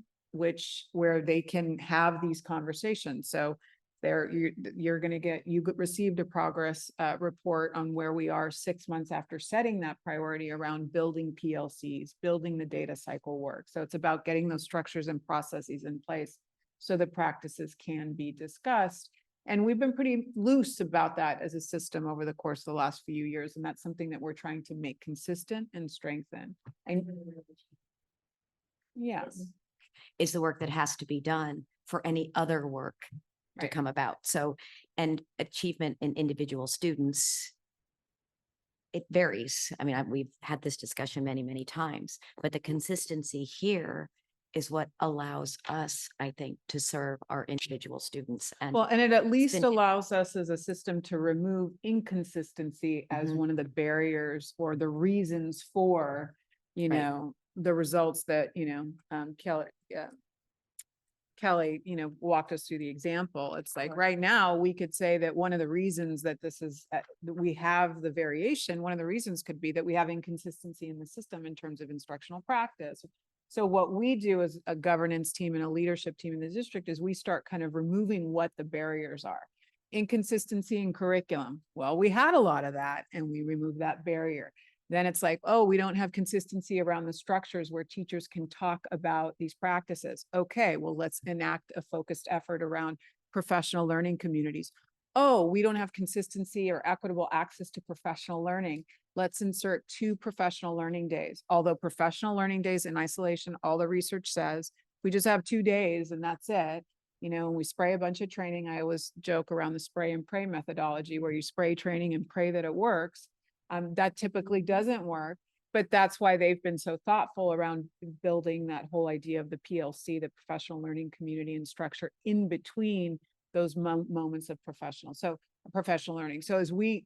where they can have these conversations. So you received a progress report on where we are 6 months after setting that priority around building PLCs, building the data cycle work. So it's about getting those structures and processes in place so the practices can be discussed. And we've been pretty loose about that as a system over the course of the last few years. And that's something that we're trying to make consistent and strengthen. And yes, is the work that has to be done for any other work to come about. So, and achievement in individual students, it varies. I mean, we've had this discussion many, many times, but the consistency here is what allows us, I think, to serve our individual students. And it at least allows us as a system to remove inconsistency as one of the barriers or the reasons for, the results that, Kelly, walked us through the example. It's like right now we could say that one of the reasons that this is, that we have the variation, one of the reasons could be that we have inconsistency in the system in terms of instructional practice. So what we do as a governance team and a leadership team in the district is we start kind of removing what the barriers are. Inconsistency in curriculum. Well, we had a lot of that and we removed that barrier. Then it's like, oh, we don't have consistency around the structures where teachers can talk about these practices. Okay, well, let's enact a focused effort around professional learning communities. Oh, we don't have consistency or equitable access to professional learning. Let's insert 2 professional learning days. Although professional learning days in isolation, all the research says, we just have 2 days and that's it. You know, we spray a bunch of training. I always joke around the spray and pray methodology where you spray training and pray that it works. That typically doesn't work, but that's why they've been so thoughtful around building that whole idea of the PLC, the professional learning community and structure in between those moments of professional learning. So as we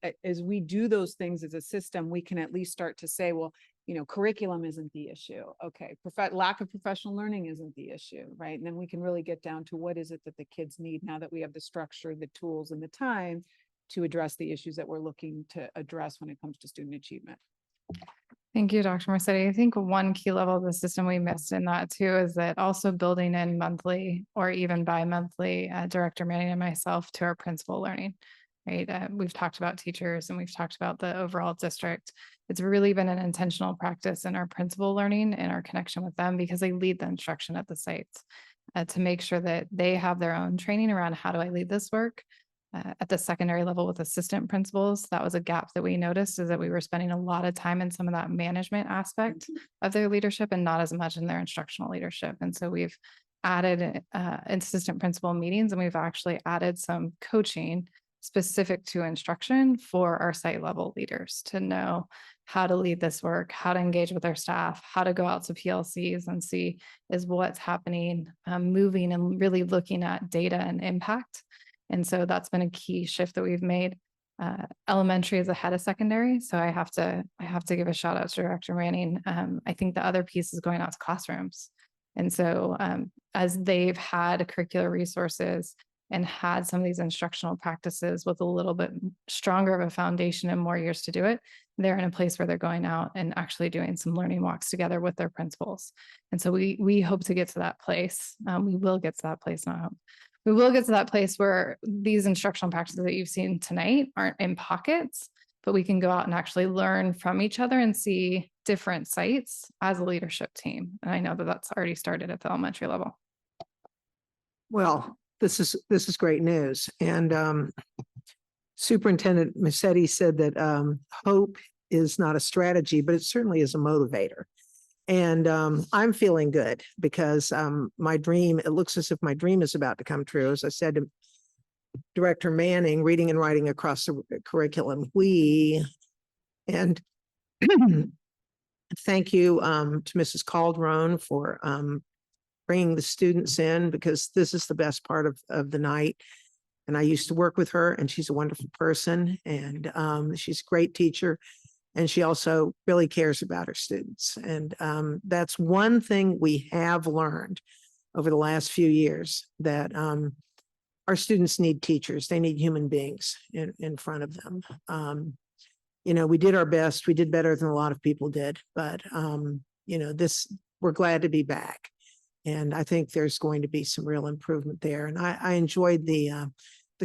do those things as a system, we can at least start to say, well, you know, curriculum isn't the issue. Okay, lack of professional learning isn't the issue, right? And then we can really get down to what is it that the kids need now that we have the structure, the tools, and the time to address the issues that we're looking to address when it comes to student achievement. Thank you, Dr. Marcetti. I think one key level of the system we missed in that too is that also building in monthly or even bi-monthly Director Manning and myself to our principal learning, right? We've talked about teachers and we've talked about the overall district. It's really been an intentional practice in our principal learning and our connection with them because they lead the instruction at the sites to make sure that they have their own training around how do I lead this work. At the secondary level with assistant principals, that was a gap that we noticed is that we were spending a lot of time in some of that management aspect of their leadership and not as much in their instructional leadership. And so we've added assistant principal meetings and we've actually added some coaching specific to instruction for our site level leaders to know how to lead this work, how to engage with their staff, how to go out to PLCs and see is what's happening, moving and really looking at data and impact. And so that's been a key shift that we've made. Elementary is ahead of secondary. So I have to give a shout out to Director Manning. I think the other piece is going out to classrooms. And so as they've had curricular resources and had some of these instructional practices with a little bit stronger of a foundation and more years to do it, they're in a place where they're going out and actually doing some learning walks together with their principals. And so we hope to get to that place. We will get to that place, not hope. We will get to that place where these instructional practices that you've seen tonight aren't in pockets, but we can go out and actually learn from each other and see different sites as a leadership team. And I know that that's already started at the elementary level. Well, this is great news. And Superintendent Massetti said that hope is not a strategy, but it certainly is a motivator. And I'm feeling good because my dream, it looks as if my dream is about to come true. As I said to Director Manning, reading and writing across the curriculum, and thank you to Mrs. Calderon for bringing the students in because this is the best part of the night. And I used to work with her and she's a wonderful person and she's a great teacher. And she also really cares about her students. And that's one thing we have learned over the last few years, that our students need teachers. They need human beings in front of them. You know, we did our best. We did better than a lot of people did. But, you know, we're glad to be back. And I think there's going to be some real improvement there. And I enjoyed the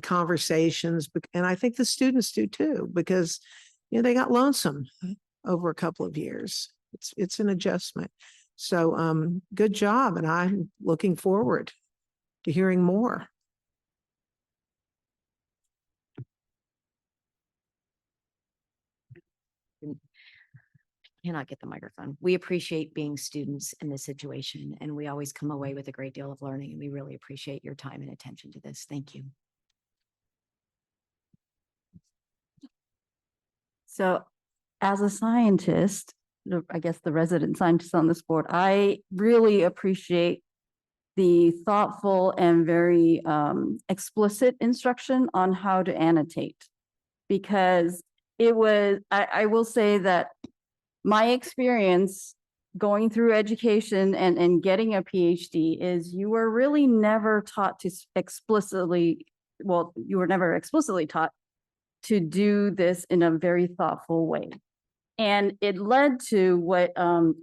conversations. And I think the students do too, because you know, they got lonesome over a couple of years. It's an adjustment. So good job. And I'm looking forward to hearing more. Cannot get the microphone. We appreciate being students in this situation, and we always come away with a great deal of learning, and we really appreciate your time and attention to this. Thank you. So as a scientist, I guess the resident scientist on this board, I really appreciate the thoughtful and very explicit instruction on how to annotate, because it was, I will say that my experience going through education and getting a PhD is you were really never taught to explicitly, well, you were never explicitly taught to do this in a very thoughtful way. And it led to what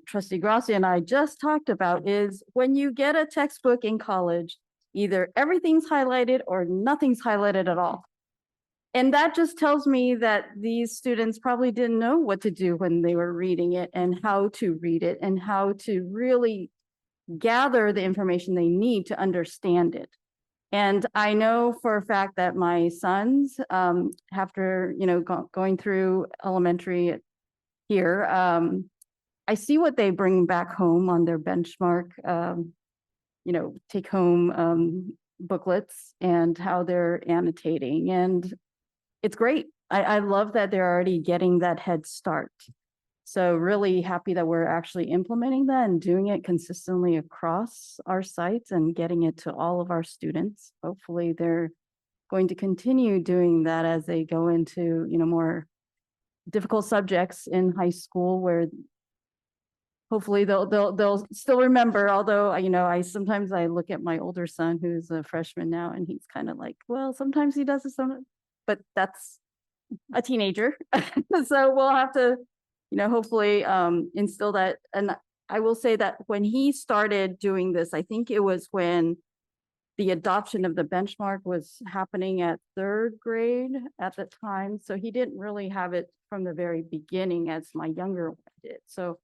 Trustee Gracia and I just talked about is when you get a textbook in college, either everything's highlighted or nothing's highlighted at all. And that just tells me that these students probably didn't know what to do when they were reading it and how to read it and how to really gather the information they need to understand it. And I know for a fact that my sons, after, going through elementary here, I see what they bring back home on their benchmark, take home booklets and how they're annotating. And it's great. I love that they're already getting that head start. So really happy that we're actually implementing that and doing it consistently across our sites and getting it to all of our students. Hopefully they're going to continue doing that as they go into, more difficult subjects in high school, where hopefully they'll still remember. Although, I sometimes I look at my older son who's a freshman now, and he's kind of like, well, sometimes he does this, but that's a teenager. So we'll have to, hopefully instill that. And I will say that when he started doing this, I think it was when the adoption of the benchmark was happening at 3rd grade at the time. So he didn't really have it from the very beginning as my younger one did. So,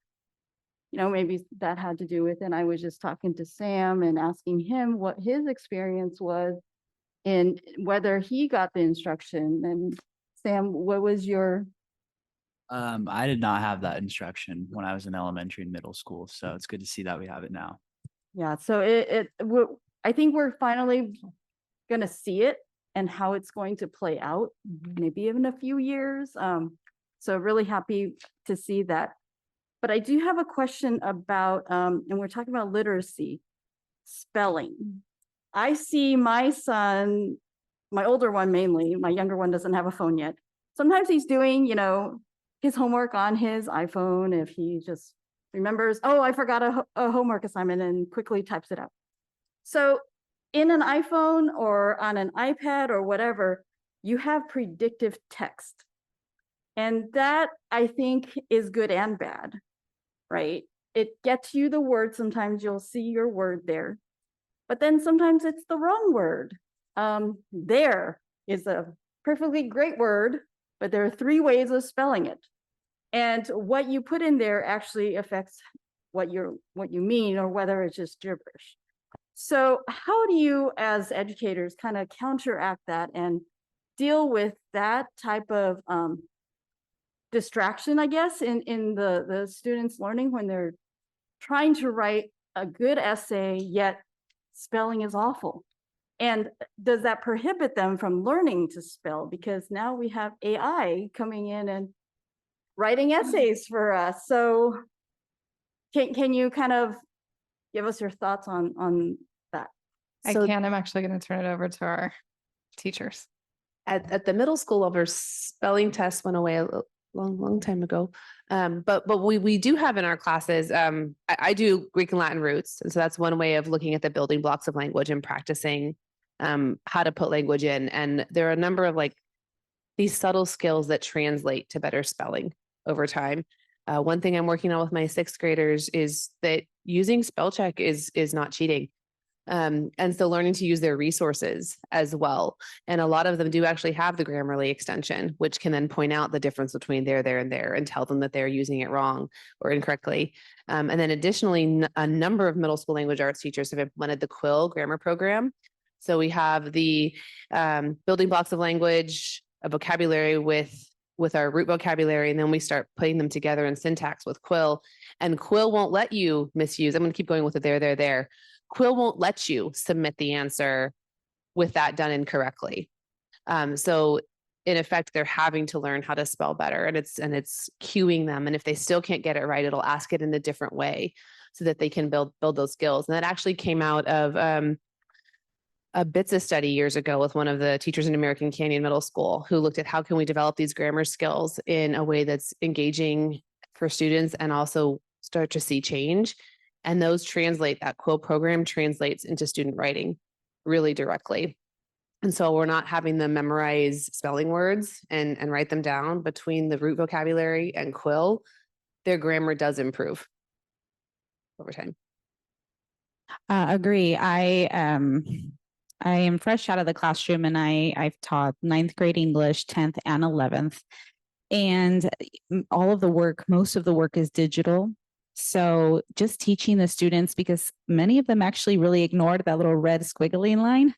maybe that had to do with it. And I was just talking to Sam and asking him what his experience was and whether he got the instruction. And Sam, what was your? I did not have that instruction when I was in elementary and middle school, so it's good to see that we have it now. Yeah, so I think we're finally going to see it and how it's going to play out, maybe even a few years. So really happy to see that. But I do have a question about, and we're talking about literacy, spelling. I see my son, my older one mainly, my younger one doesn't have a phone yet. Sometimes he's doing, his homework on his iPhone if he just remembers, oh, I forgot a homework assignment, and quickly types it out. So in an iPhone or on an iPad or whatever, you have predictive text. And that, I think, is good and bad, right? It gets you the word. Sometimes you'll see your word there, but then sometimes it's the wrong word. There is a perfectly great word, but there are 3 ways of spelling it. And what you put in there actually affects what you mean, or whether it's just gibberish. So how do you, as educators, kind of counteract that and deal with that type of distraction, I guess, in the students' learning when they're trying to write a good essay, yet spelling is awful? And does that prohibit them from learning to spell? Because now we have AI coming in and writing essays for us. So can you kind of give us your thoughts on that? I can. I'm actually going to turn it over to our teachers. At the middle school level, spelling tests went away a long time ago. But we do have in our classes, I do Greek and Latin roots. And so that's one way of looking at the building blocks of language and practicing how to put language in. And there are a number of these subtle skills that translate to better spelling over time. One thing I'm working on with my 6th graders is that using spell check is not cheating. And so learning to use their resources as well. And a lot of them do actually have the Grammarly extension, which can then point out the difference between there, and there, and tell them that they're using it wrong or incorrectly. And then additionally, a number of middle school language arts teachers have implemented the Quill grammar program. So we have the building blocks of language, a vocabulary with our root vocabulary, and then we start putting them together in syntax with Quill. And Quill won't let you misuse. I'm going to keep going with the there. Quill won't let you submit the answer with that done incorrectly. So in effect, they're having to learn how to spell better, and it's cueing them. And if they still can't get it right, it'll ask it in a different way so that they can build those skills. And that actually came out of a BITSA study years ago with one of the teachers in American Canyon Middle School, who looked at how can we develop these grammar skills in a way that's engaging for students and also start to see change. And those that Quill program translates into student writing really directly. And so we're not having them memorize spelling words and write them down. Between the root vocabulary and Quill, their grammar does improve over time. Agree. I am fresh out of the classroom, and I've taught 9th grade English, 10th and 11th. And most of the work is digital. So just teaching the students, because many of them actually really ignored that little red squiggly line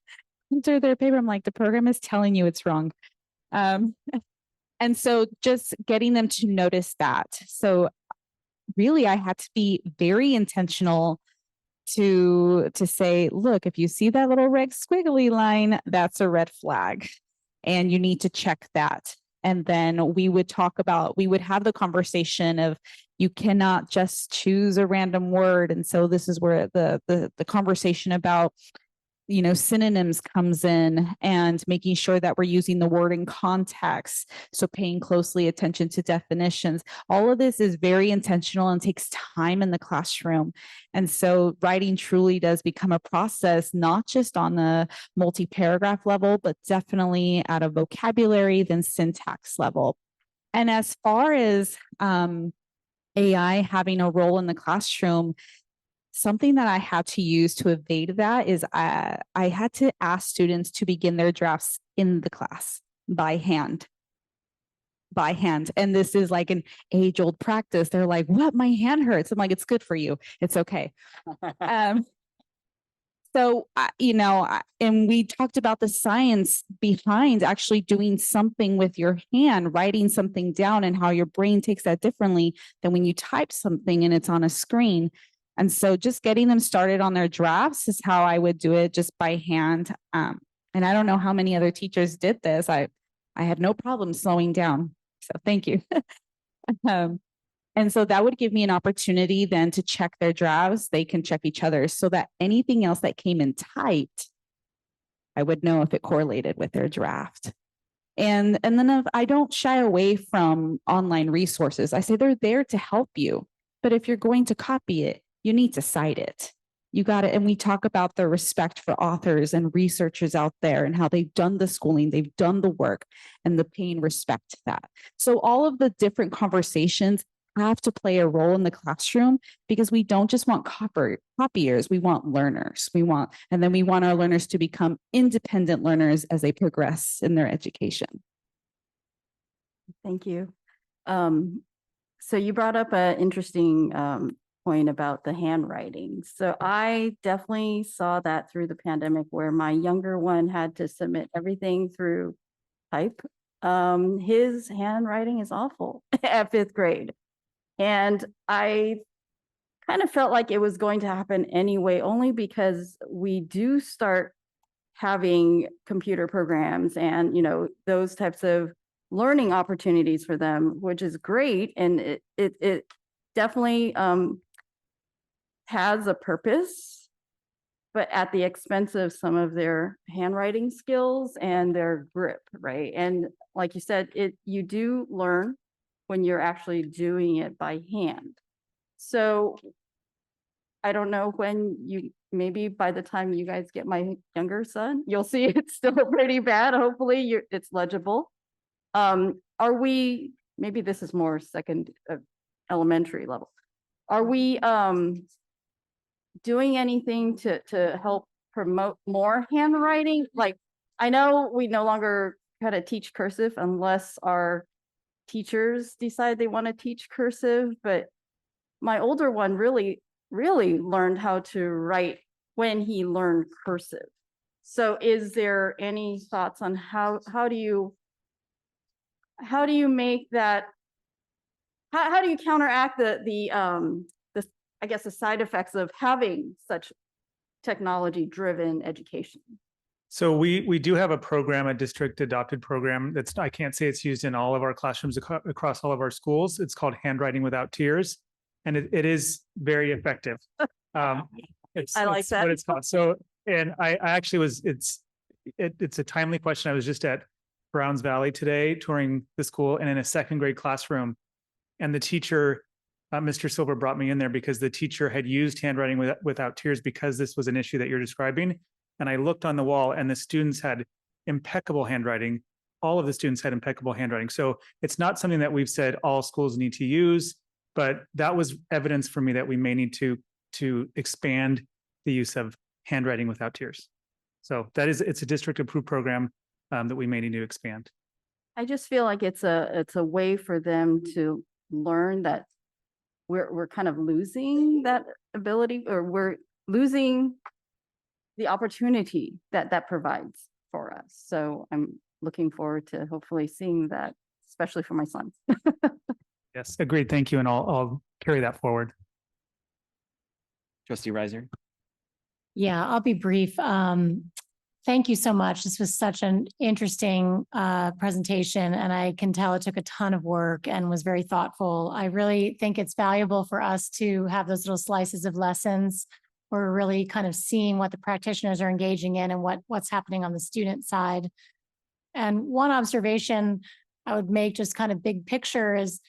enter their paper. I'm like, the program is telling you it's wrong. And so just getting them to notice that. So really, I had to be very intentional to say, look, if you see that little red squiggly line, that's a red flag, and you need to check that. And then we would have the conversation of, you cannot just choose a random word. And so this is where the conversation about, synonyms comes in, and making sure that we're using the word in context. So paying closely attention to definitions. All of this is very intentional and takes time in the classroom. And so writing truly does become a process, not just on the multi-paragraph level, but definitely at a vocabulary, then syntax level. And as far as AI having a role in the classroom, something that I had to use to evade that is I had to ask students to begin their drafts in the class by hand. And this is like an age-old practice. They're like, what? My hand hurts. I'm like, it's good for you. It's okay. So, and we talked about the science behind actually doing something with your hand, writing something down, and how your brain takes that differently than when you type something and it's on a screen. And so just getting them started on their drafts is how I would do it, just by hand. And I don't know how many other teachers did this. I had no problem slowing down. So thank you. And so that would give me an opportunity then to check their drafts. They can check each other's, so that anything else that came in typed, I would know if it correlated with their draft. And then if I don't shy away from online resources. I say they're there to help you. But if you're going to copy it, you need to cite it. You got it. And we talk about the respect for authors and researchers out there, and how they've done the schooling, they've done the work, and the paying respect to that. So all of the different conversations have to play a role in the classroom, because we don't just want copiers, we want learners. We want our learners to become independent learners as they progress in their education. Thank you. So you brought up an interesting point about the handwriting. So I definitely saw that through the pandemic, where my younger one had to submit everything through type. His handwriting is awful at 5th grade. And I kind of felt like it was going to happen anyway, only because we do start having computer programs and, those types of learning opportunities for them, which is great. And it definitely has a purpose, but at the expense of some of their handwriting skills and their grip, right? And like you said, you do learn when you're actually doing it by hand. So I don't know when maybe by the time you guys get my younger son, you'll see it's still pretty bad. Hopefully it's legible. Maybe this is more elementary level. Are we doing anything to help promote more handwriting? Like, I know we no longer kind of teach cursive unless our teachers decide they want to teach cursive, but my older one really learned how to write when he learned cursive. So is there any thoughts on how do you make that, how do you counteract the I guess the side effects of having such technology driven education? So we do have a program, a district adopted program I can't say it's used in all of our classrooms across all of our schools. It's called Handwriting Without Tears, and it is very effective. I like that. What it's called. So, and I actually it's a timely question. I was just at Browns Valley today touring the school, and in a 2nd grade classroom, and the teacher, Mr. Silver, brought me in there because the teacher had used Handwriting Without Tears because this was an issue that you're describing. And I looked on the wall, and the students had impeccable handwriting. All of the students had impeccable handwriting. So it's not something that we've said all schools need to use, but that was evidence for me that we may need to expand the use of Handwriting Without Tears. So it's a district approved program that we may need to expand. I just feel like it's a way for them to learn that we're kind of losing that ability, or we're losing the opportunity that that provides for us. So I'm looking forward to hopefully seeing that, especially for my sons. Yes, agreed. Thank you. And I'll carry that forward. Trustee Riser. Yeah, I'll be brief. Thank you so much. This was such an interesting presentation, and I can tell it took a ton of work and was very thoughtful. I really think it's valuable for us to have those little slices of lessons where we're really kind of seeing what the practitioners are engaging in and what's happening on the student side. And one observation I would make, just kind of big picture, is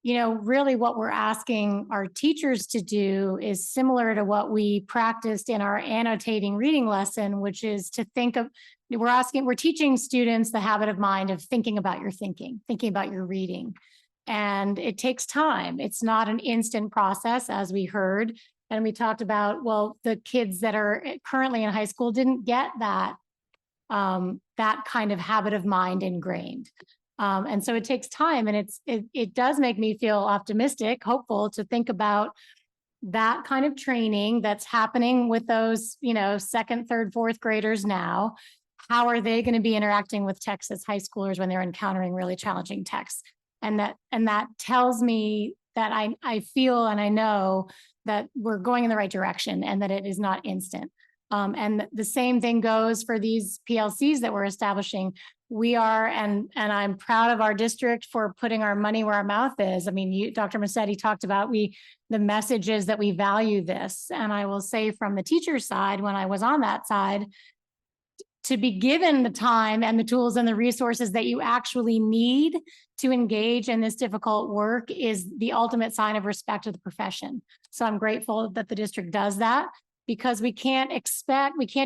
really what we're asking our teachers to do is similar to what we practiced in our annotating reading lesson, which is to think of, we're teaching students the habit of mind of thinking about your thinking about your reading. And it takes time. It's not an instant process, as we heard. And we talked about, well, the kids that are currently in high school didn't get that kind of habit of mind ingrained. And so it takes time, and it does make me feel optimistic, hopeful to think about that kind of training that's happening with those, second, third, fourth graders now. How are they going to be interacting with text as high schoolers when they're encountering really challenging texts? And that tells me that I feel and I know that we're going in the right direction and that it is not instant. And the same thing goes for these PLCs that we're establishing. We are, and I'm proud of our district for putting our money where our mouth is. I mean, Dr. Massetti talked about the message is that we value this. And I will say from the teacher side, when I was on that side, to be given the time and the tools and the resources that you actually need to engage in this difficult work is the ultimate sign of respect of the profession. So I'm grateful that the district does that, because we can't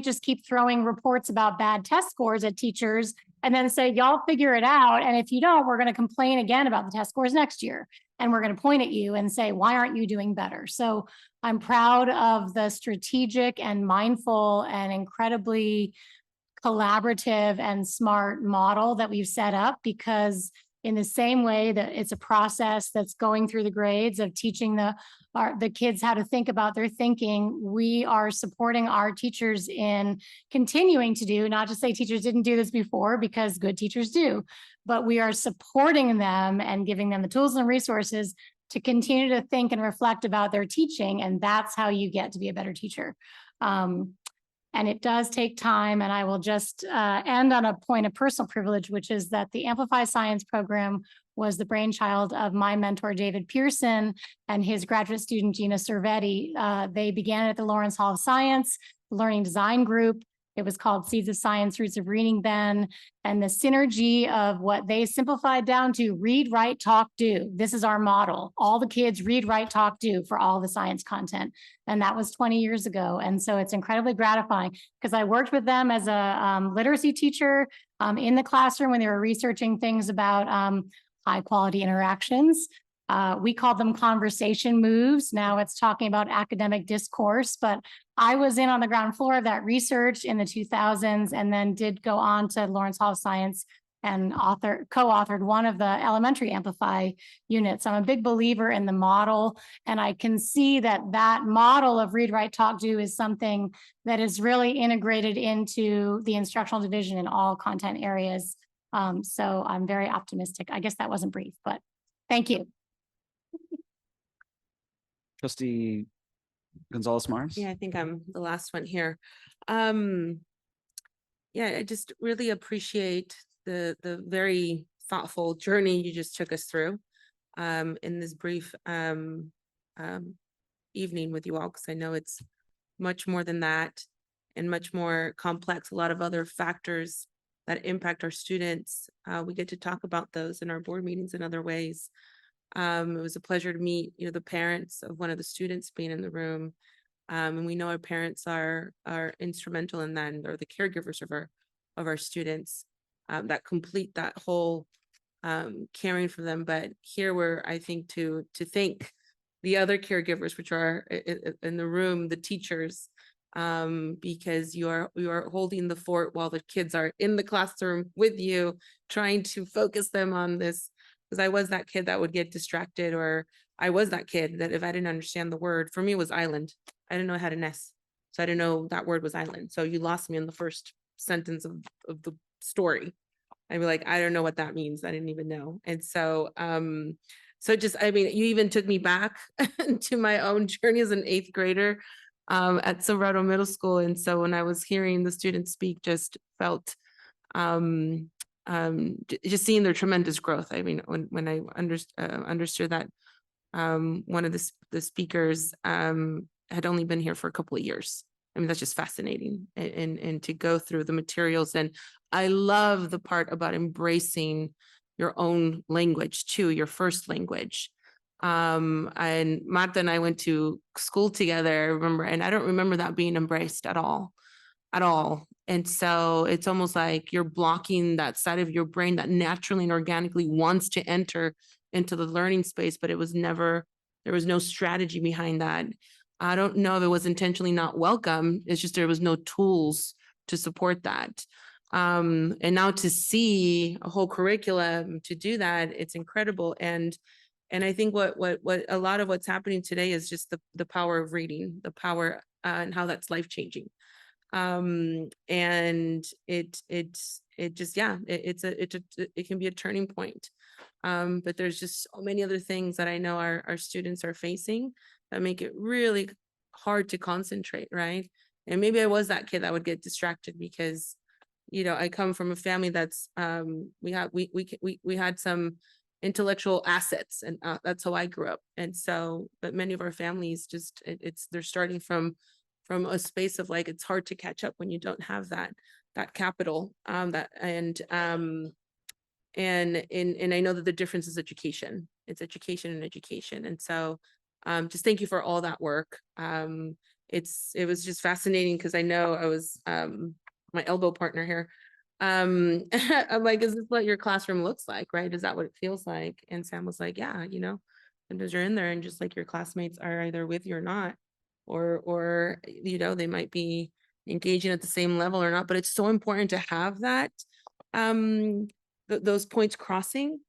just keep throwing reports about bad test scores at teachers and then say, y'all figure it out. And if you don't, we're going to complain again about the test scores next year. And we're going to point at you and say, why aren't you doing better? So I'm proud of the strategic and mindful and incredibly collaborative and smart model that we've set up, because in the same way that it's a process that's going through the grades of teaching the kids how to think about their thinking, we are supporting our teachers in continuing to do, not to say teachers didn't do this before, because good teachers do, but we are supporting them and giving them the tools and resources to continue to think and reflect about their teaching. And that's how you get to be a better teacher. And it does take time. And I will just end on a point of personal privilege, which is that the Amplify Science program was the brainchild of my mentor, David Pearson, and his graduate student, Gina Cervetti. They began at the Lawrence Hall of Science Learning Design Group. It was called Seeds of Science, Roots of Reading then. And the synergy of what they simplified down to read, write, talk, do. This is our model. All the kids read, write, talk, do for all the science content. And that was 20 years ago. And so it's incredibly gratifying, because I worked with them as a literacy teacher in the classroom when they were researching things about high quality interactions. We called them conversation moves. Now it's talking about academic discourse, but I was in on the ground floor of that research in the 2000s, and then did go on to Lawrence Hall of Science and co-authored one of the elementary Amplify units. I'm a big believer in the model, and I can see that model of read, write, talk, do is something that is really integrated into the instructional division in all content areas. So I'm very optimistic. I guess that wasn't brief, but thank you. Trustee Gonzalez Mars. Yeah, I think I'm the last one here. Yeah, I just really appreciate the very thoughtful journey you just took us through in this brief evening with you all, because I know it's much more than that and much more complex, a lot of other factors that impact our students. We get to talk about those in our board meetings in other ways. It was a pleasure to meet, the parents of one of the students being in the room. And we know our parents are instrumental in that, and they're the caregivers of our students that complete that whole caring for them. But here we're, I think, to thank the other caregivers, which are in the room, the teachers, because you are holding the fort while the kids are in the classroom with you, trying to focus them on this. Because I was that kid that would get distracted, or I was that kid that if I didn't understand the word, for me it was island. I didn't know how to S. So I didn't know that word was island. So you lost me in the first sentence of the story. I'd be like, I don't know what that means. I didn't even know. And so, so just, I mean, you even took me back to my own journey as an 8th grader at Silverado Middle School. And so when I was hearing the students speak, just felt just seeing their tremendous growth. I mean, when I understood that one of the speakers had only been here for a couple of years. I mean, that's just fascinating, and to go through the materials. And I love the part about embracing your own language too, your first language. And Marta and I went to school together, I remember, and I don't remember that being embraced at all. And so it's almost like you're blocking that side of your brain that naturally and organically wants to enter into the learning space, but it was never, there was no strategy behind that. I don't know if it was intentionally not welcome. It's just there was no tools to support that. And now to see a whole curriculum to do that, it's incredible. And I think what a lot of what's happening today is just the power of reading, the power and how that's life changing. And it just, yeah, it can be a turning point. But there's just so many other things that I know our students are facing that make it really hard to concentrate, right? And maybe I was that kid that would get distracted because, you know, I come from a family that's we had some intellectual assets, and that's how I grew up. And so, but many of our families just they're starting from a space of like, it's hard to catch up when you don't have that capital, and I know that the difference is education. It's education and education. And so just thank you for all that work. It was just fascinating because I know I was my elbow partner here. I'm like, is this what your classroom looks like, right? Is that what it feels like? And Sam was like, yeah, you know, sometimes you're in there and just like your classmates are either with you or not, or you know, they might be engaging at the same level or not, but it's so important to have that those points crossing,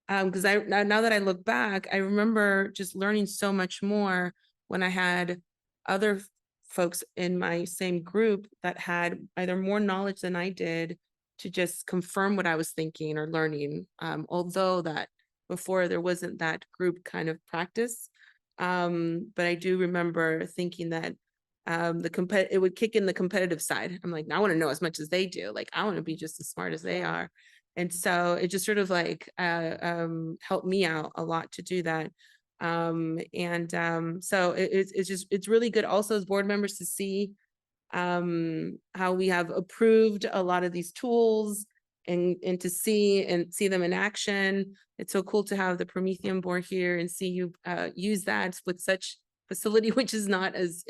because now that I look back, I remember just learning so much more when I had other folks in my same group that had either more knowledge than I did to just confirm what I was thinking or learning, although that before there wasn't that group kind of practice. But I do remember thinking that it would kick in the competitive side. I'm like, I want to know as much as they do. Like, I want to be just as smart as they are. And so it just sort of like helped me out a lot to do that. So it's really good also as board members to see how we have approved a lot of these tools and to see them in action. It's so cool to have the Promethean board here and see you use that with such facility, which is not as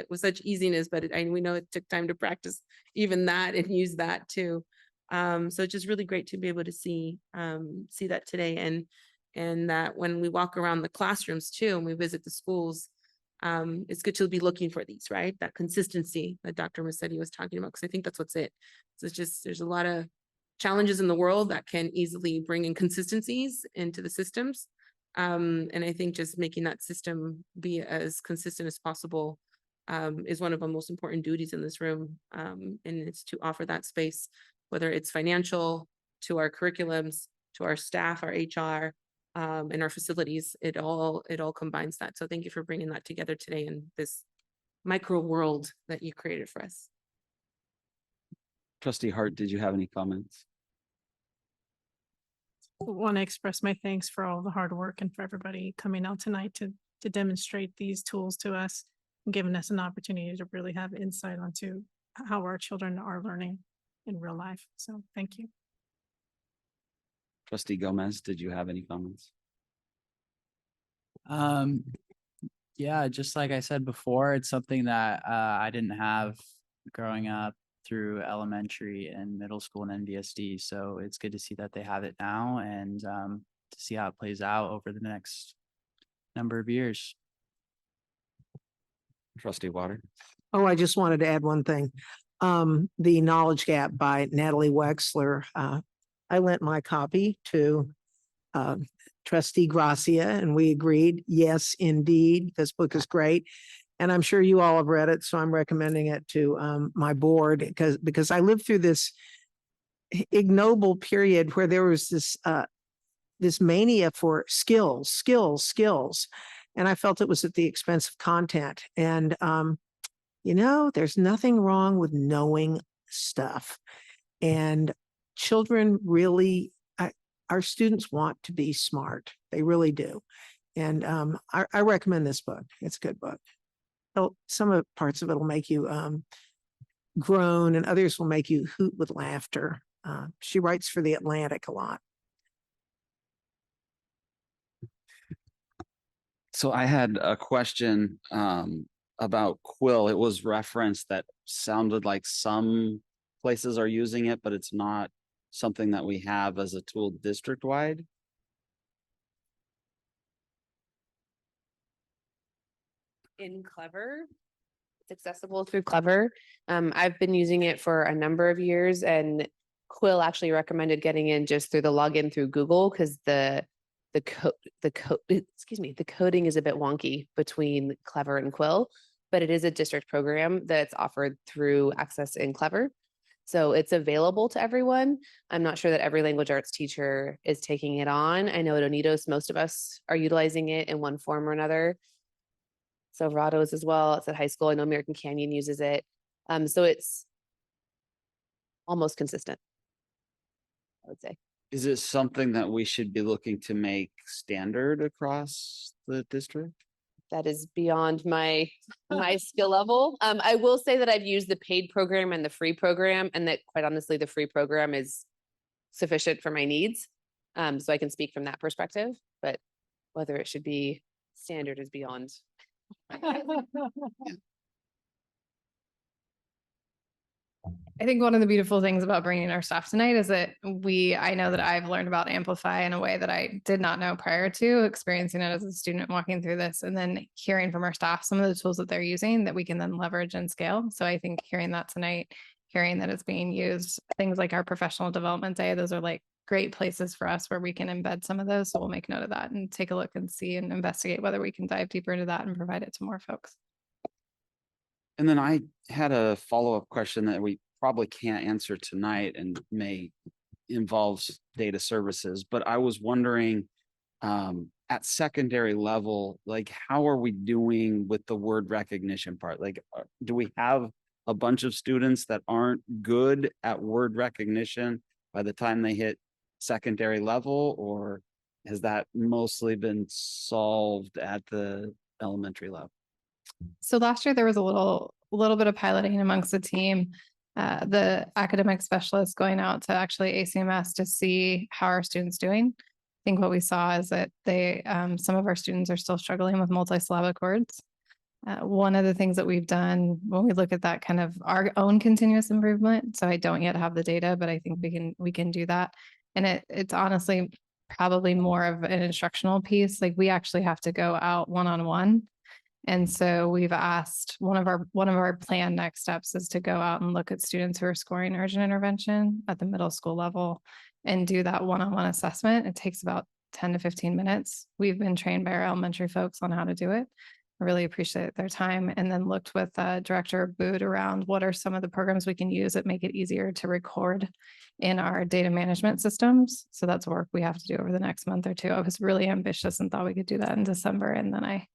with such easiness, but we know it took time to practice even that and use that too. So it's just really great to be able to see that today, and that when we walk around the classrooms too, and we visit the schools, it's good to be looking for these, right? That consistency that Dr. Massetti was talking about, because I think that's what's it. So it's just, there's a lot of challenges in the world that can easily bring inconsistencies into the systems. And I think just making that system be as consistent as possible is one of the most important duties in this room. And it's to offer that space, whether it's financial, to our curriculums, to our staff, our HR, and our facilities. It all combines that. So thank you for bringing that together today in this micro world that you created for us. Trustee Hart, did you have any comments? Want to express my thanks for all the hard work and for everybody coming out tonight to demonstrate these tools to us and giving us an opportunity to really have insight onto how our children are learning in real life. So thank you. Trustee Gomez, did you have any comments? Yeah, just like I said before, it's something that I didn't have growing up through elementary and middle school and NBSD. So it's good to see that they have it now, and to see how it plays out over the next number of years. Trustee Water. Oh, I just wanted to add one thing. The Knowledge Gap by Natalie Wexler. I lent my copy to Trustee Gracia, and we agreed, yes, indeed, this book is great. And I'm sure you all have read it, so I'm recommending it to my board because I lived through this ignoble period where there was this mania for skills, and I felt it was at the expense of content. And there's nothing wrong with knowing stuff, and children really, our students want to be smart. They really do. And I recommend this book. It's a good book. Some of parts of it will make you groan, and others will make you hoot with laughter. She writes for The Atlantic a lot. So I had a question about Quill. It was referenced that sounded like some places are using it, but it's not something that we have as a tool district-wide. In Clever. It's accessible through Clever. I've been using it for a number of years, and Quill actually recommended getting in just through the login through Google because the coding is a bit wonky between Clever and Quill, but it is a district program that's offered through Access in Clever. So it's available to everyone. I'm not sure that every language arts teacher is taking it on. I know at Unidos, most of us are utilizing it in one form or another. So Rados as well. It's at high school. I know American Canyon uses it. So it's almost consistent, I would say. Is it something that we should be looking to make standard across the district? That is beyond my skill level. I will say that I've used the paid program and the free program, and that quite honestly, the free program is sufficient for my needs. So I can speak from that perspective, but whether it should be standard is beyond. I think one of the beautiful things about bringing our staff tonight is that I know that I've learned about Amplify in a way that I did not know prior to experiencing it as a student walking through this, and then hearing from our staff some of the tools that they're using that we can then leverage and scale. So I think hearing that tonight, hearing that it's being used, things like our professional development day, those are like great places for us where we can embed some of those. So we'll make note of that and take a look and see and investigate whether we can dive deeper into that and provide it to more folks. And then I had a follow-up question that we probably can't answer tonight and may involves data services, but I was wondering at secondary level, like how are we doing with the word recognition part? Like, do we have a bunch of students that aren't good at word recognition by the time they hit secondary level, or has that mostly been solved at the elementary level? So last year there was a little bit of piloting amongst the team, the academic specialists going out to actually ACMS to see how our students doing. I think what we saw is that some of our students are still struggling with multisyllabic words. One of the things that we've done when we look at that kind of our own continuous improvement, so I don't yet have the data, but I think we can do that. And it's honestly probably more of an instructional piece. Like we actually have to go out one-on-one. And so we've asked one of our planned next steps is to go out and look at students who are scoring urgent intervention at the middle school level and do that one-on-one assessment. It takes about 10 to 15 minutes. We've been trained by our elementary folks on how to do it. I really appreciate their time, and then looked with Director Boot around what are some of the programs we can use that make it easier to record in our data management systems. So that's work we have to do over the next month or two. I was really ambitious and thought we could do that in December, and then I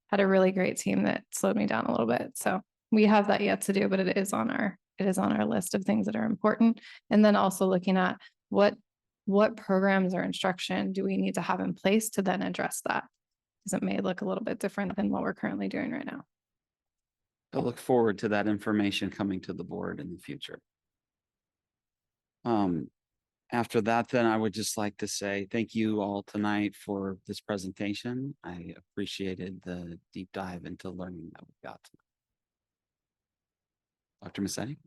had a really great team that slowed me down a little bit. So we have that yet to do, but it is on our list of things that are important. And then also looking at what programs or instruction do we need to have in place to then address that? Because it may look a little bit different than what we're currently doing right now. I look forward to that information coming to the board in the future. After that, then I would just like to say thank you all tonight for this presentation. I appreciated the deep dive into learning that we got tonight. Dr. Massetti?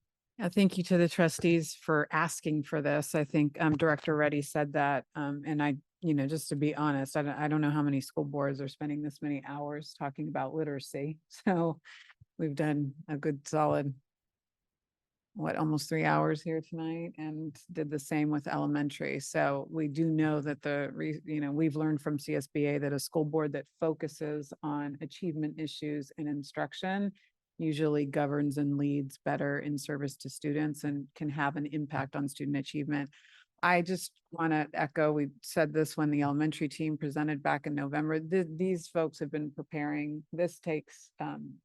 Thank you to the trustees for asking for this. I think Director Reddy said that, and I, just to be honest, I don't know how many school boards are spending this many hours talking about literacy. So we've done a good solid almost 3 hours here tonight, and did the same with elementary. So we do know that we've learned from CSBA that a school board that focuses on achievement issues in instruction usually governs and leads better in service to students and can have an impact on student achievement. I just want to echo, we said this when the elementary team presented back in November, these folks have been preparing. This takes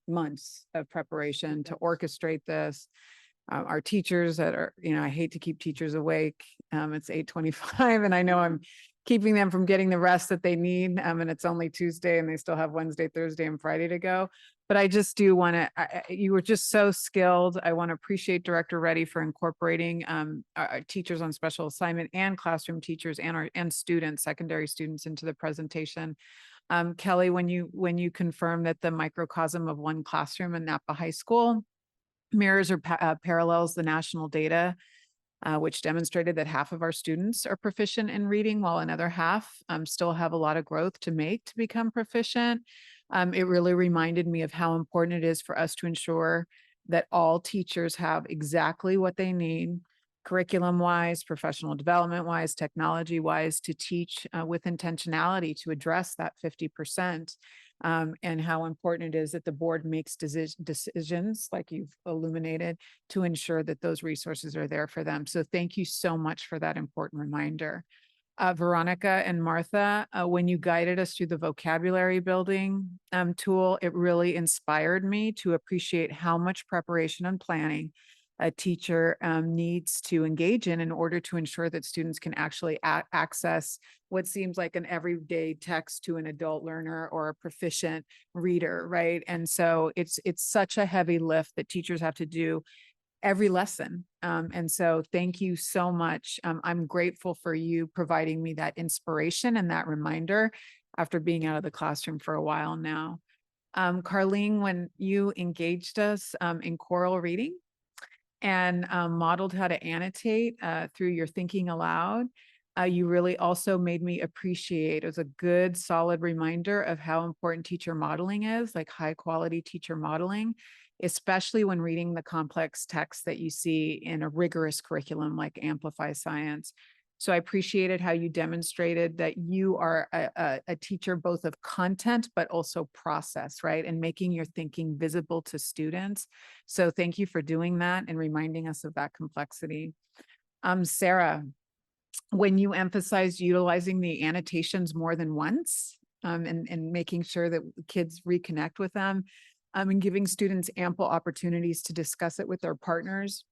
months of preparation to orchestrate this. Our teachers that are, I hate to keep teachers awake. It's 8:25 and I know I'm keeping them from getting the rest that they need. And it's only Tuesday and they still have Wednesday, Thursday, and Friday to go. But I just do want to, you were just so skilled. I want to appreciate Director Reddy for incorporating our teachers on special assignment and classroom teachers and students, secondary students into the presentation. Kelly, when you confirmed that the microcosm of one classroom in Napa High School mirrors or parallels the national data, which demonstrated that half of our students are proficient in reading, while another half still have a lot of growth to make to become proficient. It really reminded me of how important it is for us to ensure that all teachers have exactly what they need, curriculum-wise, professional development-wise, technology-wise, to teach with intentionality to address that 50%. And how important it is that the board makes decisions, like you've illuminated, to ensure that those resources are there for them. So thank you so much for that important reminder. Veronica and Martha, when you guided us through the vocabulary building tool, it really inspired me to appreciate how much preparation and planning a teacher needs to engage in order to ensure that students can actually access what seems like an everyday text to an adult learner or a proficient reader, right? And so it's such a heavy lift that teachers have to do every lesson. And so thank you so much. I'm grateful for you providing me that inspiration and that reminder after being out of the classroom for a while now. Carlene, when you engaged us in choral reading and modeled how to annotate through your thinking aloud, you really also made me appreciate, it was a good, solid reminder of how important teacher modeling is, like high quality teacher modeling, especially when reading the complex texts that you see in a rigorous curriculum like Amplify Science. So I appreciated how you demonstrated that you are a teacher both of content, but also process, right? And making your thinking visible to students. So thank you for doing that and reminding us of that complexity. Sarah, when you emphasized utilizing the annotations more than once and making sure that kids reconnect with them and giving students ample opportunities to discuss it with their partners,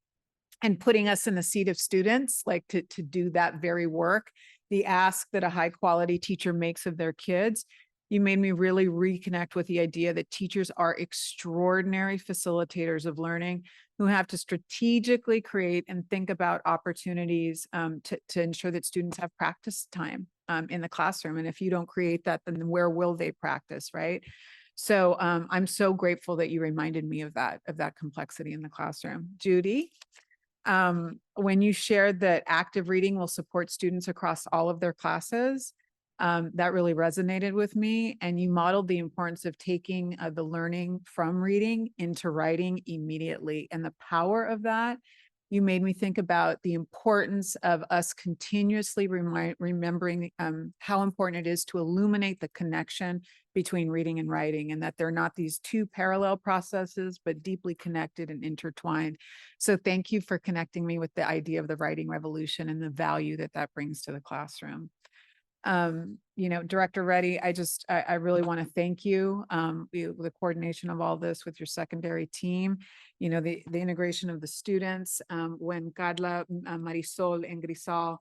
and putting us in the seat of students, like to do that very work, the ask that a high quality teacher makes of their kids, you made me really reconnect with the idea that teachers are extraordinary facilitators of learning who have to strategically create and think about opportunities to ensure that students have practice time in the classroom. And if you don't create that, then where will they practice, right? So I'm so grateful that you reminded me of that complexity in the classroom. Judy? When you shared that active reading will support students across all of their classes, that really resonated with me. And you modeled the importance of taking the learning from reading into writing immediately, and the power of that. You made me think about the importance of us continuously remembering how important it is to illuminate the connection between reading and writing, and that they're not these two parallel processes, but deeply connected and intertwined. So thank you for connecting me with the idea of the writing revolution and the value that that brings to the classroom. Director Reddy, I really want to thank you, the coordination of all this with your secondary team, the integration of the students, when Carla, Marisol, and Grisal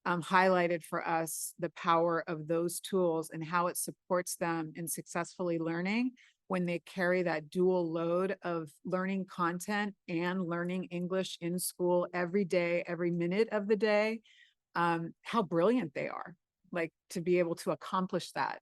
highlighted for us the power of those tools and how it supports them in successfully learning when they carry that dual load of learning content and learning English in school every day, every minute of the day, how brilliant they are. Like to be able to accomplish that,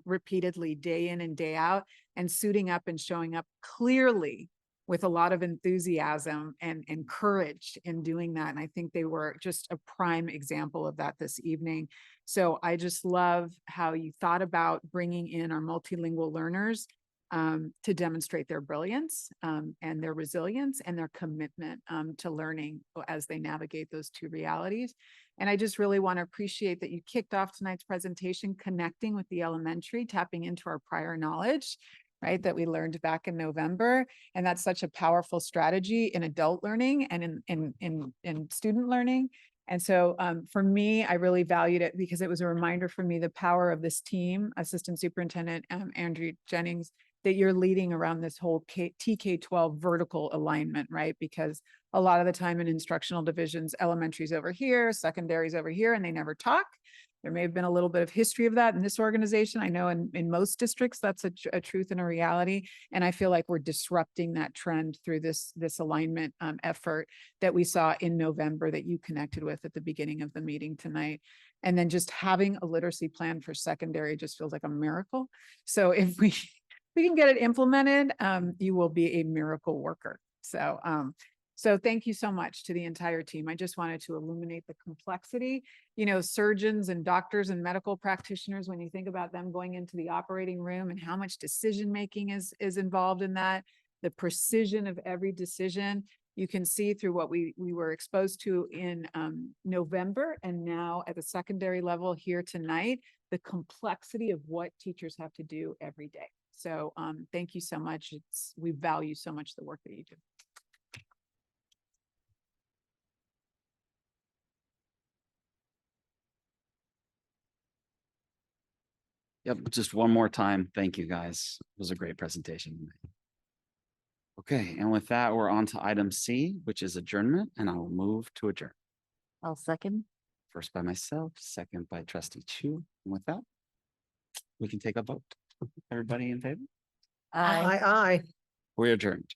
repeatedly day in and day out, and suiting up and showing up clearly with a lot of enthusiasm and courage in doing that. And I think they were just a prime example of that this evening. So I just love how you thought about bringing in our multilingual learners to demonstrate their brilliance and their resilience and their commitment to learning as they navigate those two realities. And I just really want to appreciate that you kicked off tonight's presentation connecting with the elementary, tapping into our prior knowledge, right, that we learned back in November. And that's such a powerful strategy in adult learning and in student learning. And so for me, I really valued it because it was a reminder for me the power of this team, Assistant Superintendent Andrew Jennings, that you're leading around this whole TK-12 vertical alignment, right? Because a lot of the time in instructional divisions, elementary's over here, secondary's over here, and they never talk. There may have been a little bit of history of that in this organization. I know in most districts, that's a truth and a reality. And I feel like we're disrupting that trend through this alignment effort that we saw in November that you connected with at the beginning of the meeting tonight. And then just having a literacy plan for secondary just feels like a miracle. So if we can get it implemented, you will be a miracle worker. So thank you so much to the entire team. I just wanted to illuminate the complexity. You know, surgeons and doctors and medical practitioners, when you think about them going into the operating room and how much decision-making is involved in that, the precision of every decision, you can see through what we were exposed to in November and now at the secondary level here tonight, the complexity of what teachers have to do every day. So thank you so much. We value so much the work that you do. Yep, just one more time. Thank you, guys. It was a great presentation. Okay, and with that, we're on to item C, which is adjournment, and I will move to adjourn. I'll second. First by myself, second by Trustee Chu. And with that, we can take a vote. Everybody in favor? Aye. We adjourned.